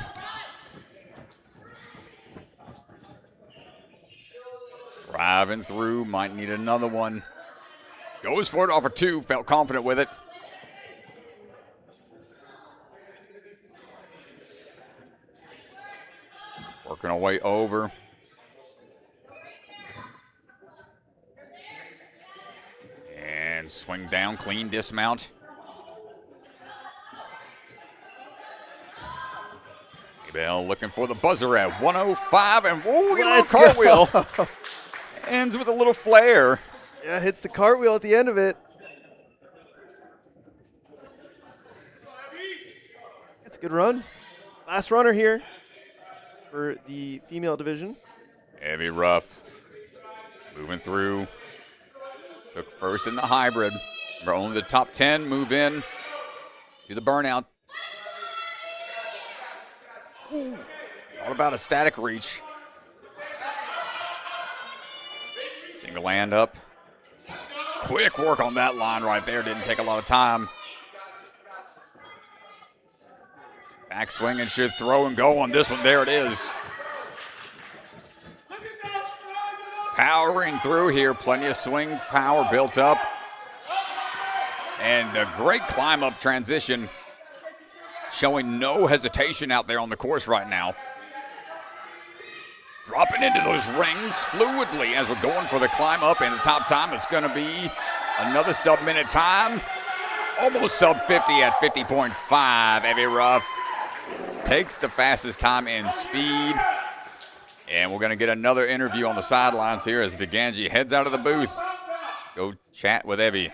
Driving through, might need another one. Goes for it off of two, felt confident with it. Working our way over. And swing down, clean dismount. Abel looking for the buzzer at 1:05, and whoa, we get a little cartwheel. Ends with a little flare. Yeah, hits the cartwheel at the end of it. That's a good run. Last runner here for the female division. Heavy rough. Moving through. Took first in the hybrid. Remember, only the top 10 move in to the burnout. Ooh, all about a static reach. Single hand up. Quick work on that line right there. Didn't take a lot of time. Backswing and should throw and go on this one. There it is. Powering through here. Plenty of swing power built up. And a great climb up transition. Showing no hesitation out there on the course right now. Dropping into those rings fluidly as we're going for the climb up, and the top time is going to be another sub-minute time. Almost sub-50 at 50.5. Evie Ruff takes the fastest time in speed. And we're going to get another interview on the sidelines here as DeGangi heads out of the booth. Go chat with Evie.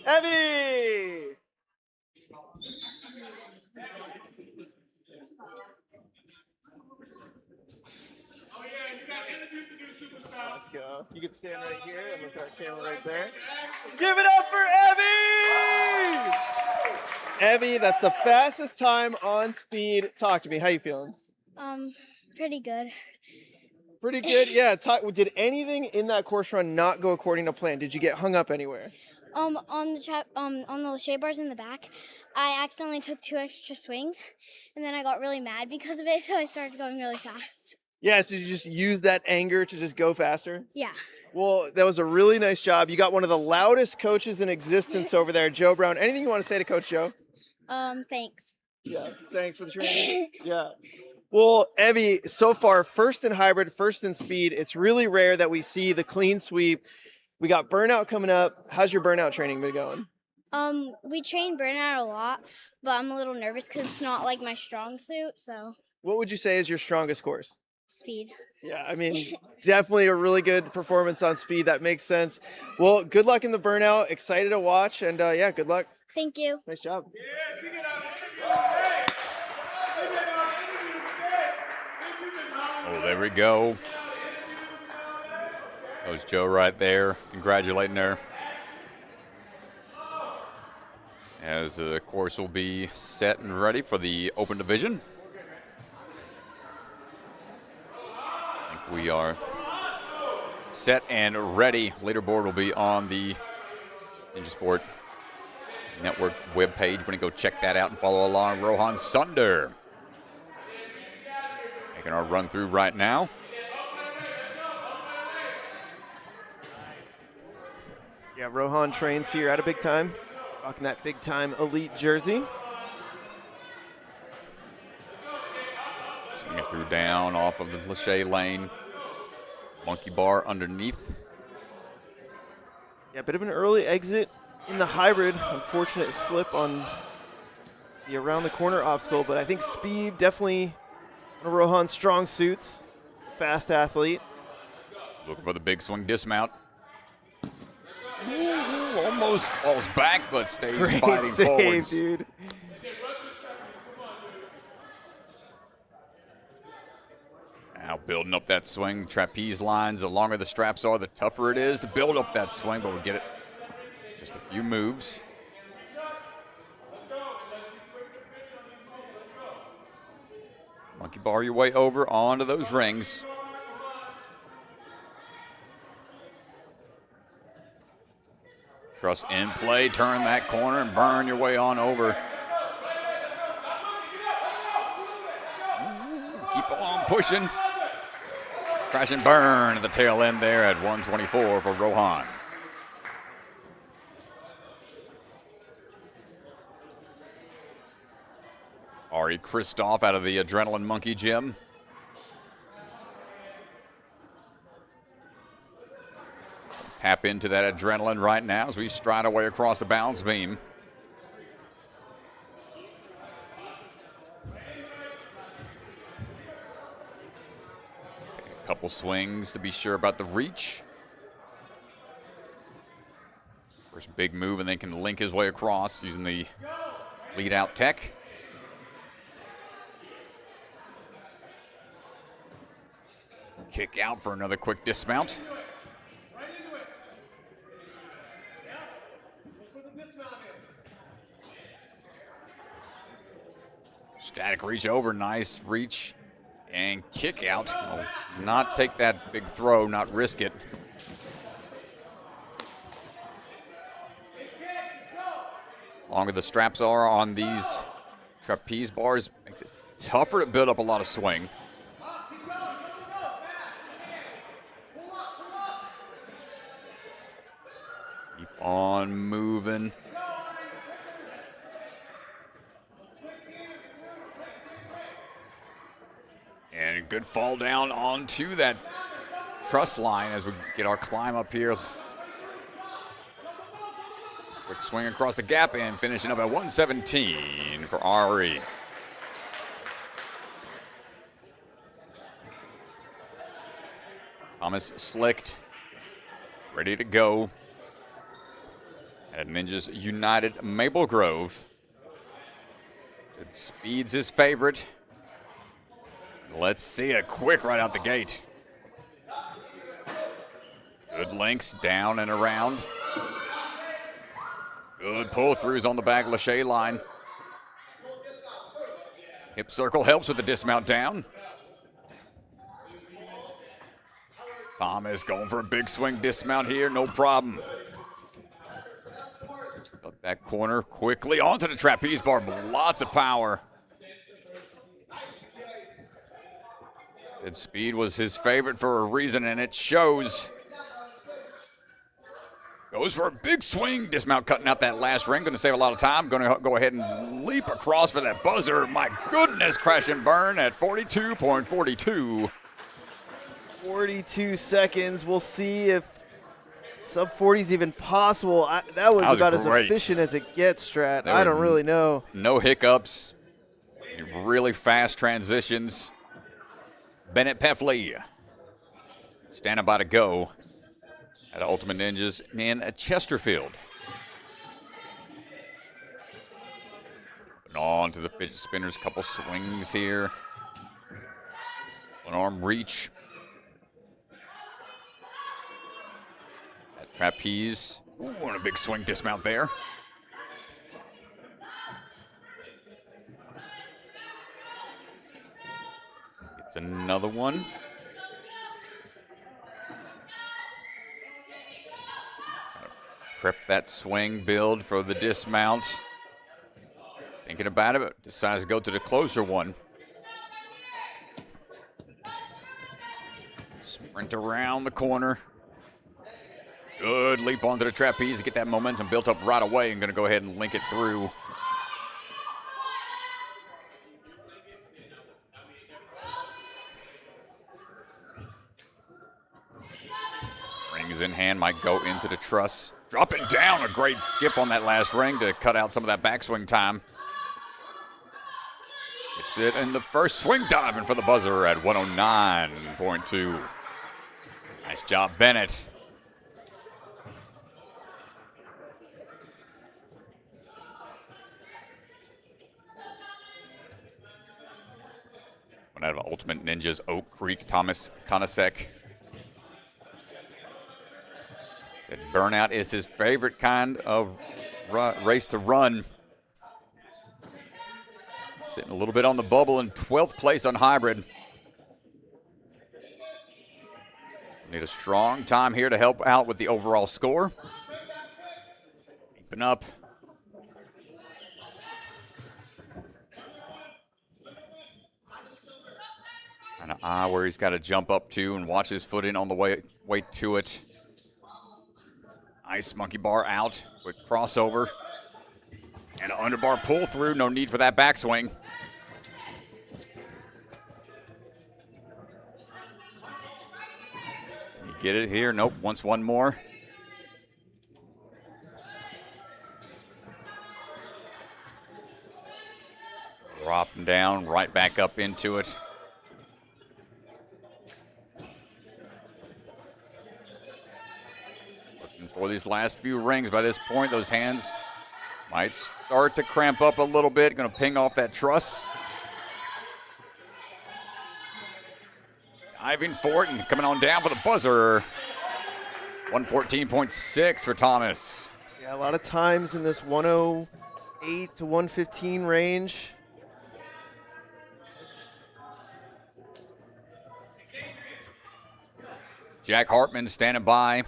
Evie! Let's go. You can stand right here and look at our camera right there. Give it up for Evie! Evie, that's the fastest time on speed. Talk to me. How you feeling? Pretty good. Pretty good. Yeah. Did anything in that course run not go according to plan? Did you get hung up anywhere? On the shade bars in the back, I accidentally took 2 extra swings, and then I got really mad because of it, so I started going really fast. Yeah, so you just use that anger to just go faster? Yeah. Well, that was a really nice job. You got one of the loudest coaches in existence over there, Joe Brown. Anything you want to say to Coach Joe? Thanks. Yeah, thanks for the training. Yeah. Well, Evie, so far, first in hybrid, first in speed. It's really rare that we see the clean sweep. We got burnout coming up. How's your burnout training been going? We train burnout a lot, but I'm a little nervous because it's not like my strong suit, so. What would you say is your strongest course? Speed. Yeah, I mean, definitely a really good performance on speed. That makes sense. Well, good luck in the burnout. Excited to watch, and yeah, good luck. Thank you. Nice job. Oh, there we go. That was Joe right there, congratulating her. As the course will be set and ready for the open division. I think we are set and ready. Leaderboard will be on the Ninja Sport Network webpage. We're going to go check that out and follow along. Rohan Sunder making our run through right now. Yeah, Rohan trains here at a big time, rocking that big time elite jersey. Swinging through down off of the Lachey lane. Monkey bar underneath. Yeah, a bit of an early exit in the hybrid. Unfortunate slip on the around the corner obstacle, but I think speed definitely one of Rohan's strong suits. Fast athlete. Looking for the big swing dismount. Ooh, almost falls back, but stays Great fighting save, forwards. dude. Now building up that swing. Trapeze lines, the longer the straps are, the tougher it is to build up that swing, but we'll get it just a few moves. Monkey bar your way over onto those rings. Trust in play, turn that corner and burn your way on over. Keep on pushing. Crash and burn at the tail end there at 124 for Rohan. Ari Kristoff out of the Adrenaline Monkey Gym. Tap into that adrenaline right now as we stride our way across the balance beam. A couple swings to be sure about the reach. First big move, and then can link his way across using the lead out tech. Kick out for another quick dismount. Static reach over, nice reach and kick out. Oh, not take that big throw, not risk it. Longer the straps are on these trapeze bars, makes it tougher to build up a lot of swing. on moving. And a good fall down onto that truss line as we get our climb up here. Quick swing across the gap and finishing up at 117 for RE. Thomas slicked, ready to go at Ninjas United Maple Grove. Speed's his favorite. Let's see it quick right out the gate. Good links down and around. Good pull-throughs on the back Lachey line. Hip circle helps with the dismount down. Thomas going for a big swing dismount here, no problem. Got that corner quickly onto the trapeze bar, lots of power. And speed was his favorite for a reason, and it shows. Goes for a big swing, dismount cutting out that last ring, going to save a lot of time. Going to go ahead and leap across for that buzzer. My goodness, crash and burn at 42.42. 42 seconds. We'll see if sub 40 is even possible. That was about as efficient as it gets, Strat. I don't really know. No hiccups. Really fast transitions. Bennett Peffley standing by to go at Ultimate Ninjas in Chesterfield. And on to the fidget spinners. Couple swings here. One arm reach. Trapeze. Ooh, and a big swing dismount there. It's another one. Prep that swing build for the dismount. Thinking about it, but decides to go to the closer one. Sprint around the corner. Good leap onto the trapeze to get that momentum built up right away, and going to go ahead and link it through. Rings in hand, might go into the truss. Dropping down, a great skip on that last ring to cut out some of that backswing time. It's it in the first swing, diving for the buzzer at 109.2. Nice job, Bennett. One out of Ultimate Ninjas, Oak Creek, Thomas Konasek. Said burnout is his favorite kind of race to run. Sitting a little bit on the bubble in 12th place on hybrid. Need a strong time here to help out with the overall score. Keeping up. Kind of eye where he's got to jump up to and watch his foot in on the way to it. Nice monkey bar out. Quick crossover. And an underbar pull through. No need for that backswing. Can you get it here? Nope. Wants one more. Dropping down, right back up into it. For these last few rings, by this point, those hands might start to cramp up a little bit. Going to ping off that truss. Diving for it and coming on down for the buzzer. 114.6 for Thomas. Yeah, a lot of times in this 108 to 115 range. Jack Hartman standing by.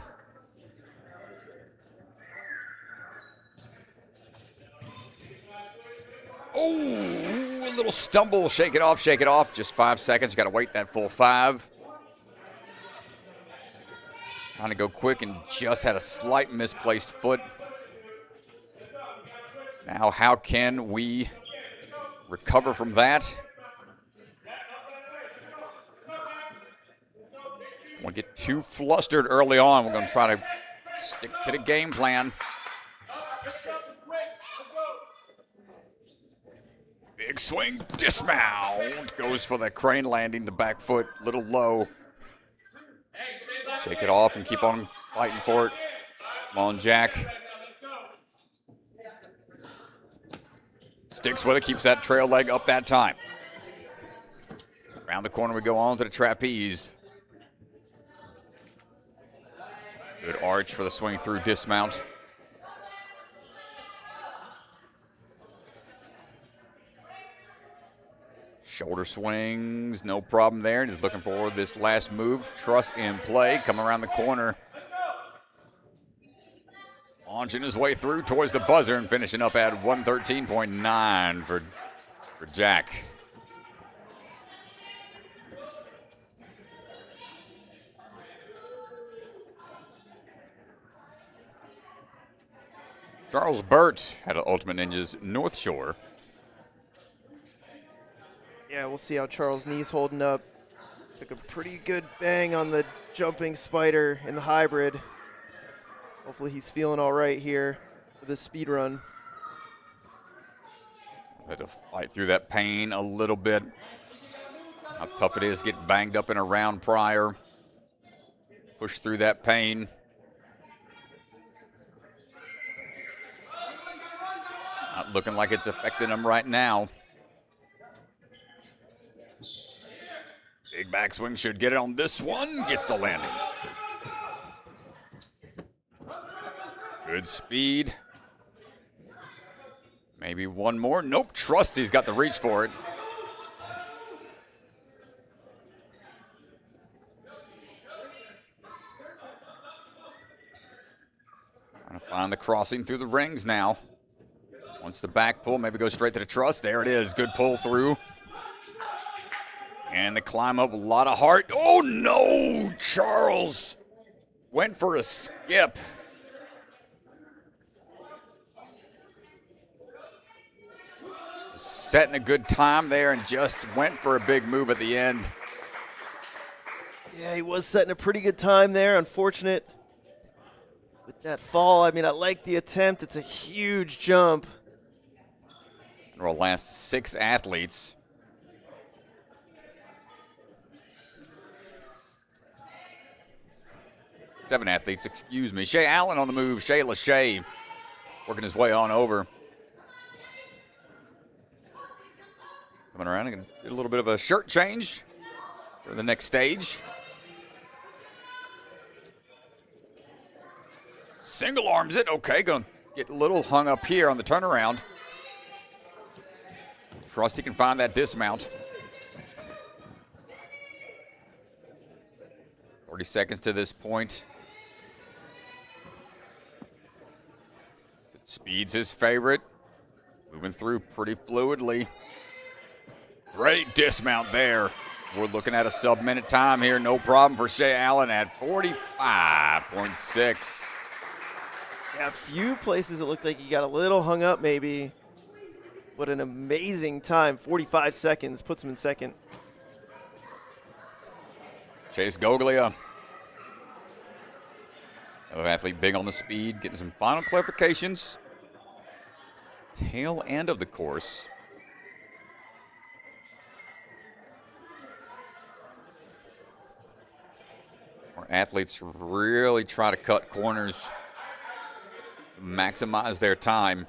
Oh, a little stumble. Shake it off, shake it off. Just 5 seconds. Got to wait that full 5. Trying to go quick and just had a slight misplaced foot. Now, how can we recover from that? Won't get too flustered early on. We're going to try to stick to the game plan. Big swing, dismount. Goes for the crane landing, the back foot, little low. Shake it off and keep on fighting for it. Come on, Jack. Sticks with it, keeps that trail leg up that time. Around the corner we go on to the trapeze. Good arch for the swing through dismount. Shoulder swings, no problem there. Just looking for this last move. Trust in play, come around the corner. Launching his way through towards the buzzer and finishing up at 113.9 for Jack. Charles Burt had an Ultimate Ninjas North Shore. Yeah, we'll see how Charles' knee's holding up. Took a pretty good bang on the jumping spider in the hybrid. Hopefully he's feeling all right here for this speed run. Had to fight through that pain a little bit. How tough it is to get banged up in a round prior. Push through that pain. Not looking like it's affecting him right now. Big backswing should get it on this one. Gets the landing. Good speed. Maybe one more. Nope. Trusty's got the reach for it. Trying to find the crossing through the rings now. Wants the back pull, maybe go straight to the truss. There it is. Good pull through. And the climb up, a lot of heart. Oh no! Charles went for a skip. Setting a good time there and just went for a big move at the end. Yeah, he was setting a pretty good time there. Unfortunate with that fall. I mean, I like the attempt. It's a huge jump. Our last 6 athletes. Seven athletes, excuse me. Shea Allen on the move. Shea Lachey working his way on over. Coming around and get a little bit of a shirt change for the next stage. Single arms it. Okay, going to get a little hung up here on the turnaround. Trusty can find that dismount. 30 seconds to this point. Speed's his favorite. Moving through pretty fluidly. Great dismount there. We're looking at a sub-minute time here. No problem for Shea Allen at 45.6. Yeah, a few places it looked like he got a little hung up maybe. What an amazing time. 45 seconds puts him in second. Chase Goglia. Another athlete big on the speed, getting some final clarifications. Tail end of the course. Our athletes really try to cut corners, maximize their time.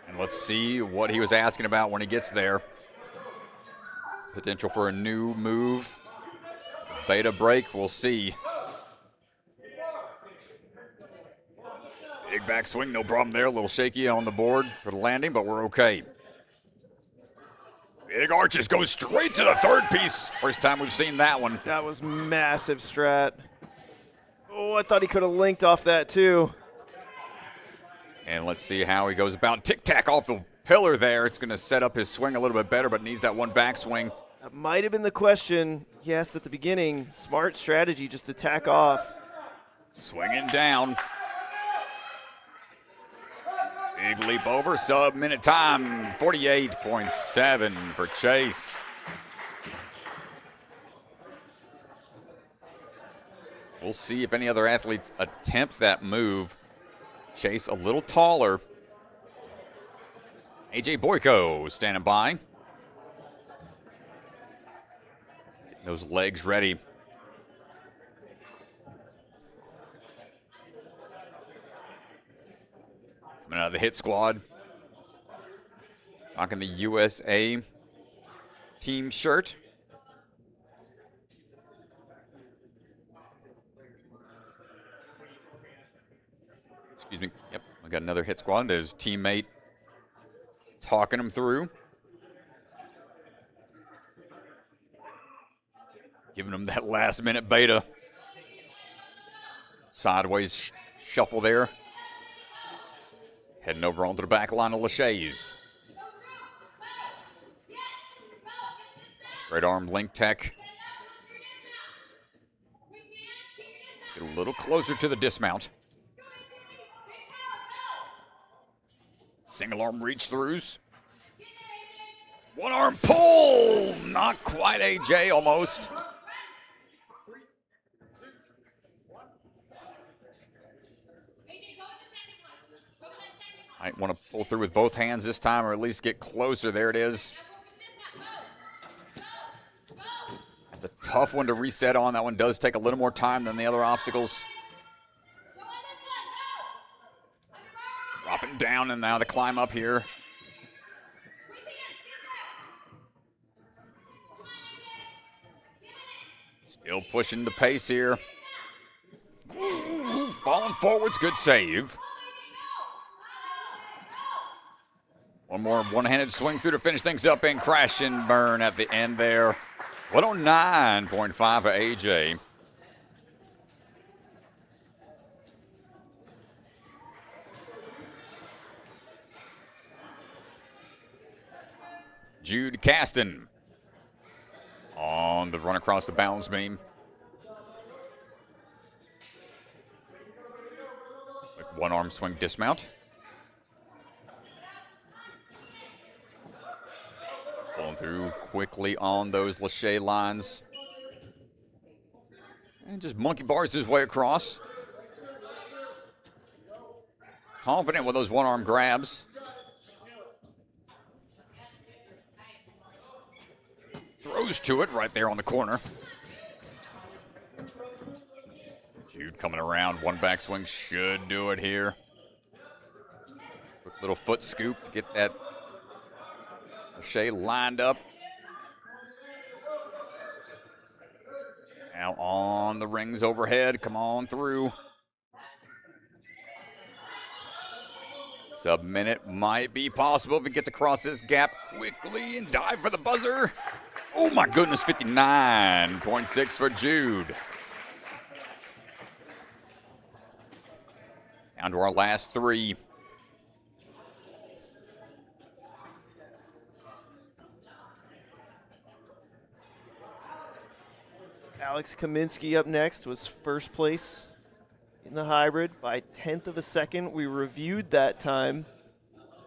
And let's see what he was asking about when he gets there. Potential for a new move. Beta break, we'll see. Big backswing, no problem there. A little shaky on the board for the landing, but we're okay. Big arches, goes straight to the third piece. First time we've seen that one. That was massive strat. Oh, I thought he could have linked off that too. And let's see how he goes about. Tic-tac off the pillar there. It's going to set up his swing a little bit better, but needs that one backswing. That might have been the question he asked at the beginning. Smart strategy, just to tack off. Swinging down. Big leap over, sub-minute time, 48.7 for Chase. We'll see if any other athletes attempt that move. Chase a little taller. AJ Boyko standing by. Getting those legs ready. Coming out of the hit squad. Rocking the USA team shirt. Excuse me. Yep, I got another hit squad. There's teammate talking him through. Giving him that last minute beta. Sideways shuffle there. Heading over onto the back line of Lachey's. Straight arm link tech. Let's get a little closer to the dismount. Single arm reach throughs. One arm pull. Not quite AJ, almost. Might want to pull through with both hands this time, or at least get closer. There it is. That's a tough one to reset on. That one does take a little more time than the other obstacles. Dropping down, and now the climb up here. Still pushing the pace here. Ooh, falling forwards, good save. One more one-handed swing through to finish things up and crash and burn at the end there. 109.5 for AJ. Jude Caston on the run across the balance beam. Quick one-arm swing dismount. Pulling through quickly on those Lachey lines. And just monkey bars his way across. Confident with those one-arm grabs. Throws to it right there on the corner. Jude coming around. One backswing should do it here. Quick little foot scoop to get that Lachey lined up. Now on the rings overhead. Come on through. Sub-minute might be possible if he gets across this gap quickly and dive for the buzzer. Oh my goodness, 59.6 for Jude. Down to our last three. Alex Kaminsky up next was first place in the hybrid by 1/10 of a second. We reviewed that time.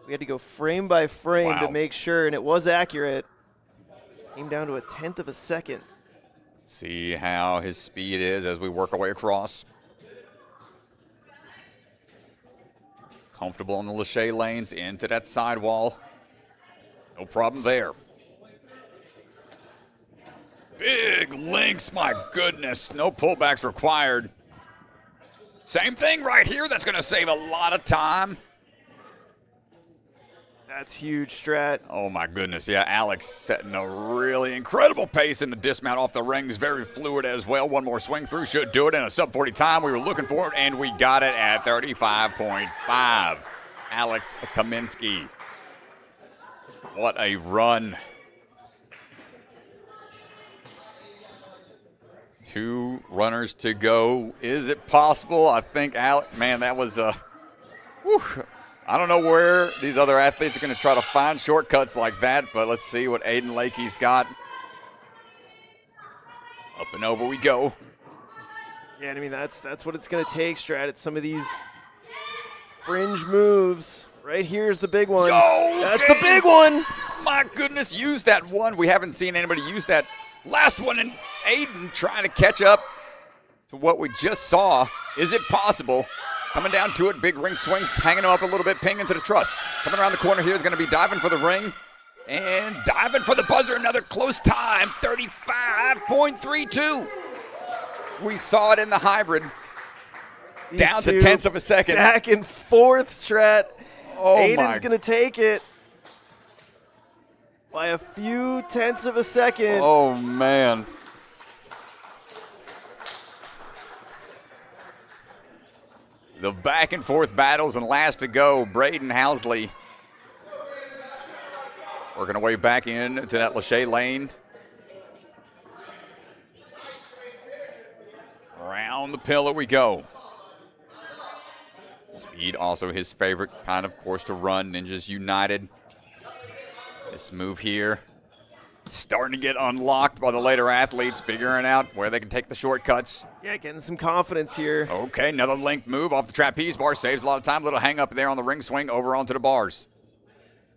We had to go frame by frame to make sure, and it was accurate. Came down to 1/10 of a second. See how his speed is as we work our way across. Comfortable in the Lachey lanes into that sidewall. No problem there. Big links, my goodness. No pullbacks required. Same thing right here. That's going to save a lot of time. That's huge, Strat. Oh, my goodness. Yeah, Alex setting a really incredible pace in the dismount off the rings. Very fluid as well. One more swing through should do it in a sub-40 time. We were looking for it, and we got it at 35.5. Alex Kaminsky. What a run. 2 runners to go. Is it possible? I think Alex, man, that was a, I don't know where these other athletes are going to try to find shortcuts like that, but let's see what Aiden Lakey's got. Up and over we go. Yeah, and I mean, that's what it's going to take, Strat. It's some of these fringe moves. Right here's the big one. That's the big one. My goodness, use that one. We haven't seen anybody use that last one, and Aiden trying to catch up to what we just saw. Is it possible? Coming down to it, big ring swings, hanging up a little bit, ping into the truss. Coming around the corner here is going to be diving for the ring and diving for the buzzer. Another close time, 35.32. We saw it in the hybrid. These Down to two tenths of a second. Back and forth, Strat. Oh, Aiden's going to take it by a few tenths of a second. Oh, man. The back and forth battles and last to go. Braden Housley working our way back into that Lachey lane. Around the pillar we go. Speed also his favorite kind of course to run. Ninjas United. This move here starting to get unlocked by the later athletes, figuring out where they can take the shortcuts. Yeah, getting some confidence here. Okay, another linked move off the trapeze bar. Saves a lot of time. Little hang up there on the ring swing over onto the bars.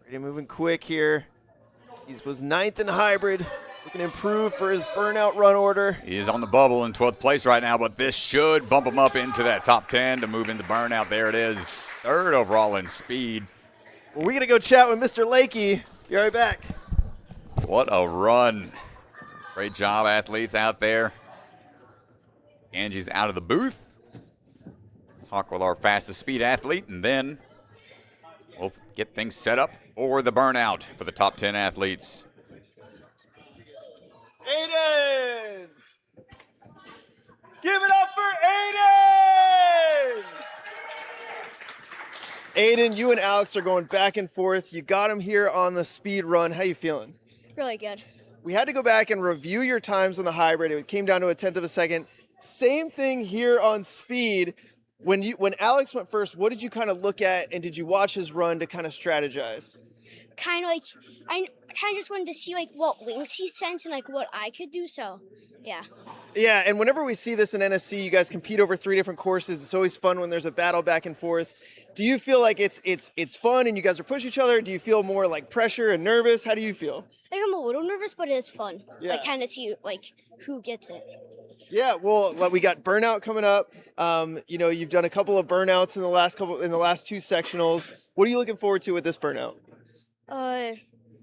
Brady moving quick here. He was 9th in hybrid. Looking to improve for his burnout run order. He is on the bubble in 12th place right now, but this should bump him up into that top 10 to move into burnout. There it is. 3rd overall in speed. Well, we're going to go chat with Mr. Lakey. Be right back. What a run. Great job, athletes out there. Angie's out of the booth. Talk with our fastest speed athlete, and then we'll get things set up for the burnout for the top 10 athletes. Aiden! Give it up for Aiden! Aiden, you and Alex are going back and forth. You got him here on the speed run. How you feeling? Really good. We had to go back and review your times on the hybrid. It came down to a tenth of a second. Same thing here on speed. When Alex went first, what did you kind of look at, and did you watch his run to kind of strategize? Kind of like, I kind of just wanted to see like what links he sent and like what I could do. So, yeah. Yeah, and whenever we see this in NSC, you guys compete over 3 different courses. It's always fun when there's a battle back and forth. Do you feel like it's fun and you guys are pushing each other? Do you feel more like pressure and nervous? How do you feel? Like I'm a little nervous, but it's fun. Yeah. Like kind of see like who gets it. Yeah, well, we got burnout coming up. You've done a couple of burnouts in the last 2 sectionals. What are you looking forward to with this burnout? I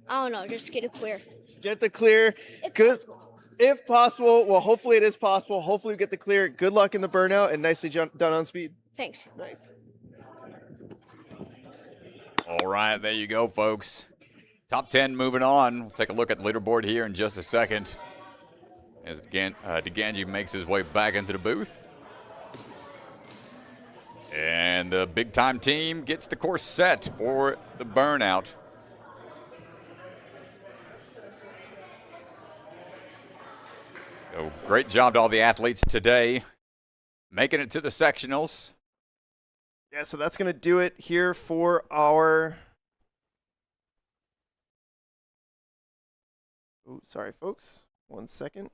don't know, just get it clear. Get the clear. If Good. possible. If possible. Well, hopefully it is possible. Hopefully we get the clear. Good luck in the burnout and nicely done on speed. Thanks. Nice. All right, there you go, folks. Top 10 moving on. We'll take a look at the leaderboard here in just a second as DeGangi makes his way back into the booth. And the big-time team gets the course set for the burnout. So great job to all the athletes today, making it to the sectionals. Yeah, so that's going to do it here for our... Oh, sorry, folks. 1 second.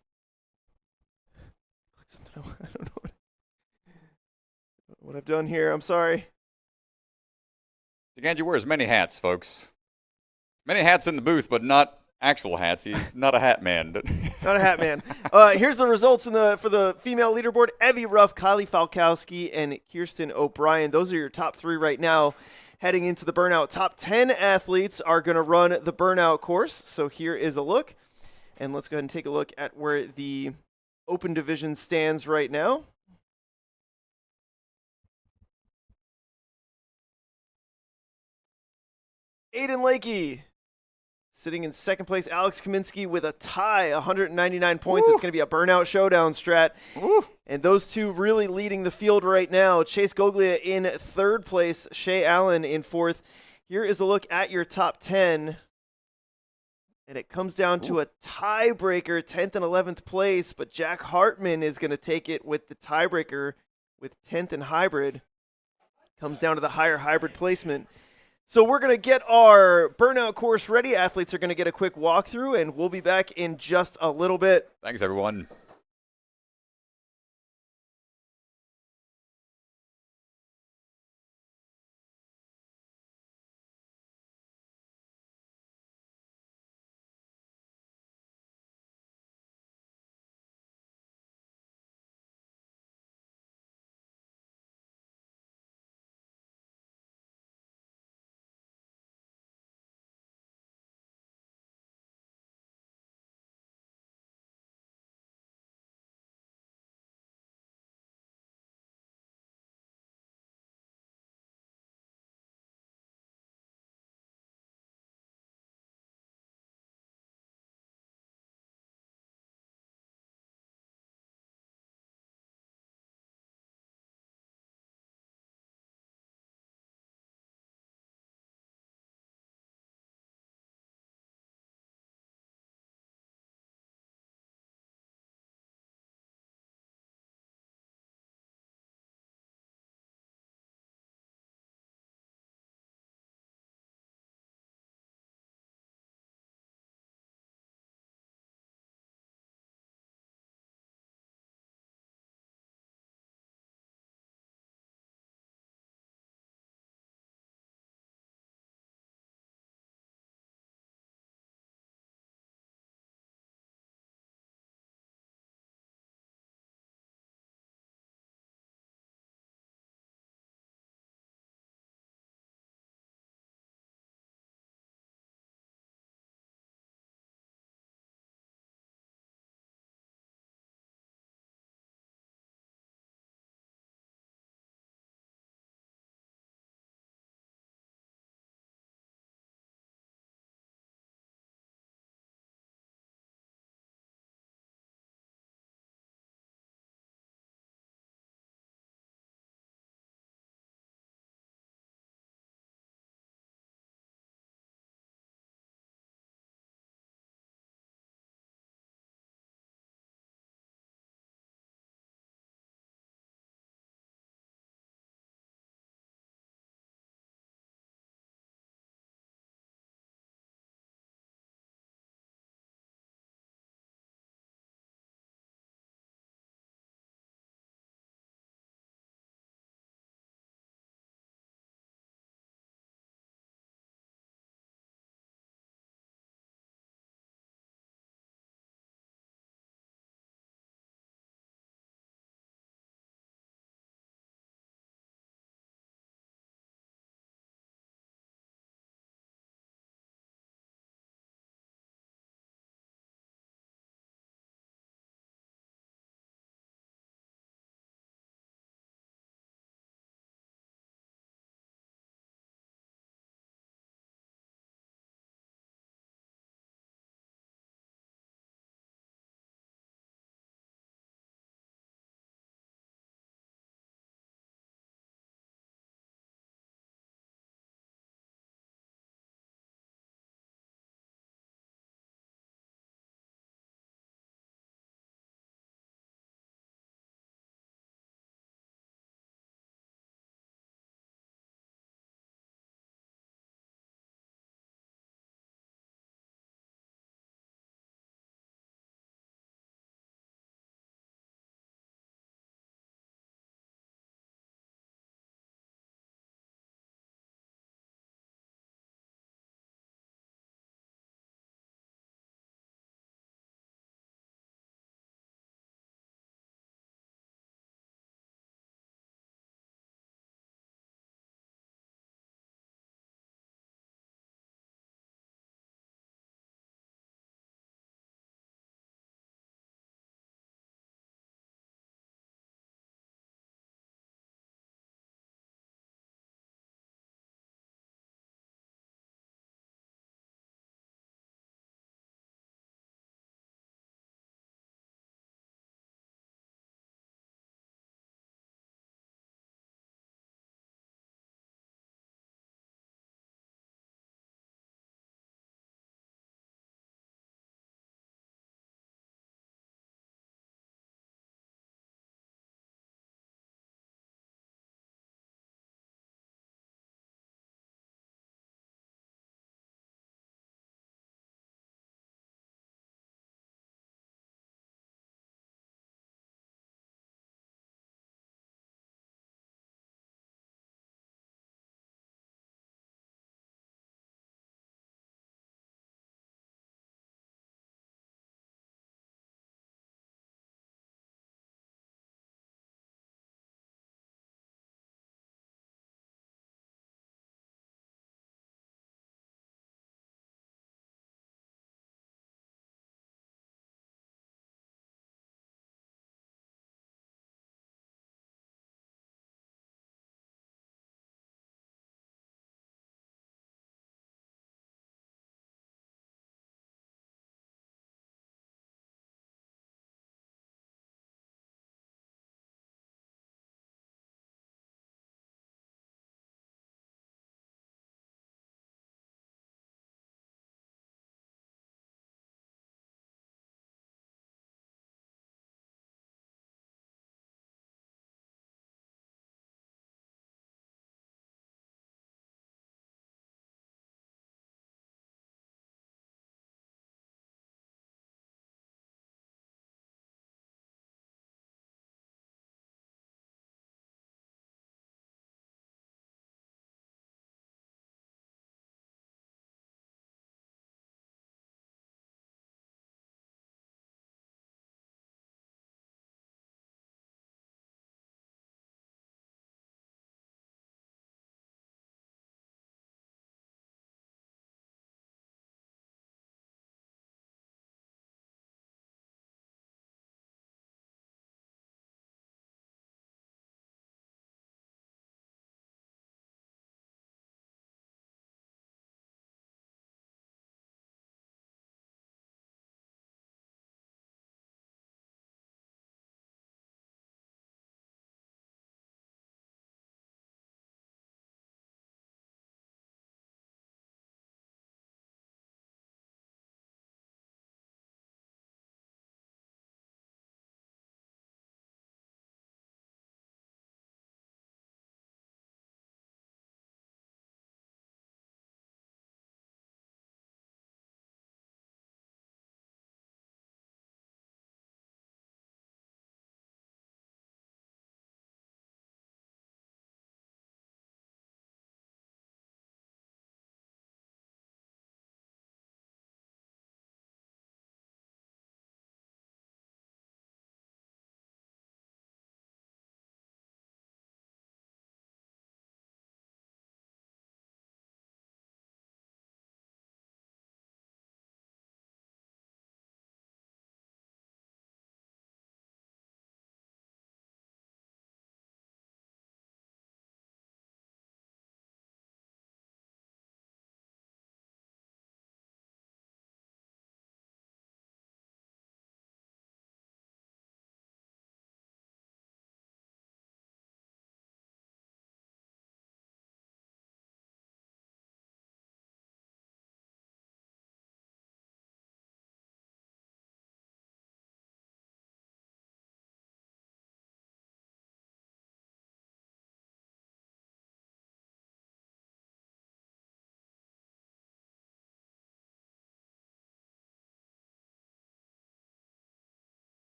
Click something else. I don't know what I've done here. I'm sorry. DeGangi wears many hats, folks. Many hats in the booth, but not actual hats. He's not a hat man. Not a hat man. Here's the results for the female leaderboard. Evie Ruff, Kylie Falkowski, and Kirsten O'Brien. Those are your top 3 right now. Heading into the burnout, top 10 athletes are going to run the burnout course. So here is a look. And let's go ahead and take a look at where the open division stands right now. Aiden Lakey sitting in second place. Alex Kaminsky with a tie, 199 points. Woo. It's going to be a burnout showdown, Strat. Woo. And those two really leading the field right now. Chase Goglia in third place, Shay Allen in fourth. Here is a look at your top 10. And it comes down to a tiebreaker, 10th and 11th place. But Jack Hartman is going to take it with the tiebreaker with 10th and hybrid. Comes down to the higher hybrid placement. So we're going to get our burnout course ready. Athletes are going to get a quick walkthrough, and we'll be back in just a little bit. Thanks, everyone.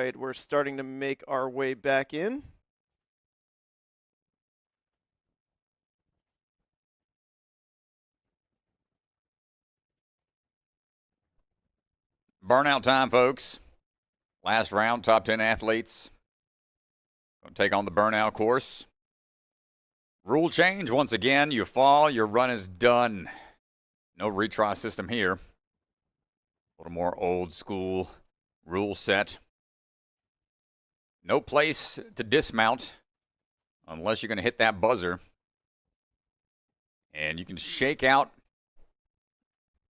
right, we're starting to make our way back in. Burnout time, folks. Last round, top 10 athletes. Going to take on the burnout course. Rule change, once again, you fall, your run is done. No retry system here. A little more old school rule set. No place to dismount unless you're going to hit that buzzer. And you can shake out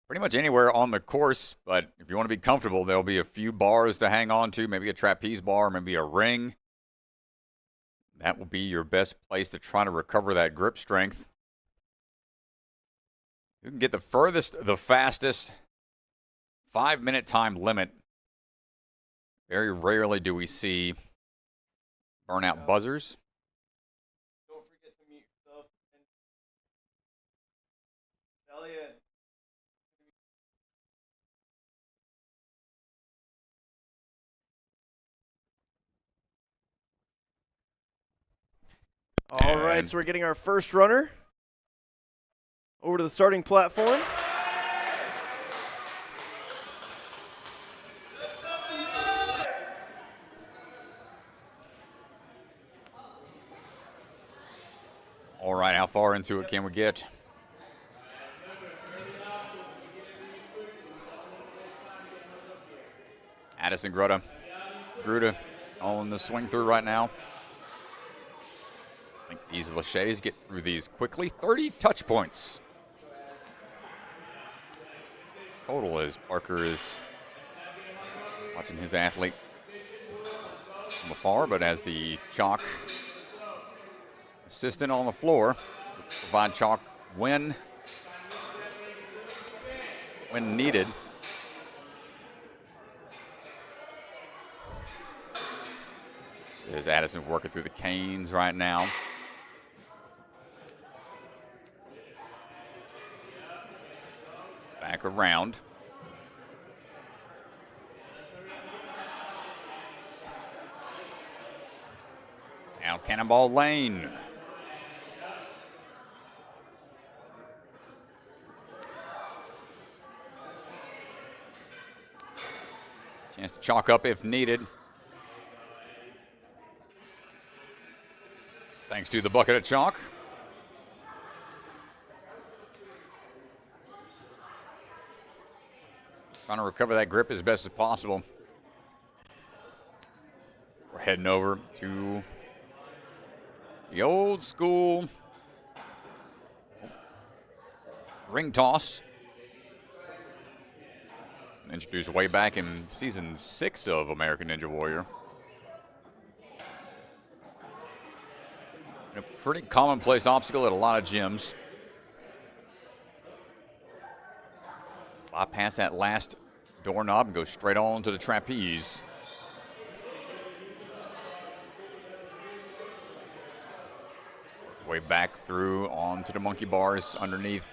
pretty much anywhere on the course, but if you want to be comfortable, there'll be a few bars to hang on to, maybe a trapeze bar, maybe a ring. That will be your best place to try to recover that grip strength. You can get the furthest, the fastest, 5-minute time limit. Very rarely do we see burnout buzzers. Don't forget to mute yourself. Elliot. All right, so we're getting our first runner over to the starting platform. All right, how far into it can we get? Addison Gruda on the swing through right now. I think these Lachey's get through these quickly. 30 touch points total as Parker is watching his athlete from afar, but as the chalk assistant on the floor, provide chalk when needed. Says Addison working through the canes right now. Back around. Now Cannonball Lane. Chance to chalk up if needed. Thanks to the bucket of chalk. Trying to recover that grip as best as possible. We're heading over to the old school ring toss. Introduced way back in season 6 of American Ninja Warrior. A pretty commonplace obstacle at a lot of gyms. Bypass that last doorknob and go straight on to the trapeze. Way back through onto the monkey bars underneath.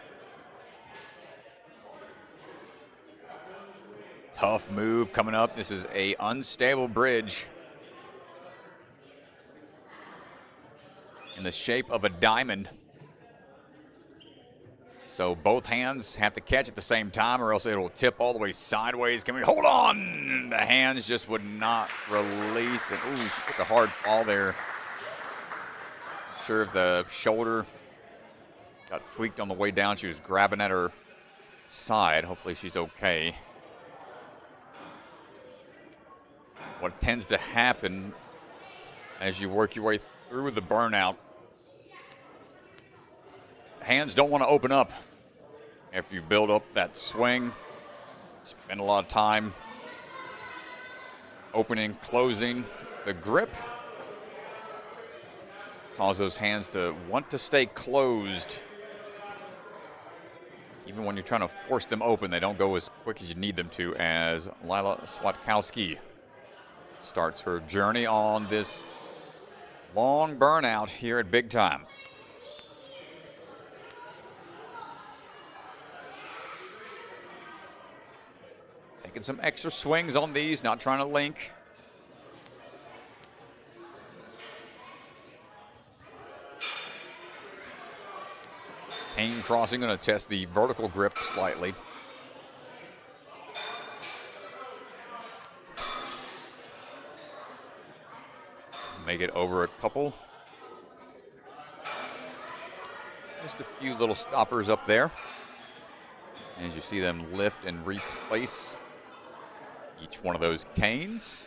Tough move coming up. This is an unstable bridge in the shape of a diamond. So both hands have to catch at the same time or else it will tip all the way sideways. Can we hold on? The hands just would not release. And ooh, she took a hard fall there. Not sure if the shoulder got tweaked on the way down. She was grabbing at her side. Hopefully she's okay. What tends to happen as you work your way through the burnout, hands don't want to open up. If you build up that swing, spend a lot of time opening, closing the grip, cause those hands to want to stay closed. Even when you're trying to force them open, they don't go as quick as you need them to, as Lila Swatkowski starts her journey on this long burnout here at Big Time. Taking some extra swings on these, not trying to link. Cane crossing, going to test the vertical grip slightly. Make it over a couple. Just a few little stoppers up there. As you see them lift and replace each one of those canes.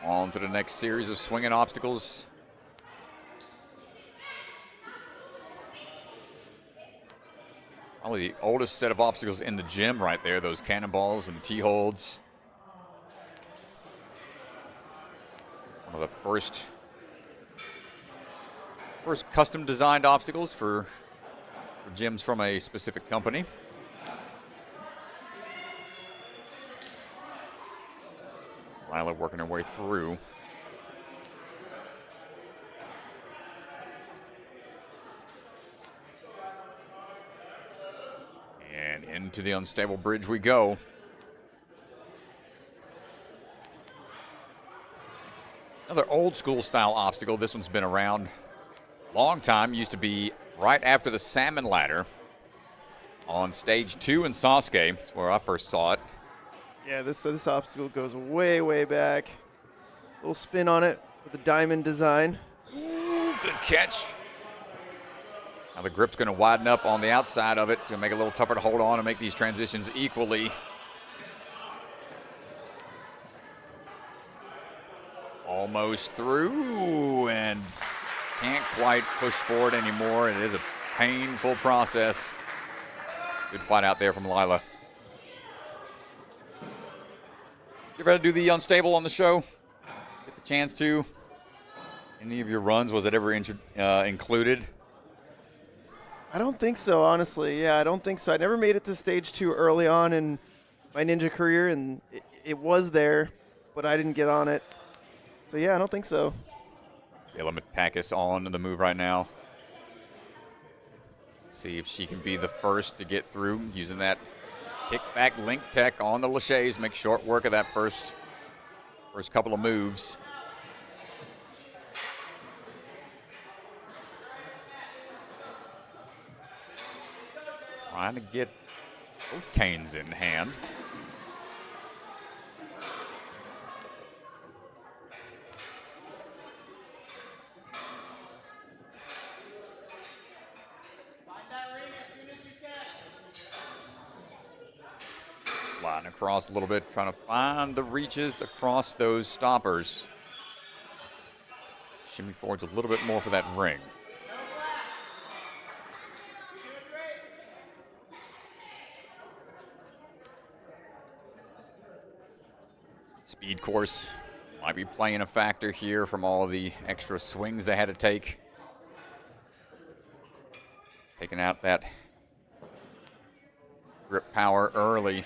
On to the next series of swinging obstacles. Probably the oldest set of obstacles in the gym right there, those cannonballs and T-holds. One of the first custom designed obstacles for gyms from a specific company. Lila working her way through. And into the unstable bridge we go. Another old school style obstacle. This one's been around a long time. Used to be right after the salmon ladder on stage 2 in Sasuke. That's where I first saw it. Yeah, this obstacle goes way, way back. Little spin on it with the diamond design. Ooh, good catch. Now the grip's going to widen up on the outside of it. It's going to make it a little tougher to hold on and make these transitions equally. Almost through and can't quite push forward anymore. It is a painful process. Good fight out there from Lila. You ever had to do the unstable on the show? Get the chance to? Any of your runs, was it ever included? I don't think so, honestly. Yeah, I don't think so. I never made it to stage 2 early on in my ninja career, and it was there, but I didn't get on it. So, yeah, I don't think so. Jayla Matakis on the move right now. See if she can be the first to get through using that kickback link tech on the laches. Make short work of that first couple of moves. Trying to get both canes in hand. Sliding across a little bit, trying to find the reaches across those stoppers. Shimmy forwards a little bit more for that ring. Speed course might be playing a factor here from all the extra swings they had to take. Taking out that grip power early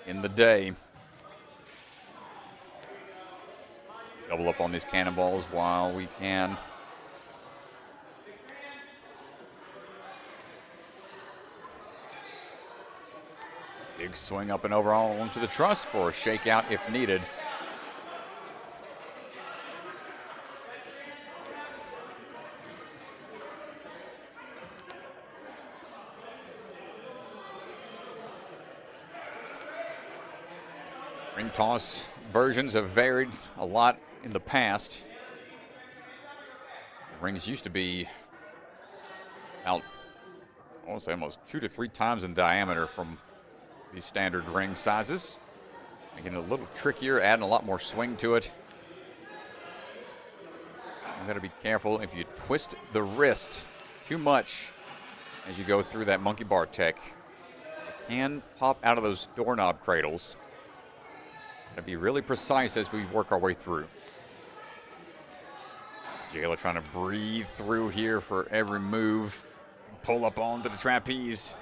in the day. Double up on these cannonballs while we can. Big swing up and over all onto the truss for a shakeout if needed. Ring toss versions have varied a lot in the past. The rings used to be out, I want to say almost 2 to 3 times in diameter from these standard ring sizes, making it a little trickier, adding a lot more swing to it. So you got to be careful if you twist the wrist too much as you go through that monkey bar tech. It can pop out of those doorknob cradles. Got to be really precise as we work our way through. Jayla trying to breathe through here for every move. Pull up onto the trapeze.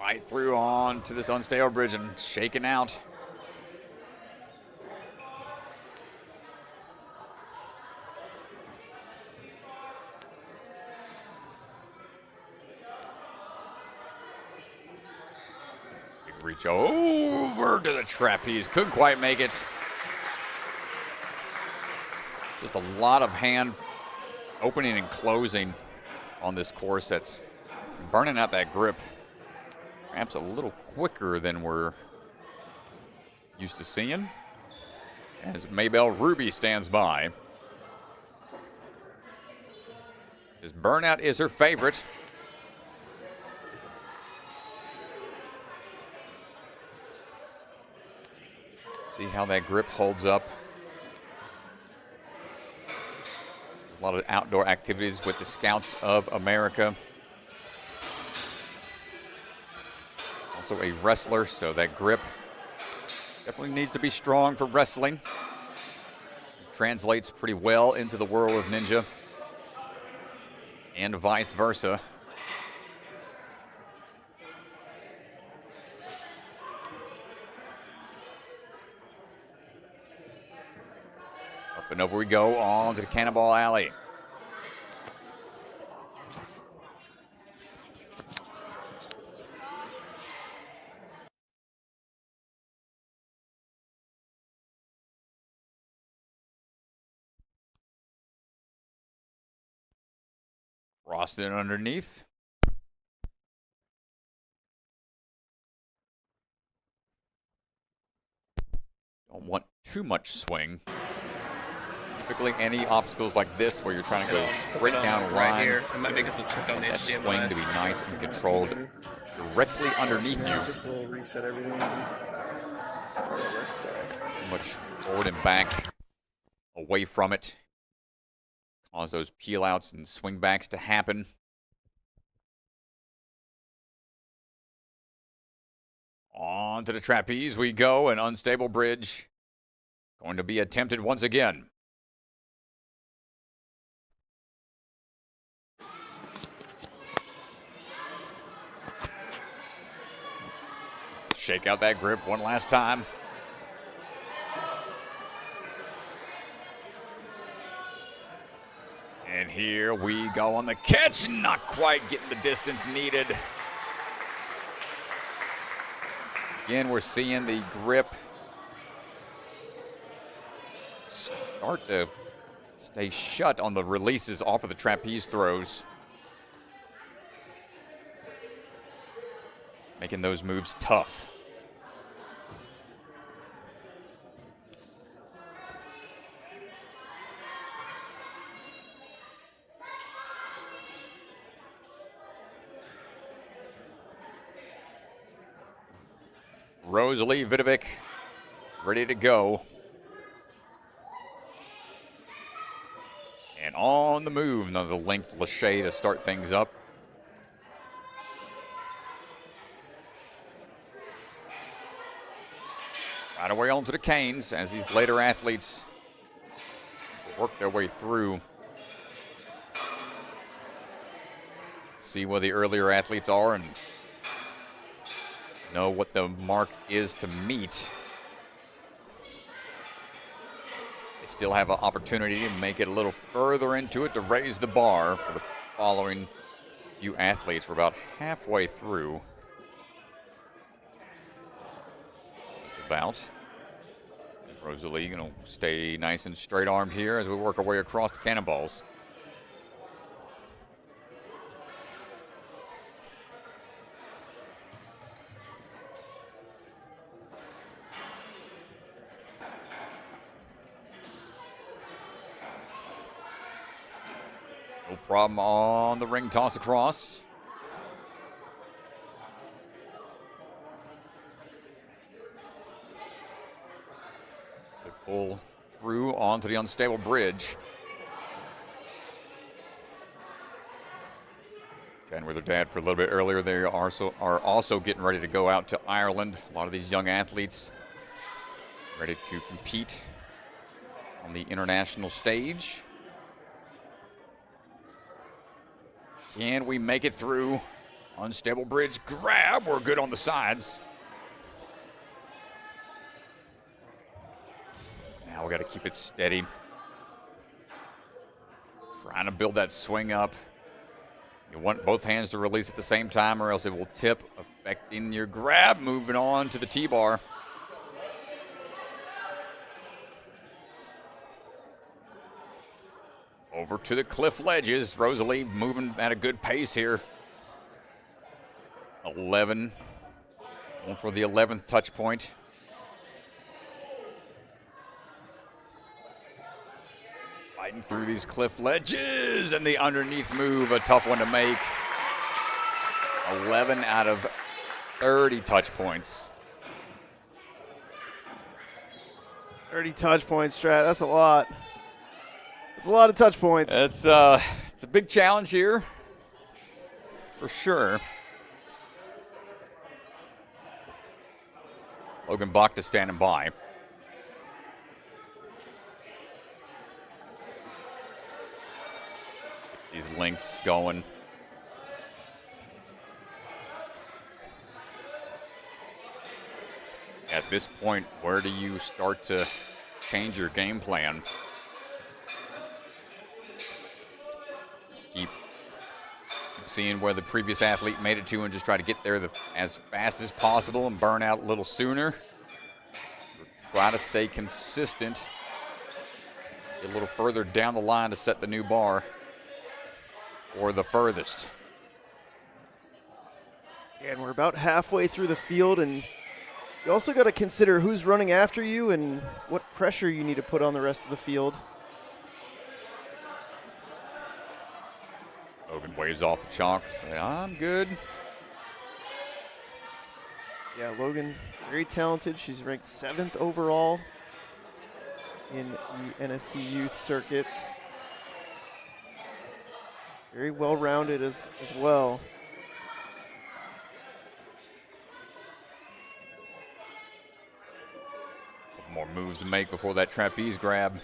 Right through on to this unstable bridge and shaking out. Reach over to the trapeze. Couldn't quite make it. Just a lot of hand opening and closing on this course that's burning out that grip. Perhaps a little quicker than we're used to seeing. As Maybelle Ruby stands by. This burnout is her favorite. See how that grip holds up. A lot of outdoor activities with the Scouts of America. Also a wrestler, so that grip definitely needs to be strong for wrestling. Translates pretty well into the world of ninja and vice versa. Up and over we go on to the Cannonball Alley. Crossed in underneath. Don't want too much swing. Typically, any obstacles like this where you're trying to go straight down a line, right here. I might make it on the that swing to be nice and controlled directly underneath you. Just a little reset everything. Too much forward and back, away from it. Cause those peel outs and swing backs to happen. On to the trapeze we go, an unstable bridge. Going to be attempted once again. Shake out that grip one last time. And here we go on the catch. Not quite getting the distance needed. Again, we're seeing the grip start to stay shut on the releases off of the trapeze throws. Making those moves tough. Rosalie Vidovic ready to go. And on the move, another linked Lachey to start things up. Right away onto the canes as these later athletes work their way through. See where the earlier athletes are and know what the mark is to meet. They still have an opportunity to make it a little further into it to raise the bar for the following few athletes. We're about halfway through. Just about. Rosalie going to stay nice and straight armed here as we work our way across the cannonballs. No problem on the ring toss across. They pull through onto the unstable bridge. Chatting with their dad for a little bit earlier. They are also getting ready to go out to Ireland. A lot of these young athletes ready to compete on the international stage. Can we make it through? Unstable bridge grab. We're good on the sides. Now we got to keep it steady. Trying to build that swing up. You want both hands to release at the same time or else it will tip, affecting your grab. Moving on to the T-bar. Over to the cliff ledges. Rosalie moving at a good pace here. 11. Going for the 11th touch point. Fighting through these cliff ledges, and the underneath move, a tough one to make. 11 out of 30 touch points. 30 touch points, Strat. That's a lot. That's a lot of touch points. It's a big challenge here, for sure. Logan Bachta standing by. These links going. At this point, where do you start to change your game plan? Keep seeing where the previous athlete made it to and just try to get there as fast as possible and burn out a little sooner. Try to stay consistent. Get a little further down the line to set the new bar. Or the furthest. And we're about halfway through the field, and you also got to consider who's running after you and what pressure you need to put on the rest of the field. Logan waves off the chalk. Say, I'm good. Yeah, Logan, very talented. She's ranked 7th overall in the NSC youth circuit. Very well-rounded as well. Couple more moves to make before that trapeze grab.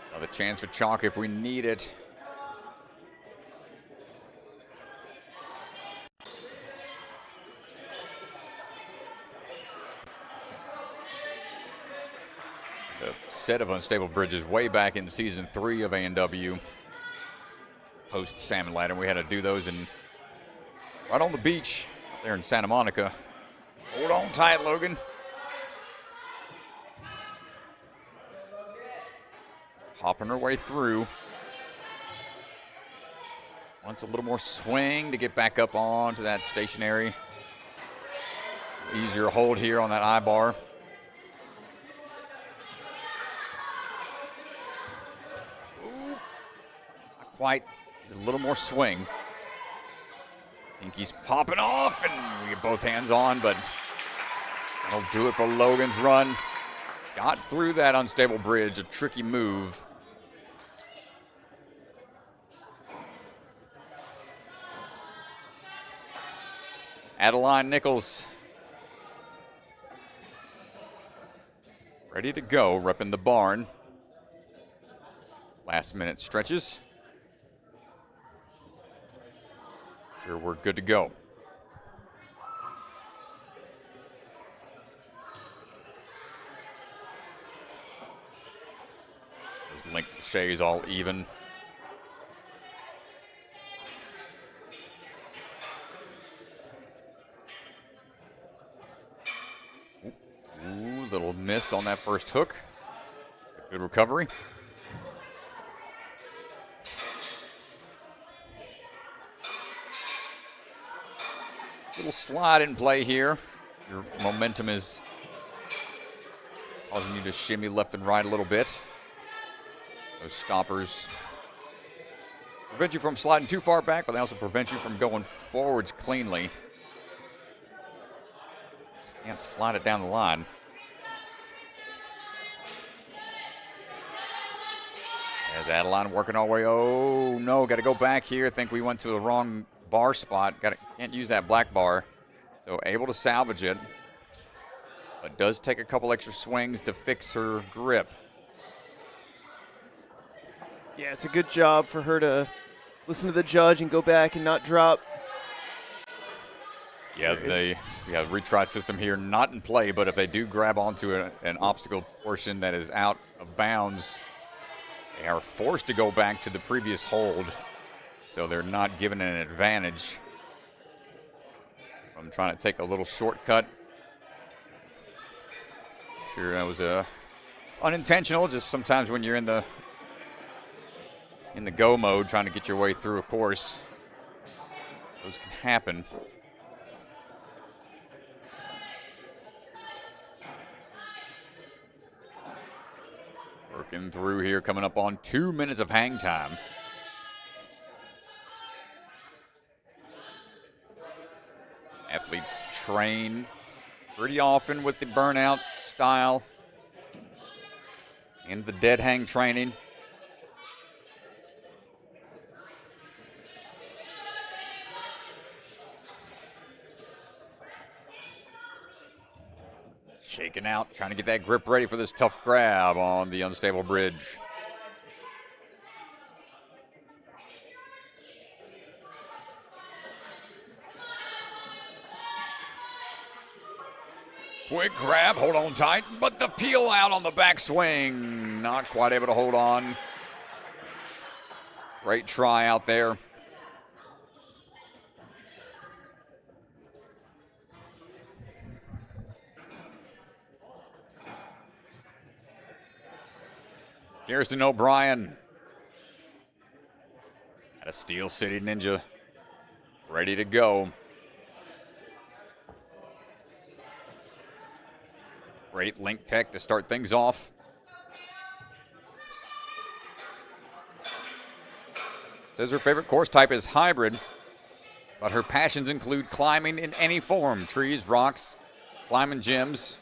Another chance for chalk if we need it. A set of unstable bridges way back in season 3 of A&W. Post Salmon Ladder. We had to do those right on the beach there in Santa Monica. Hold on tight, Logan. Hopping her way through. Wants a little more swing to get back up onto that stationary. Easier hold here on that I-bar. Quite. He's a little more swing. Pinky's popping off, and we get both hands on, but that'll do it for Logan's run. Got through that unstable bridge, a tricky move. Adeline Nichols. Ready to go, repping the barn. Last minute stretches. Sure, we're good to go. Those link shays all even. Ooh, little miss on that first hook. Good recovery. Little slide in play here. Your momentum is causing you to shimmy left and right a little bit. Those stoppers prevent you from sliding too far back, but they also prevent you from going forwards cleanly. Just can't slide it down the line. As Adeline working our way. Oh no, got to go back here. I think we went to the wrong bar spot. Can't use that black bar. So able to salvage it. But does take a couple extra swings to fix her grip. Yeah, it's a good job for her to listen to the judge and go back and not drop Yeah, retry system here not in play, but if they do grab onto an obstacle portion that is out of bounds, they are forced to go back to the previous hold. So they're not given an advantage. I'm trying to take a little shortcut. Sure, that was unintentional. Just sometimes when you're in the go mode, trying to get your way through a course, those can happen. Working through here, coming up on 2 minutes of hang time. Athletes train pretty often with the burnout style and the dead hang training. Shaking out, trying to get that grip ready for this tough grab on the unstable bridge. Quick grab, hold on tight, but the peel out on the backswing. Not quite able to hold on. Great try out there. Kirsten O'Brien at a Steel City Ninja, ready to go. Great link tech to start things off. Says her favorite course type is hybrid, but her passions include climbing in any form: trees, rocks, climbing gyms,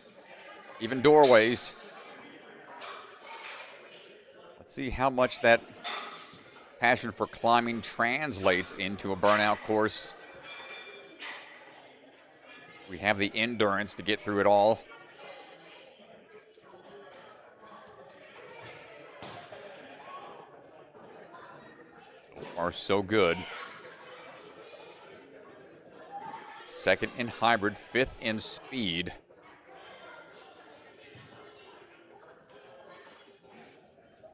even doorways. Let's see how much that passion for climbing translates into a burnout course. We have the endurance to get through it all. Are so good. Second in hybrid, fifth in speed.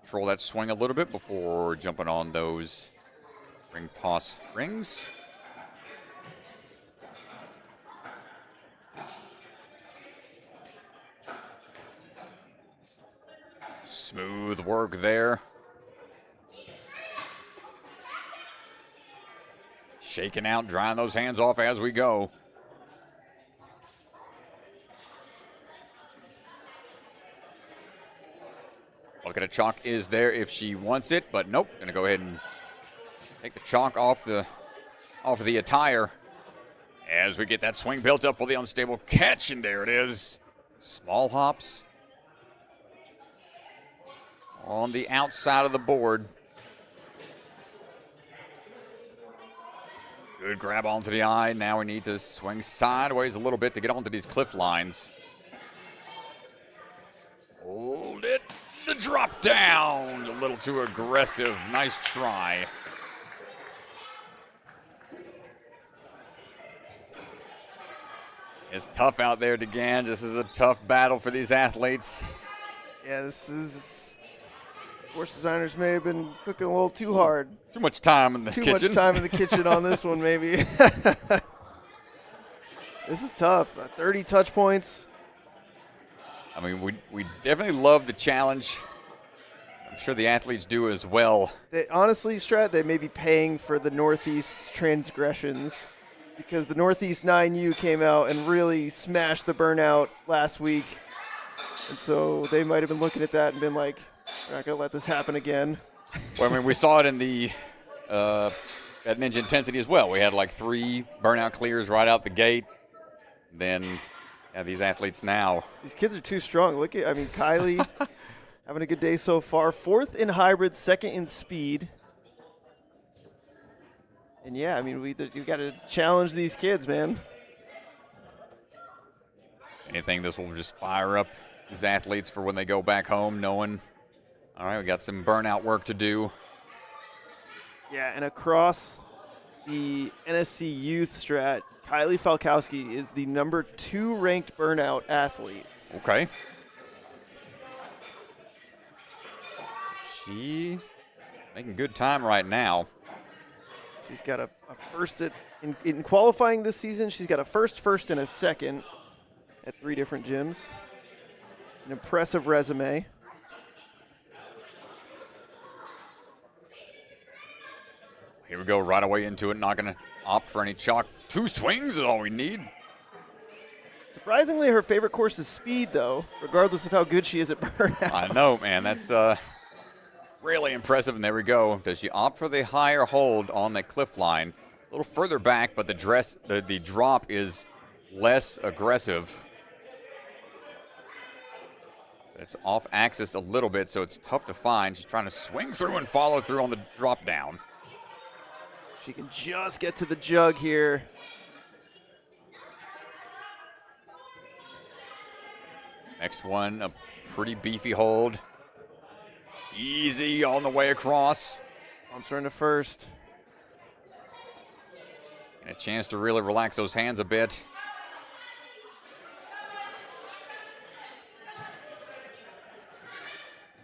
Control that swing a little bit before jumping on those ring toss rings. Smooth work there. Shaking out, drying those hands off as we go. Bucket of chalk is there if she wants it, but nope. Gonna go ahead and take the chalk off of the attire as we get that swing built up for the unstable catch, and there it is. Small hops on the outside of the board. Good grab onto the eye. Now we need to swing sideways a little bit to get onto these cliff lines. Hold it. The drop down. A little too aggressive. Nice try. It's tough out there, DeGan. This is a tough battle for these athletes. Yeah, this is... Course designers may have been cooking a little too hard. Too much time in the kitchen. Too much time in the kitchen on this one, maybe. This is tough. 30 touch points. I mean, we definitely love the challenge. I'm sure the athletes do as well. Honestly, Strat, they may be paying for the Northeast transgressions because the Northeast 9U came out and really smashed the burnout last week. And so they might have been looking at that and been like, we're not going to let this happen again. Well, I mean, we saw it in the at Ninja Intensity as well. We had like 3 burnout clears right out the gate. Then these athletes now. These kids are too strong. Look at, I mean, Kylie having a good day so far. 4th in hybrid, 2nd in speed. And yeah, I mean, you got to challenge these kids, man. Anything, this will just fire up these athletes for when they go back home, knowing, all right, we got some burnout work to do. Yeah, and across the NSC youth strat, Kylie Falkowski is the number 2 ranked burnout athlete. Okay. She making good time right now. She's got a first in qualifying this season. She's got a first, and a second at 3 different gyms. An impressive resume. Here we go, right away into it. Not going to opt for any chalk. 2 swings is all we need. Surprisingly, her favorite course is speed, though, regardless of how good she is at burnout. I know, man. That's really impressive. And there we go. Does she opt for the higher hold on the cliff line? A little further back, but the drop is less aggressive. It's off axis a little bit, so it's tough to find. She's trying to swing through and follow through on the drop down. She can just get to the jug here. Next one, a pretty beefy hold. Easy on the way across. Bumps her into first. And a chance to really relax those hands a bit.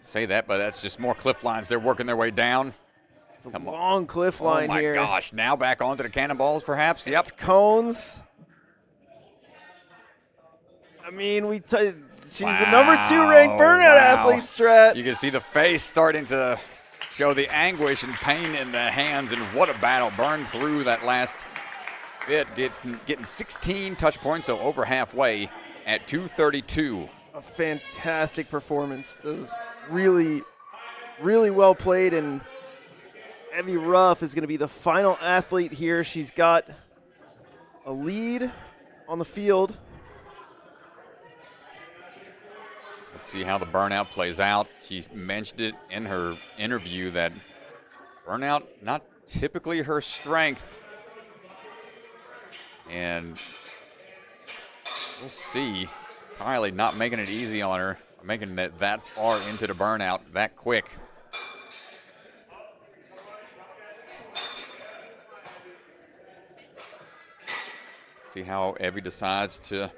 Say that, but that's just more cliff lines. They're working their way down. It's a long cliff line here. Oh my gosh, now back onto the cannonballs perhaps? Yep. It's cones. I mean, she's the number 2 ranked burnout athlete, Strat. You can see the face starting to show the anguish and pain in the hands, and what a battle. Burned through that last bit, getting 16 touch points, so over halfway at 232. A fantastic performance. That was really, really well played, and Evie Ruff is going to be the final athlete here. She's got a lead on the field. Let's see how the burnout plays out. She mentioned it in her interview that burnout, not typically her strength. And we'll see. Kylie not making it easy on her, making it that far into the burnout that quick. See how Evie decides to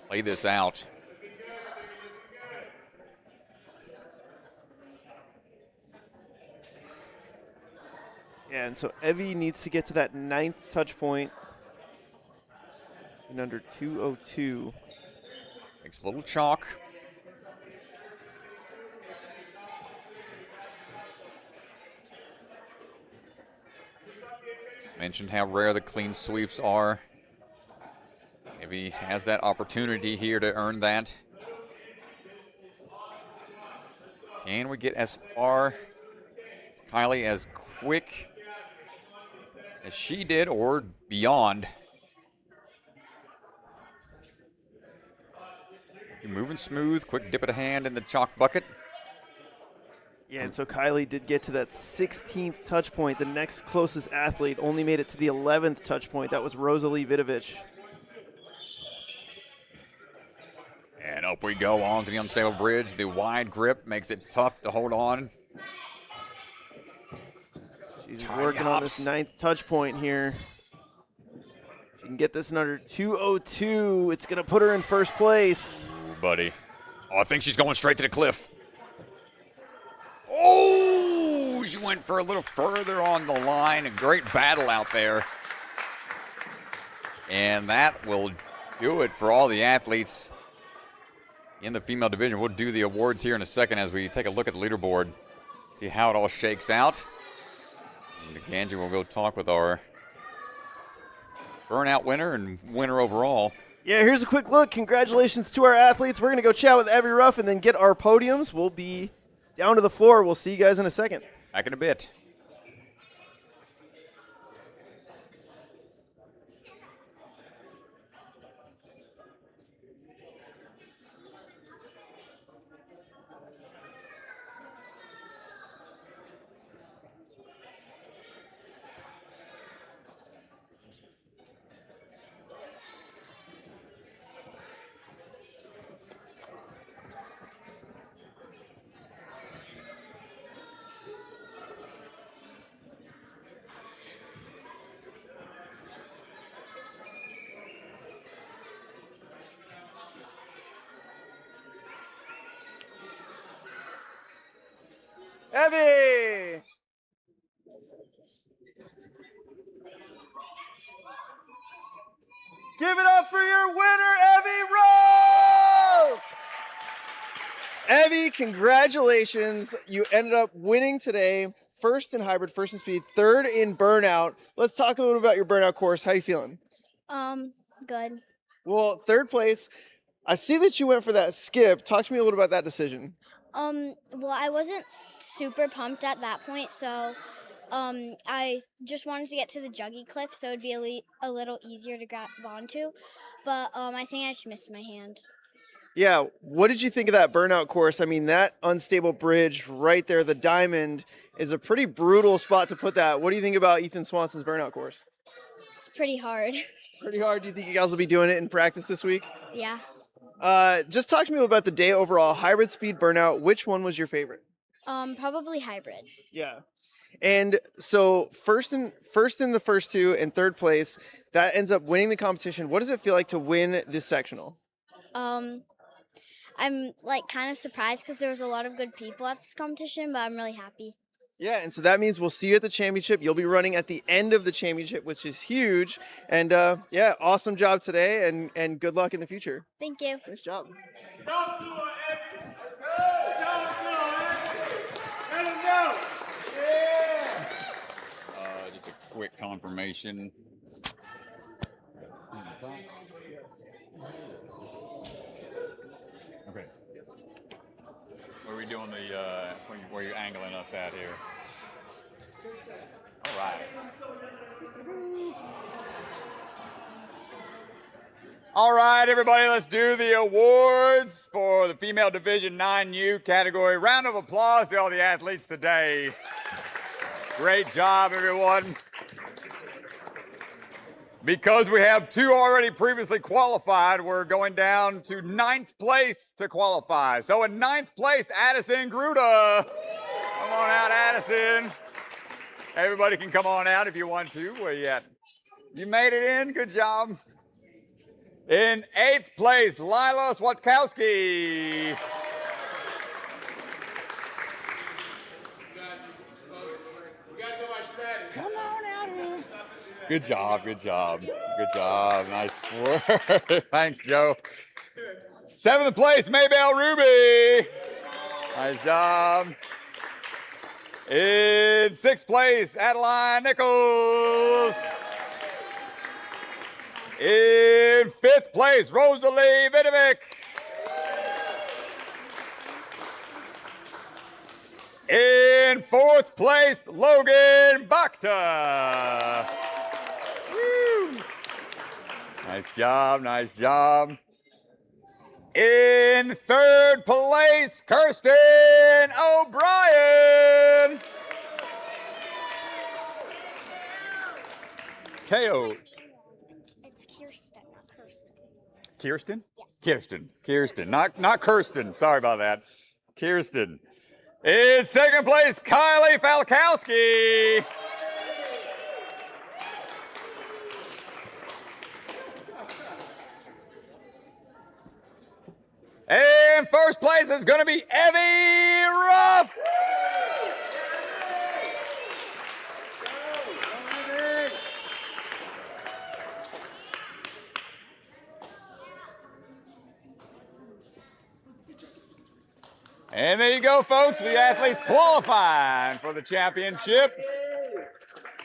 play this out. Yeah, and so Evie needs to get to that 9th touch point in under 2:02. Makes a little chalk. Mentioned how rare the clean sweeps are. Evie has that opportunity here to earn that. Can we get as far as Kylie, as quick as she did, or beyond? You're moving smooth, quick dip of the hand in the chalk bucket. Yeah, and so Kylie did get to that 16th touch point. The next closest athlete only made it to the 11th touch point. That was Rosalie Vidovich. And up we go onto the unstable bridge. The wide grip makes it tough to hold on. She's Tiny working on hops. this 9th touch point here. She can get this in under 2:02. It's going to put her in first place. Ooh, buddy. Oh, I think she's going straight to the cliff. Oh, she went for a little further on the line. A great battle out there. And that will do it for all the athletes in the female division. We'll do the awards here in a second as we take a look at the leaderboard, see how it all shakes out. And Ganji will go talk with our burnout winner and winner overall. Yeah, here's a quick look. Congratulations to our athletes. We're going to go chat with Evie Ruff and then get our podiums. We'll be down to the floor. We'll see you guys in a second. Back in a bit. Evie! Give it up for your winner, Evie Rose! Evie, congratulations. You ended up winning today. First in hybrid, first in speed, third in burnout. Let's talk a little about your burnout course. How you feeling? Good. Well, third place. I see that you went for that skip. Talk to me a little about that decision. Well, I wasn't super pumped at that point, so I just wanted to get to the juggy cliff, so it'd be a little easier to grab onto. But I think I just missed my hand. Yeah, what did you think of that burnout course? I mean, that unstable bridge right there, the diamond, is a pretty brutal spot to put that. What do you think about Ethan Swanson's burnout course? It's pretty hard. Pretty hard. Do you think you guys will be doing it in practice this week? Yeah. Just talk to me about the day overall. Hybrid, speed, burnout. Which one was your favorite? Probably hybrid. Yeah. And so first in the first two and third place, that ends up winning the competition. What does it feel like to win this sectional? I'm like kind of surprised because there was a lot of good people at this competition, but I'm really happy. Yeah, and so that means we'll see you at the championship. You'll be running at the end of the championship, which is huge. And yeah, awesome job today, and good luck in the future. Thank you. Nice job. Talk to her, Evie. Let's go. Talk to her, Evie. Let him know. Yeah. Just a quick confirmation. Okay. Where are we doing the, where you angling us at here? All right. All right, everybody, let's do the awards for the female Division 9U category. Round of applause to all the athletes today. Great job, everyone. Because we have two already previously qualified, we're going down to 9th place to qualify. So in 9th place, Addison Gruda. Come on out, Addison. Everybody can come on out if you want to. Where you at? You made it in. Good job. In 8th place, Lila Swatkowski. Come on out. Good job, good job, good job. Nice work. Thanks, Joe. 7th place, Maybell Ruby. Nice job. In 6th place, Adeline Nichols. In 5th place, Rosalie Vidovic. In 4th place, Logan Bakta. Woo. Nice job, nice job. In 3rd place, Kirsten O'Brien. KO. It's Kirsten, not Kirsten. Kirsten? Yes. Kirsten. Not Kirsten. Sorry about that. Kirsten. In 2nd place, Kylie Falkowski. And 1st place is going to be Evie Ruff. And there you go, folks. The athletes qualifying for the championship.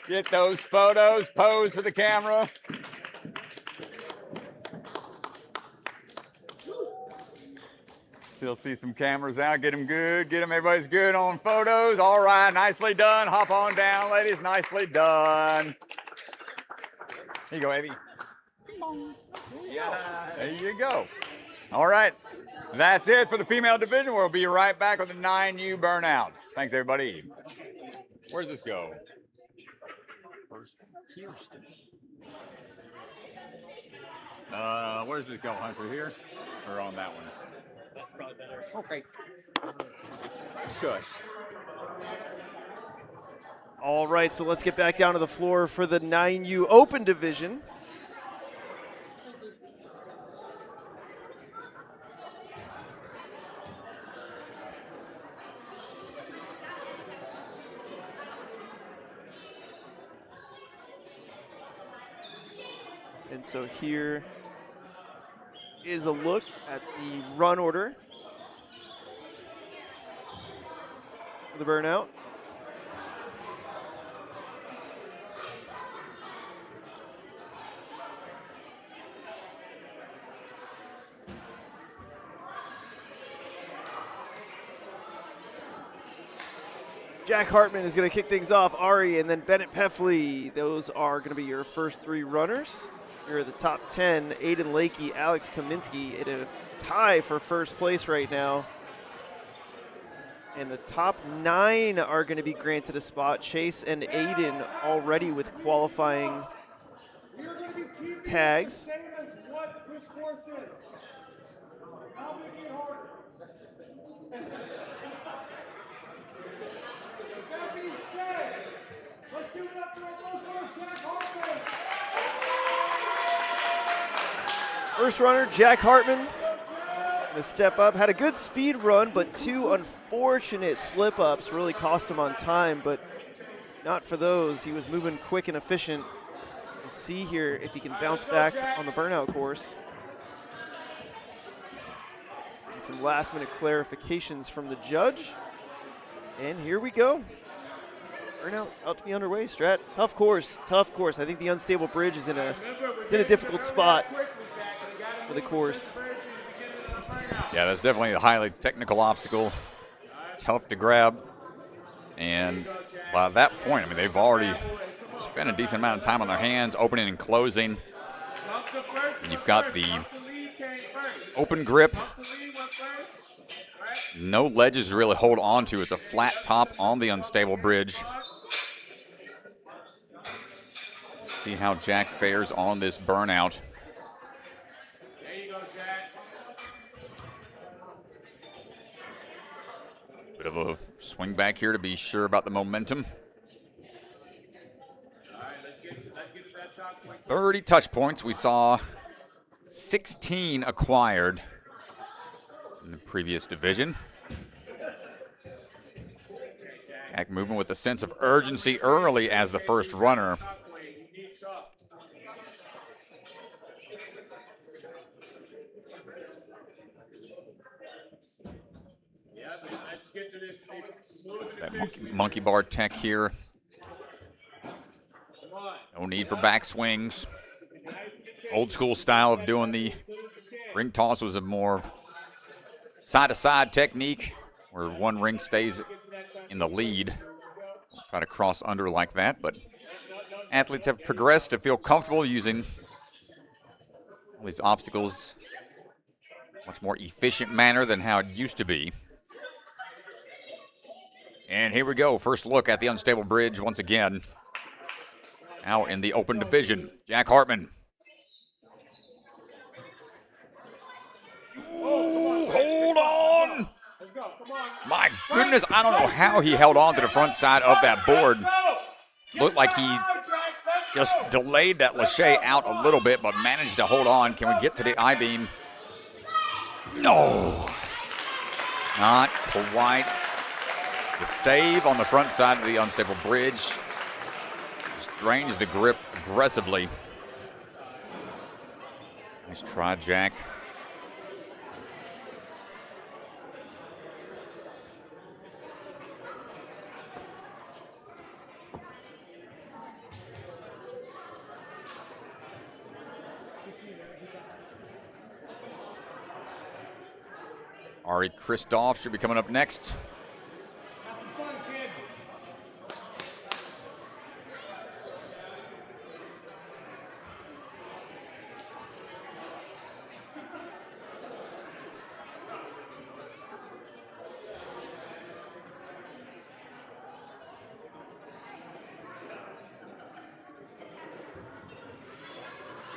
Get those photos, pose for the camera. Still see some cameras out. Get them good. Get them. Everybody's good on photos. All right. Nicely done. Hop on down, ladies. Nicely done. Here you go, Evie. Yeah. There you go. All right. That's it for the female division. We'll be right back with the 9U burnout. Thanks, everybody. Where's this go? Where's this go, Hunter? Here or on that one? That's probably better. Okay. Shush. All right, so let's get back down to the floor for the 9U Open Division. And so here is a look at the run order for the burnout. Jack Hartman is going to kick things off. Ari and then Bennett Peffley. Those are going to be your first 3 runners. Here are the top 10. Aiden Lakey, Alex Kaminsky in a tie for first place right now. And the top 9 are going to be granted a spot. Chase and Aiden already with qualifying tags. Same as what this course is. I'll make it harder. That being said, let's give it up to our first runner, Jack Hartman. First runner, Jack Hartman. Gonna step up. Had a good speed run, but 2 unfortunate slip-ups really cost him on time, but not for those. He was moving quick and efficient. We'll see here if he can bounce back on the burnout course. And some last-minute clarifications from the judge. And here we go. Burnout out to be underway, Strat. Tough course, tough course. I think the unstable bridge is in a difficult spot for the course. Yeah, that's definitely a highly technical obstacle. Tough to grab. And by that point, I mean, they've already spent a decent amount of time on their hands, opening and closing. And you've got the open grip. No ledges to really hold on to. It's a flat top on the unstable bridge. See how Jack fares on this burnout. There you go, Jack. Bit of a swing back here to be sure about the momentum. All right, let's get to that top point. 30 touch points. We saw 16 acquired in the previous division. Jack moving with a sense of urgency early as the first runner. That monkey bar tech here. No need for back swings. Old school style of doing the ring toss was a more side-to-side technique where one ring stays in the lead. Try to cross under like that, but athletes have progressed to feel comfortable using all these obstacles in a much more efficient manner than how it used to be. And here we go. First look at the unstable bridge once again. Now in the open division, Jack Hartman. Ooh, hold on. My goodness, I don't know how he held on to the front side of that board. Looked like he just delayed that Lachey out a little bit, but managed to hold on. Can we get to the I-beam? No. Not quite. The save on the front side of the unstable bridge strains the grip aggressively. Nice try, Jack. Ari Kristoff should be coming up next.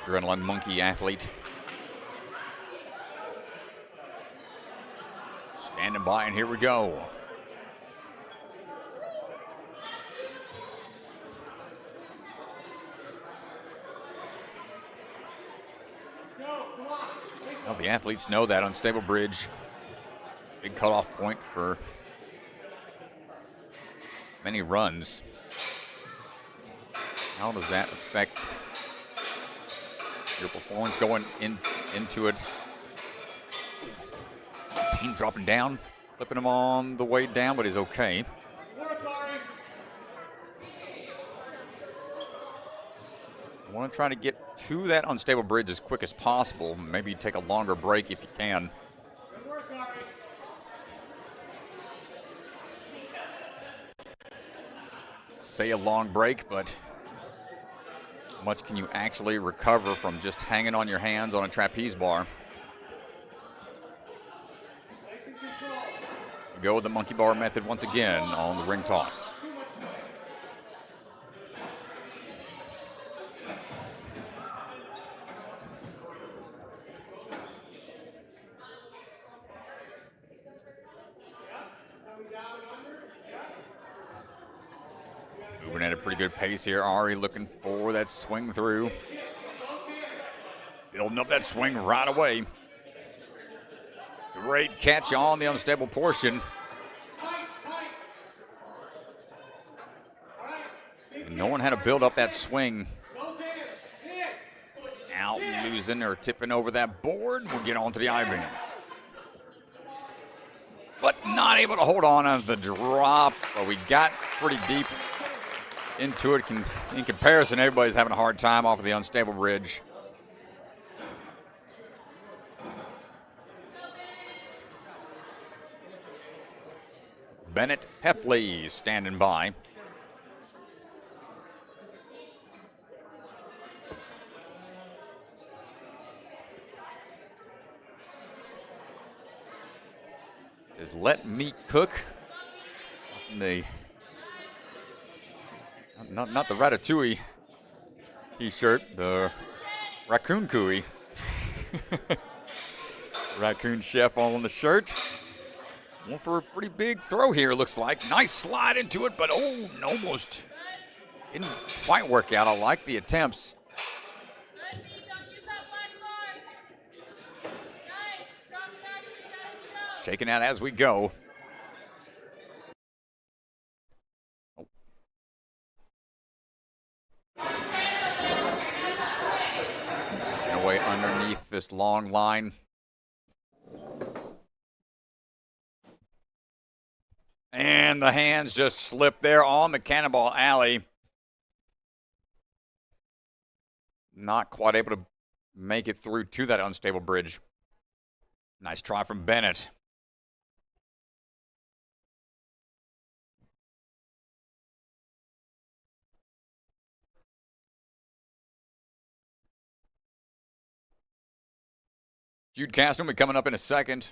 Adrenaline monkey athlete. Standing by, and here we go. Well, the athletes know that unstable bridge, big cutoff point for many runs. How does that affect Your performance going into it. Payne dropping down, flipping him on the way down, but he's okay. I want to try to get to that unstable bridge as quick as possible. Maybe take a longer break if you can. Say a long break, but how much can you actually recover from just hanging on your hands on a trapeze bar? We go with the monkey bar method once again on the ring toss. Moving at a pretty good pace here. Ari looking for that swing through. Building up that swing right away. Great catch on the unstable portion. No one had to build up that swing. Out losing or tipping over that board. We'll get on to the I-beam. But not able to hold on the drop. But we got pretty deep into it. In comparison, everybody's having a hard time off of the unstable bridge. Bennett Heffley standing by. Says, let me cook. Not the Ratatouille t-shirt, the Raccoon Cooey. Raccoon Chef on the shirt. Going for a pretty big throw here, looks like. Nice slide into it, but almost didn't quite work out. I like the attempts. Shaking out as we go. Away underneath this long line. And the hands just slip there on the cannonball alley. Not quite able to make it through to that unstable bridge. Nice try from Bennett. Jude Castro will be coming up in a second.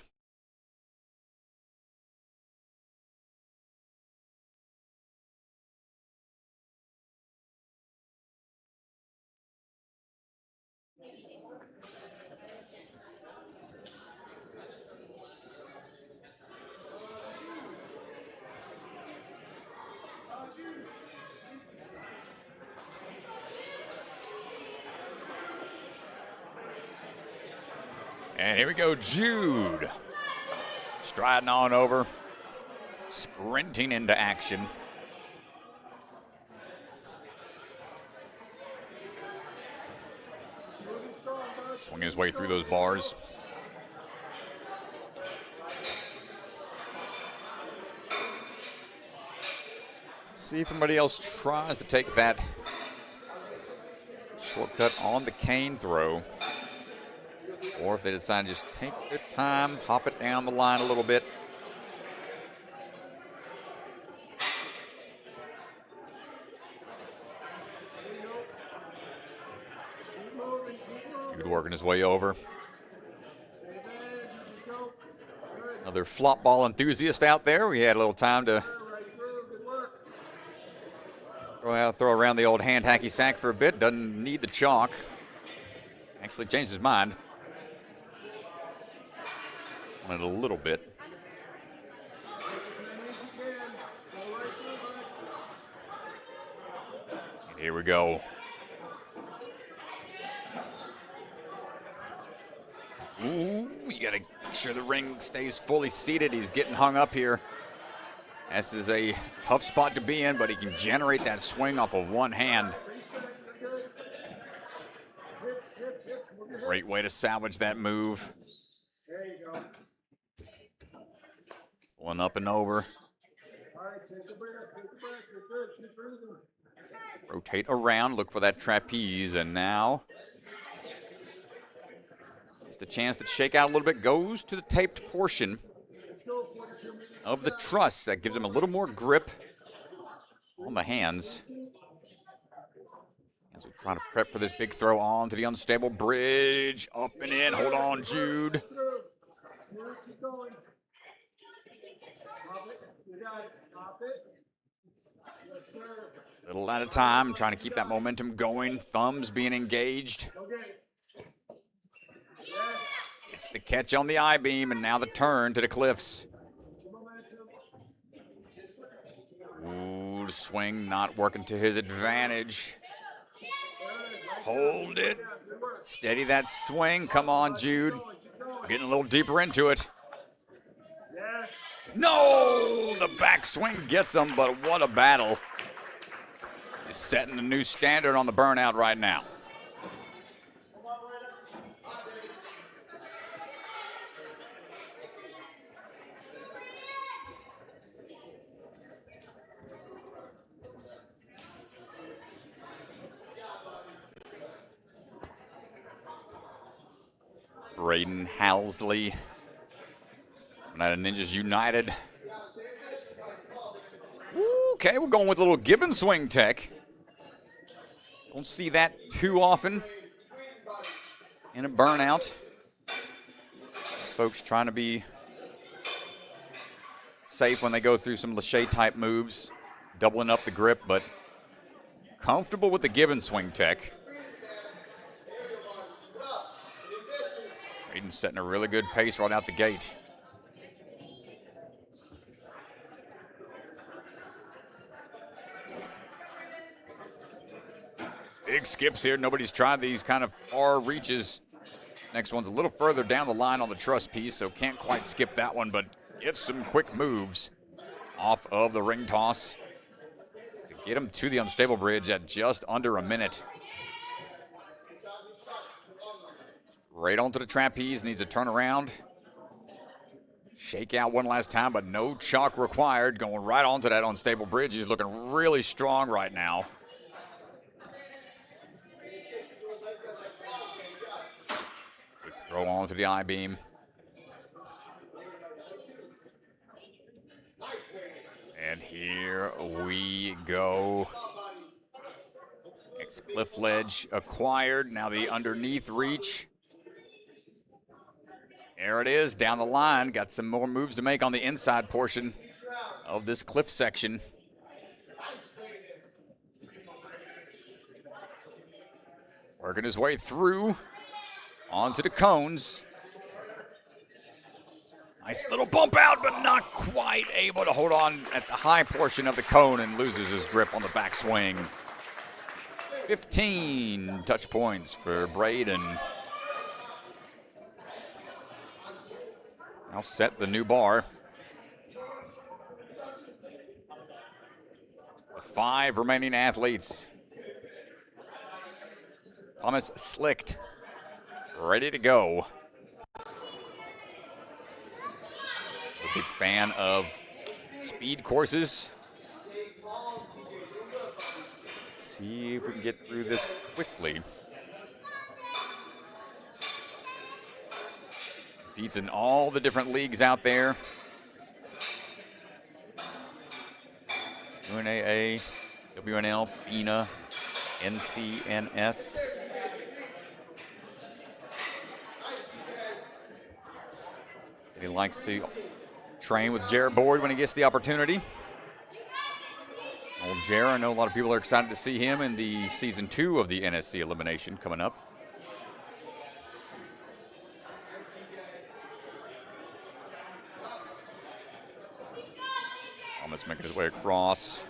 And here we go, Jude. Striding on over, sprinting into action. Swinging his way through those bars. See if anybody else tries to take that shortcut on the cane throw. Or if they decide to just take their time, hop it down the line a little bit. Jude working his way over. Another flop ball enthusiast out there. We had a little time to throw around the old hand hacky sack for a bit. Doesn't need the chalk. Actually changed his mind. On it a little bit. And here we go. Ooh, you gotta make sure the ring stays fully seated. He's getting hung up here. This is a tough spot to be in, but he can generate that swing off of one hand. Great way to salvage that move. There you go. One up and over. All right, take a breath. Take a breath. You're good. Keep breathing. Rotate around, look for that trapeze, and now it's the chance to shake out a little bit. Goes to the taped portion of the truss. That gives him a little more grip on the hands. As we try to prep for this big throw on to the unstable bridge. Up and in. Hold on, Jude. Smooth, keep going. Pop it. You got it. Pop it. Yes, sir. Little at a time, trying to keep that momentum going. Thumbs being engaged. Okay. Yes. It's the catch on the I-beam, and now the turn to the cliffs. Momentum. Ooh, the swing not working to his advantage. Hold it. Steady that swing. Come on, Jude. Getting a little deeper into it. Yes. No! The backswing gets him, but what a battle. He's setting a new standard on the burnout right now. Braden Halsley, United Ninjas United. Okay, we're going with a little Gibbon swing tech. Don't see that too often in a burnout. Folks trying to be safe when they go through some Lachey type moves, doubling up the grip, but comfortable with the Gibbon swing tech. Braden's setting a really good pace right out the gate. Big skips here. Nobody's tried these kind of far reaches. Next one's a little further down the line on the truss piece, so can't quite skip that one, but gets some quick moves off of the ring toss to get him to the unstable bridge at just under a minute. Right onto the trapeze, needs to turn around. Shake out one last time, but no chalk required. Going right onto that unstable bridge. He's looking really strong right now. Quick throw onto the I-beam. And here we go. Next cliff ledge acquired. Now the underneath reach. There it is, down the line. Got some more moves to make on the inside portion of this cliff section. Working his way through onto the cones. Nice little bump out, but not quite able to hold on at the high portion of the cone and loses his grip on the backswing. 15 touch points for Braden. Now set the new bar. The 5 remaining athletes. Thomas Slicht, ready to go. A big fan of speed courses. See if we can get through this quickly. Competes in all the different leagues out there. UNAA, WNL, BINA, NCNS. He likes to train with Jared Boyd when he gets the opportunity. Old Jared, I know a lot of people are excited to see him in the season 2 of the NSC elimination coming up. Thomas making his way across.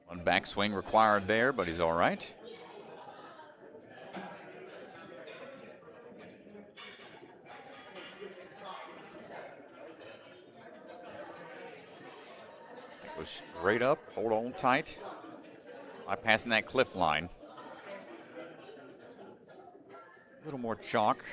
One backswing required there, but he's all right. Go straight up, hold on tight. bypassing that cliff line. A little more chalk.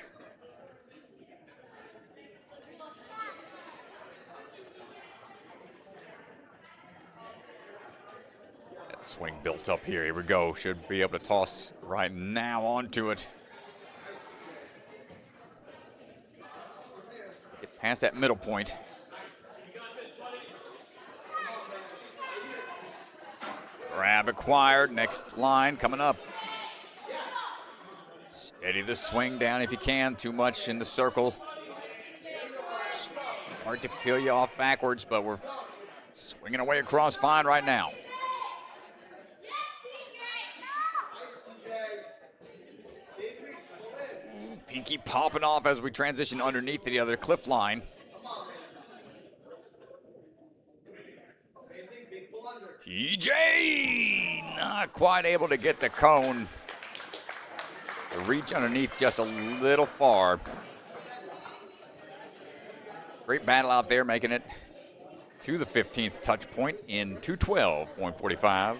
That swing built up here. Here we go. Should be able to toss right now onto it. Get past that middle point. Grab acquired. Next line coming up. Steady the swing down if you can. Too much in the circle. Hard to peel you off backwards, but we're swinging away across fine right now. Pinky popping off as we transition underneath the other cliff line. PJ not quite able to get the cone. The reach underneath just a little far. Great battle out there, making it to the 15th touch point in 2:12.45.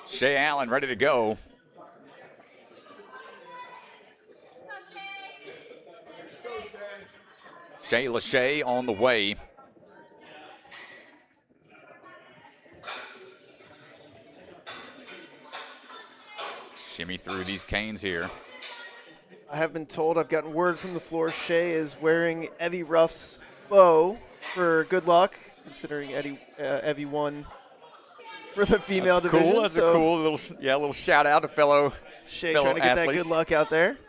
Shea Allen ready to go. Shea Lachey on the way. Shimmy through these canes here. I have been told, I've gotten word from the floor, Shea is wearing Evie Ruff's bow for good luck, considering Evie won for the female division. Cool. That's a cool little shout out to fellow Shea fellow trying to get athletes. that good luck out there.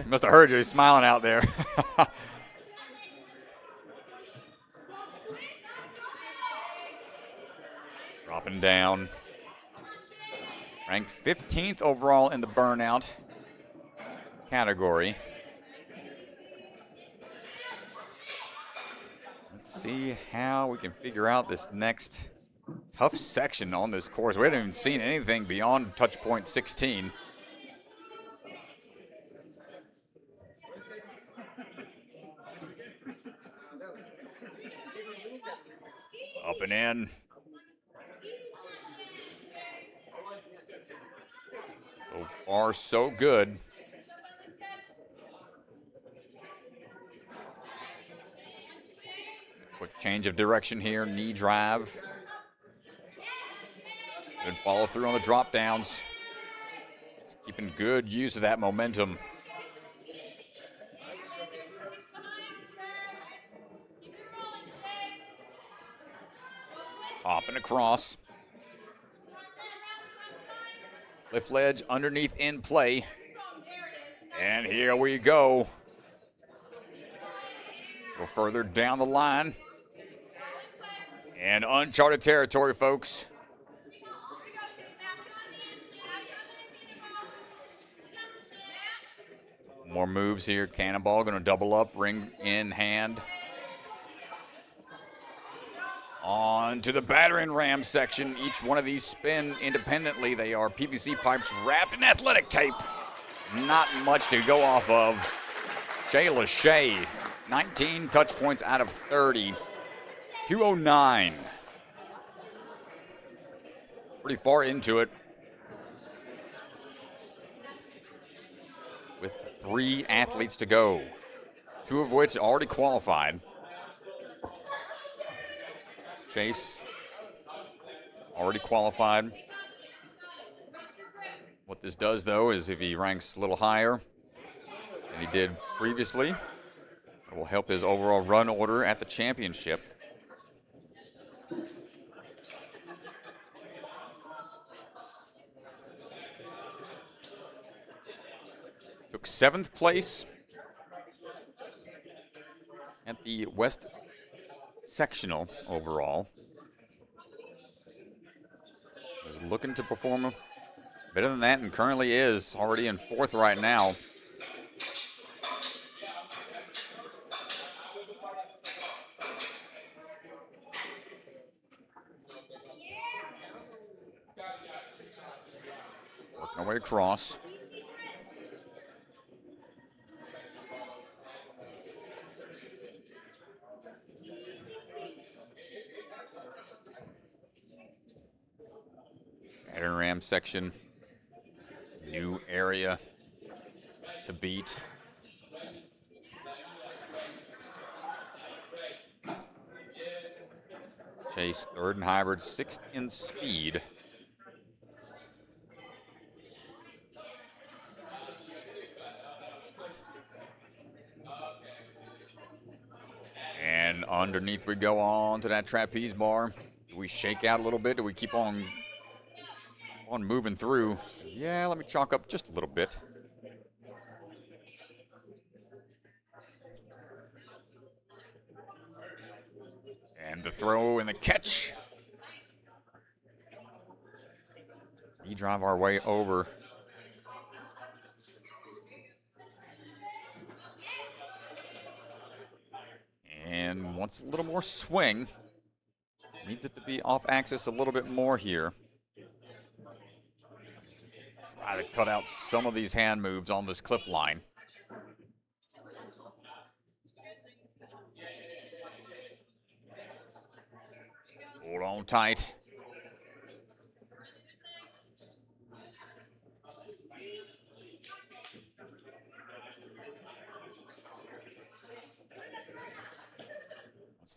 Must have heard you. He's smiling out there. Dropping down. Ranked 15th overall in the burnout category. Let's see how we can figure out this next tough section on this course. We haven't even seen anything beyond touch point 16. Up and in. So far, so good. Quick change of direction here, knee drive. Good follow through on the drop downs. Just keeping good use of that momentum. Hopping across. Lift ledge underneath in play. And here we go. Go further down the line. And uncharted territory, folks. More moves here. Cannonball going to double up, ring in hand. On to the battering ram section. Each one of these spin independently. They are PVC pipes wrapped in athletic tape. Not much to go off of. Shea Lachey, 19 touch points out of 30. 209. Pretty far into it. With 3 athletes to go. 2 of which already qualified. Chase, already qualified. What this does, though, is if he ranks a little higher than he did previously, it will help his overall run order at the championship. Took 7th place at the West Sectional overall. Was looking to perform better than that and currently is already in 4th right now. Working our way across. Battering ram section. New area to beat. Chase, third in hybrid, sixth in speed. And underneath we go on to that trapeze bar. Do we shake out a little bit? Do we keep on moving through? So yeah, let me chalk up just a little bit. And the throw and the catch. We drive our way over. And wants a little more swing. Needs it to be off axis a little bit more here. Try to cut out some of these hand moves on this cliff line. Hold on tight.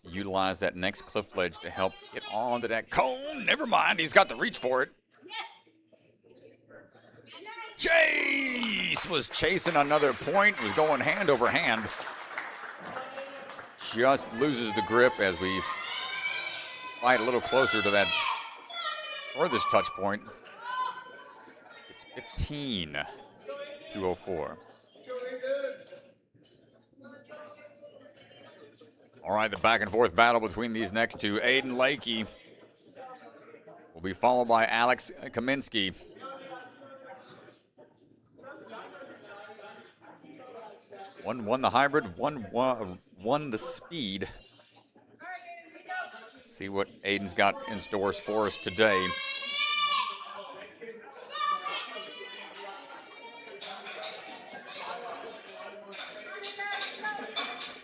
Utilize that next cliff ledge to help get onto that cone. Never mind, he's got the reach for it. Chase was chasing another point, was going hand over hand. Just loses the grip as we fight a little closer to that furthest touch point. It's 15-204. All right, the back and forth battle between these next two. Aiden Lakey will be followed by Alex Kaminsky. One won the hybrid, one won the speed. See what Aiden's got in stores for us today.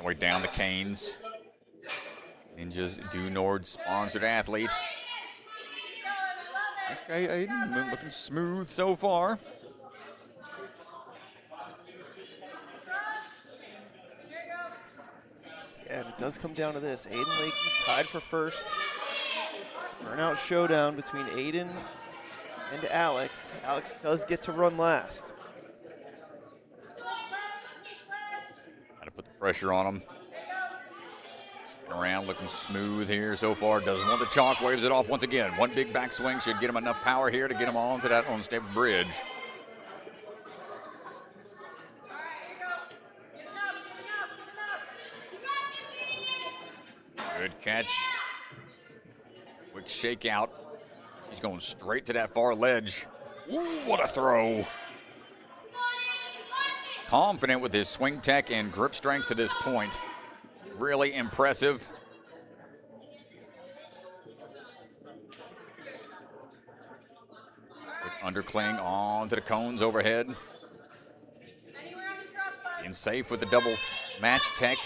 Way down the canes. Ninjas Due Nord sponsored athlete. Okay, Aiden, looking smooth so far. Yeah, and it does come down to this. Aiden Lakey tied for first. Burnout showdown between Aiden and Alex. Alex does get to run last. Gotta put the pressure on him. Spin around, looking smooth here so far. Doesn't want the chalk, waves it off once again. One big backswing should get him enough power here to get him onto that unstable bridge. Good catch. Quick shakeout. He's going straight to that far ledge. Ooh, what a throw. Confident with his swing tech and grip strength to this point. Really impressive. Quick undercling onto the cones overhead. Being safe with the double match tech.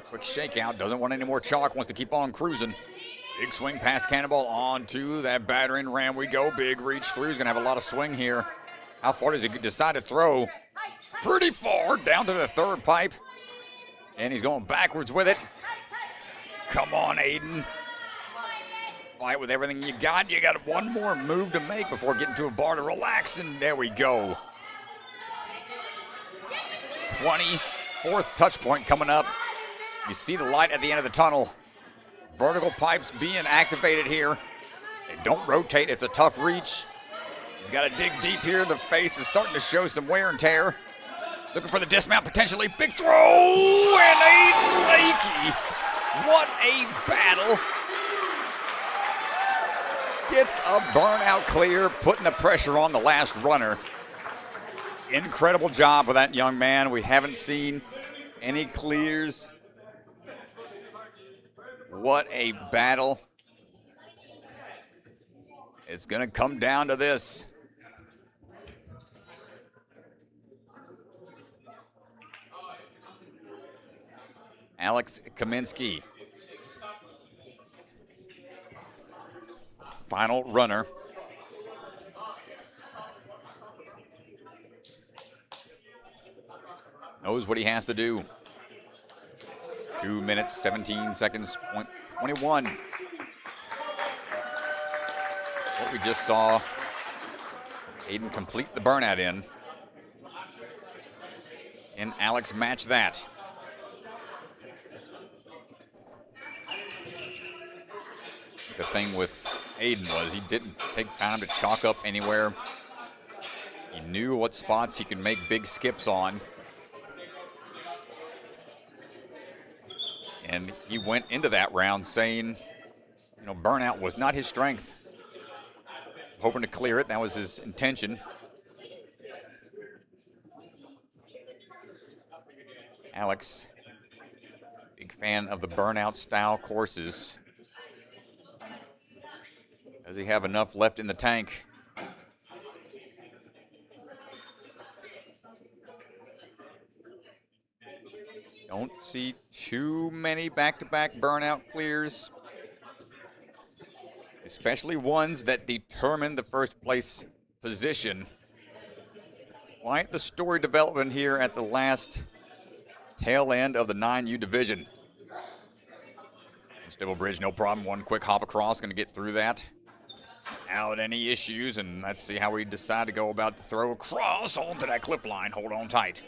Quick shakeout, doesn't want any more chalk, wants to keep on cruising. Big swing past Cannonball onto that battering ram we go. Big reach through, he's gonna have a lot of swing here. How far does he decide to throw? Pretty far, down to the third pipe. And he's going backwards with it. Come on, Aiden. Fight with everything you got. You got one more move to make before getting to a bar to relax, and there we go. 24th touch point coming up. You see the light at the end of the tunnel. Vertical pipes being activated here. They don't rotate, it's a tough reach. He's got to dig deep here. The face is starting to show some wear and tear. Looking for the dismount potentially. Big throw, and Aiden Lakey. What a battle. Gets a burnout clear, putting the pressure on the last runner. Incredible job for that young man. We haven't seen any clears. What a battle. It's going to come down to this. Alex Kaminsky final runner. Knows what he has to do. 2 minutes, 17 seconds, point 21. What we just saw Aiden complete the burnout in. And Alex match that. The thing with Aiden was he didn't take time to chalk up anywhere. He knew what spots he could make big skips on. And he went into that round saying, you know, burnout was not his strength. Hoping to clear it, that was his intention. Alex, big fan of the burnout style courses. Does he have enough left in the tank? Don't see too many back-to-back burnout clears, especially ones that determine the first place position. Quite the story development here at the last tail end of the 9U division. Stable bridge, no problem. One quick hop across, going to get through that. Out any issues, and let's see how we decide to go about the throw across onto that cliff line. Hold on tight.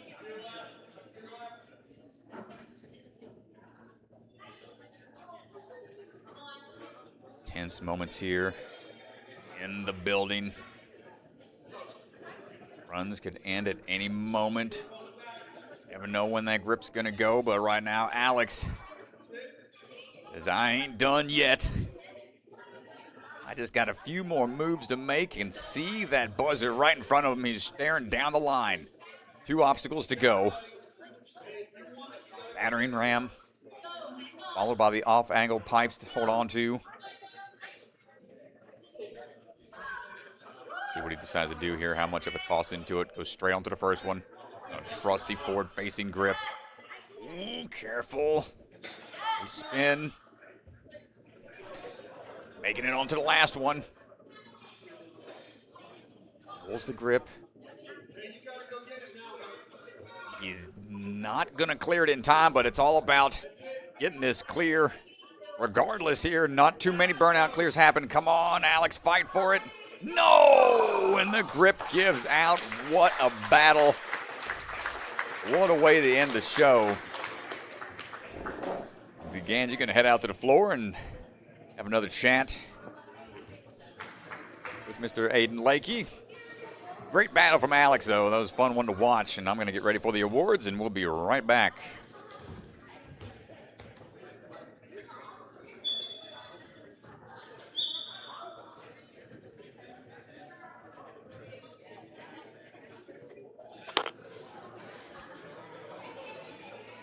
Tense moments here in the building. Runs could end at any moment. Never know when that grip's gonna go, but right now Alex says, I ain't done yet. I just got a few more moves to make and see that buzzer right in front of him. He's staring down the line. 2 obstacles to go. Battering ram, followed by the off-angle pipes to hold on to. See what he decides to do here, how much of a toss into it. Goes straight onto the first one. A trusty forward-facing grip. Ooh, careful. They spin. Making it onto the last one. Pulls the grip. He's not going to clear it in time, but it's all about getting this clear. Regardless here, not too many burnout clears happen. Come on, Alex, fight for it. No! And the grip gives out. What a battle. What a way to end the show. Ganji going to head out to the floor and have another chat with Mr. Aiden Lakey. Great battle from Alex, though. That was a fun one to watch, and I'm going to get ready for the awards, and we'll be right back.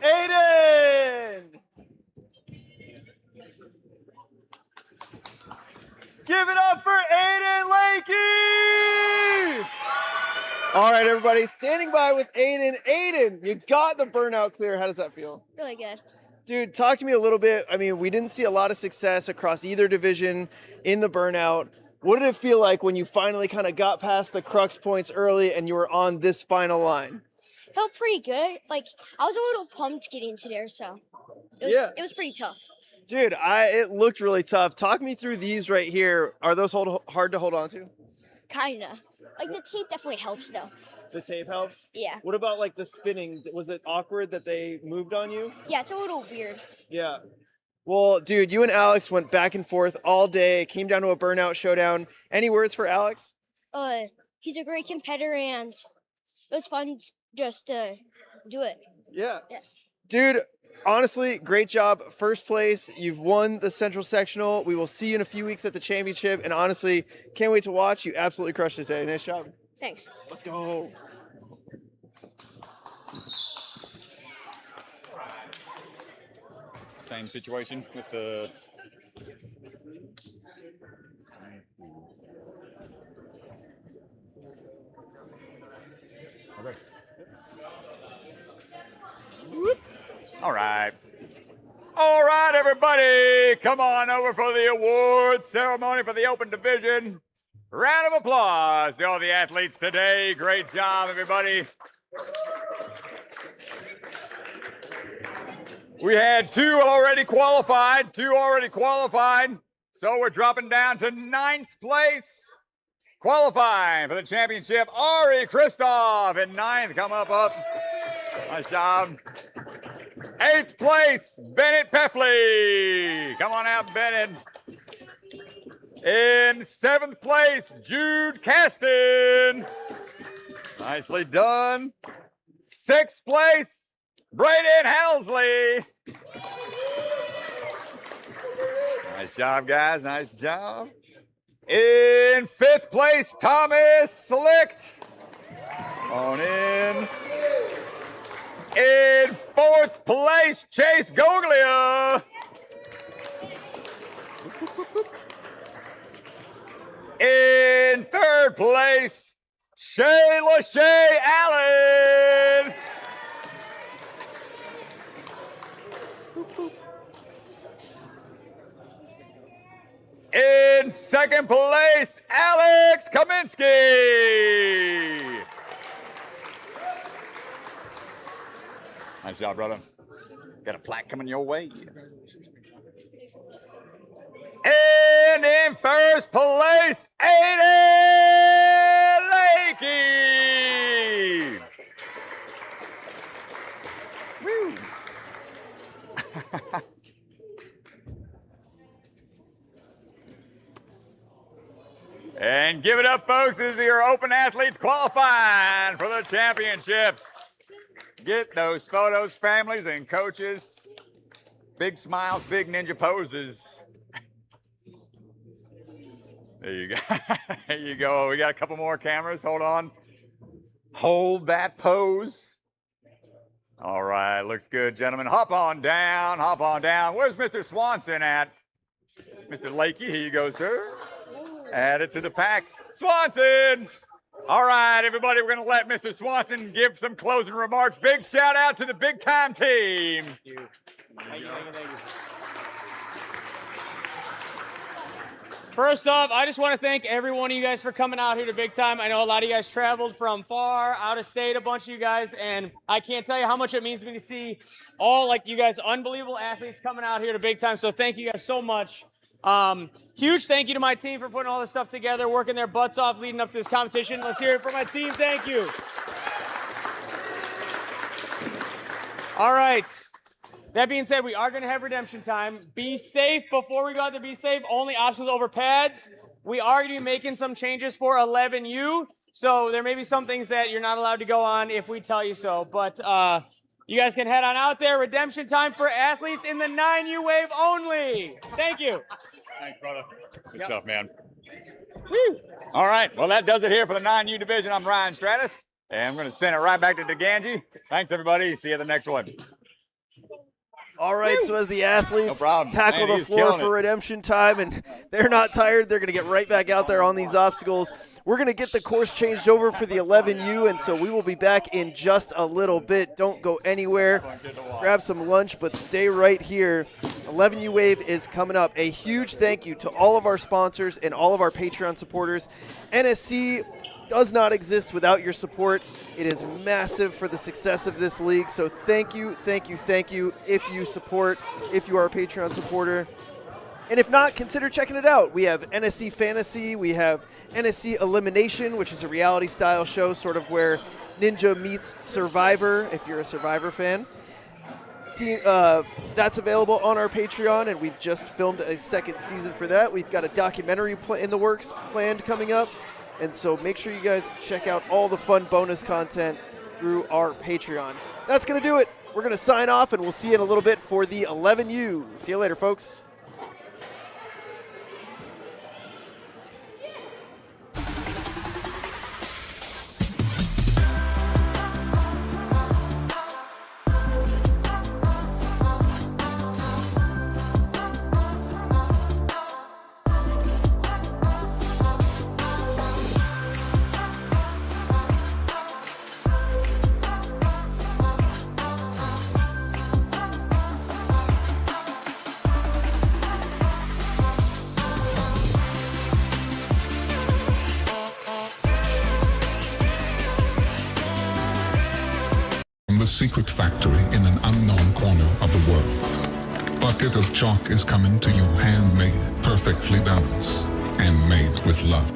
Aiden! Give it up for Aiden Lakey! All right, everybody, standing by with Aiden. Aiden, you got the burnout clear. How does that feel? Really good. Dude, talk to me a little bit. I mean, we didn't see a lot of success across either division in the burnout. What did it feel like when you finally kind of got past the crux points early and you were on this final line? Felt pretty good. Like, I was a little pumped getting into there, so it was pretty tough. Dude, it looked really tough. Talk me through these right here. Are those hard to hold on to? Kinda. Like, the tape definitely helps, though. The tape helps? Yeah. What about, like, the spinning? Was it awkward that they moved on you? Yeah, it's a little weird. Yeah. Well, dude, you and Alex went back and forth all day. It came down to a burnout showdown. Any words for Alex? He's a great competitor, and it was fun just to do it. Yeah. Yeah. Dude, honestly, great job. First place. You've won the Central Sectional. We will see you in a few weeks at the championship. And honestly, can't wait to watch. You absolutely crushed it today. Nice job. Thanks. Let's go. Same situation with the... Okay. All right. All right, everybody, come on over for the award ceremony for the open division. Round of applause to all the athletes today. Great job, everybody. We had two already qualified. So we're dropping down to 9th place. Qualifying for the championship, Ari Christoph in 9th. Come up. Nice job. 8th place, Bennett Peffley. Come on out, Bennett. In 7th place, Jude Caston. Nicely done. 6th place, Brayden Helsley. Nice job, guys. Nice job. In 5th place, Thomas Slicht. On in. In 4th place, Chase Goglia. In 3rd place, Shayla Shea Allen. In 2nd place, Alex Kaminsky. Nice job, brother. Got a plaque coming your way. And in 1st place, Aiden Lakey. Woo. And give it up, folks. This is your open athletes qualifying for the championships. Get those photos, families and coaches. Big smiles, big ninja poses. There you go. There you go. We got a couple more cameras. Hold on. Hold that pose. All right. Looks good, gentlemen. Hop on down. Hop on down. Where's Mr. Swanson at? Mr. Lakey, here you go, sir. Add it to the pack. Swanson! All right, everybody, we're going to let Mr. Swanson give some closing remarks. Big shout out to the big time team. Thank you. Thank you. First off, I just want to thank every one of you guys for coming out here to Big Time. I know a lot of you guys traveled from far, out of state, a bunch of you guys, and I can't tell you how much it means to me to see all, like, you guys, unbelievable athletes coming out here to Big Time, so thank you guys so much. Huge thank you to my team for putting all this stuff together, working their butts off leading up to this competition. Let's hear it for my team. Thank you. All right. That being said, we are going to have redemption time. Be safe before we go out to be safe. Only options over pads. We are going to be making some changes for 11U. So there may be some things that you're not allowed to go on if we tell you so. But you guys can head on out there. Redemption time for athletes in the 9U wave only. Thank you. Thanks, brother. Good stuff, man. Woo. All right. Well, that does it here for the 9U division. I'm Ryan Stratus, and I'm going to send it right back to DeGangi. Thanks, everybody. See you at the next one. All right, so as the athletes tackle Man, the floor for redemption time, and they're not tired, they're going to get right back out there on these obstacles. We're going to get the course changed over for the 11U, and so we will be back in just a little bit. Don't go anywhere. Grab some lunch, but stay right here. 11U Wave is coming up. A huge thank you to all of our sponsors and all of our Patreon supporters. NSC does not exist without your support. It is massive for the success of this league. So thank you, thank you, thank you if you support, if you are a Patreon supporter. And if not, consider checking it out. We have NSC Fantasy. We have NSC Elimination, which is a reality style show, sort of where Ninja meets Survivor, if you're a Survivor fan. That's available on our Patreon, and we've just filmed a second season for that. We've got a documentary in the works planned coming up. And so make sure you guys check out all the fun bonus content through our Patreon. That's going to do it. We're going to sign off, and we'll see you in a little bit for the 11U. See you later, folks. secret factory in an unknown corner of the world. Bucket of chalk is coming to you handmade, perfectly balanced, and made with love.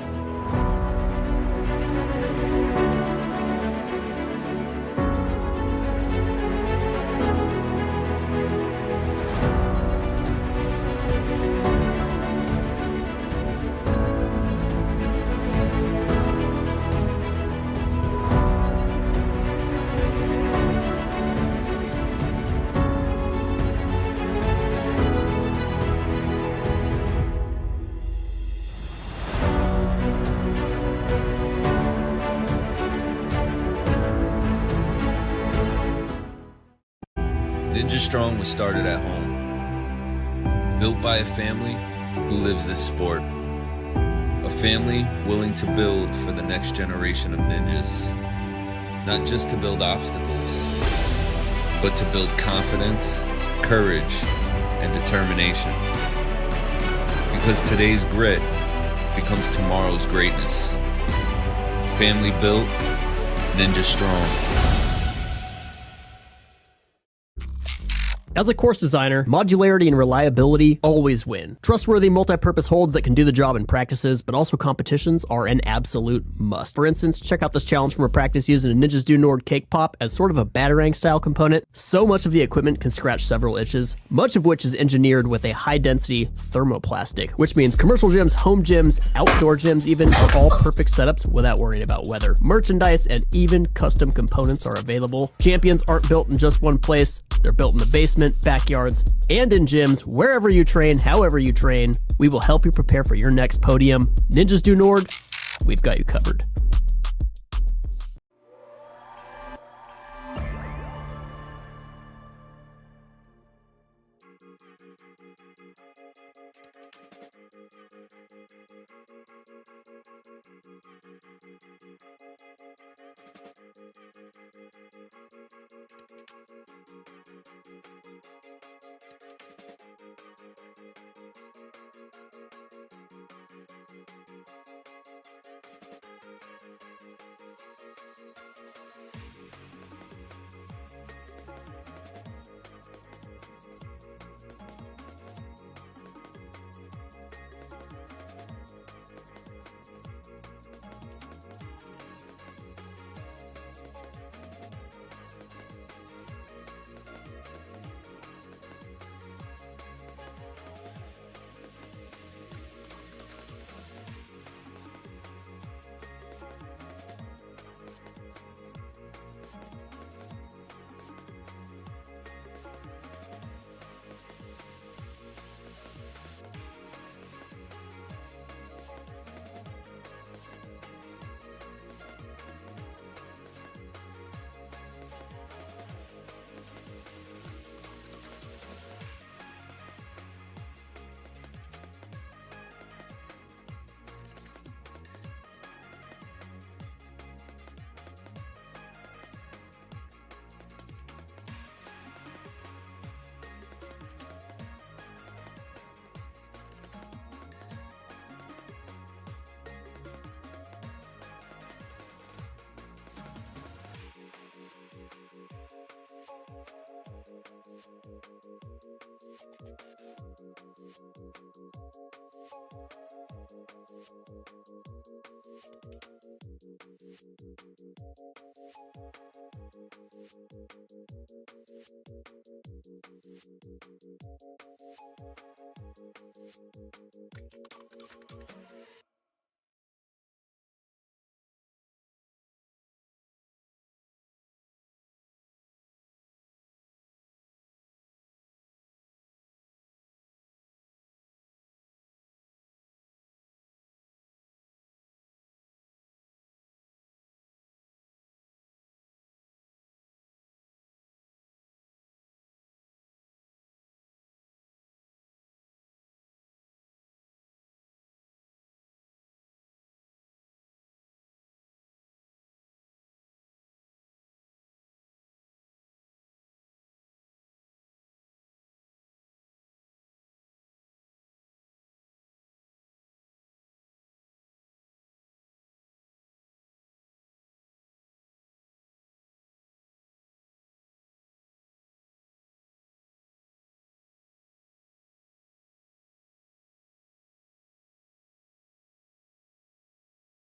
Ninja Strong was started at home, built by a family who lives this sport. A family willing to build for the next generation of ninjas. Not just to build obstacles, but to build confidence, courage, and determination. Because today's grit becomes tomorrow's greatness. Family built, Ninja Strong. As a course designer, modularity and reliability always win. Trustworthy multi-purpose holds that can do the job in practices, but also competitions are an absolute must. For instance, check out this challenge from a practice using a Ninjas Do Nord cake pop as sort of a Batarang style component. So much of the equipment can scratch several itches, much of which is engineered with a high-density thermoplastic, which means commercial gyms, home gyms, outdoor gyms even are all perfect setups without worrying about weather. Merchandise and even custom components are available. Champions aren't built in just one place. They're built in the basement, backyards, and in gyms, wherever you train, however you train. We will help you prepare for your next podium. Ninjas Do Nord, we've got you covered.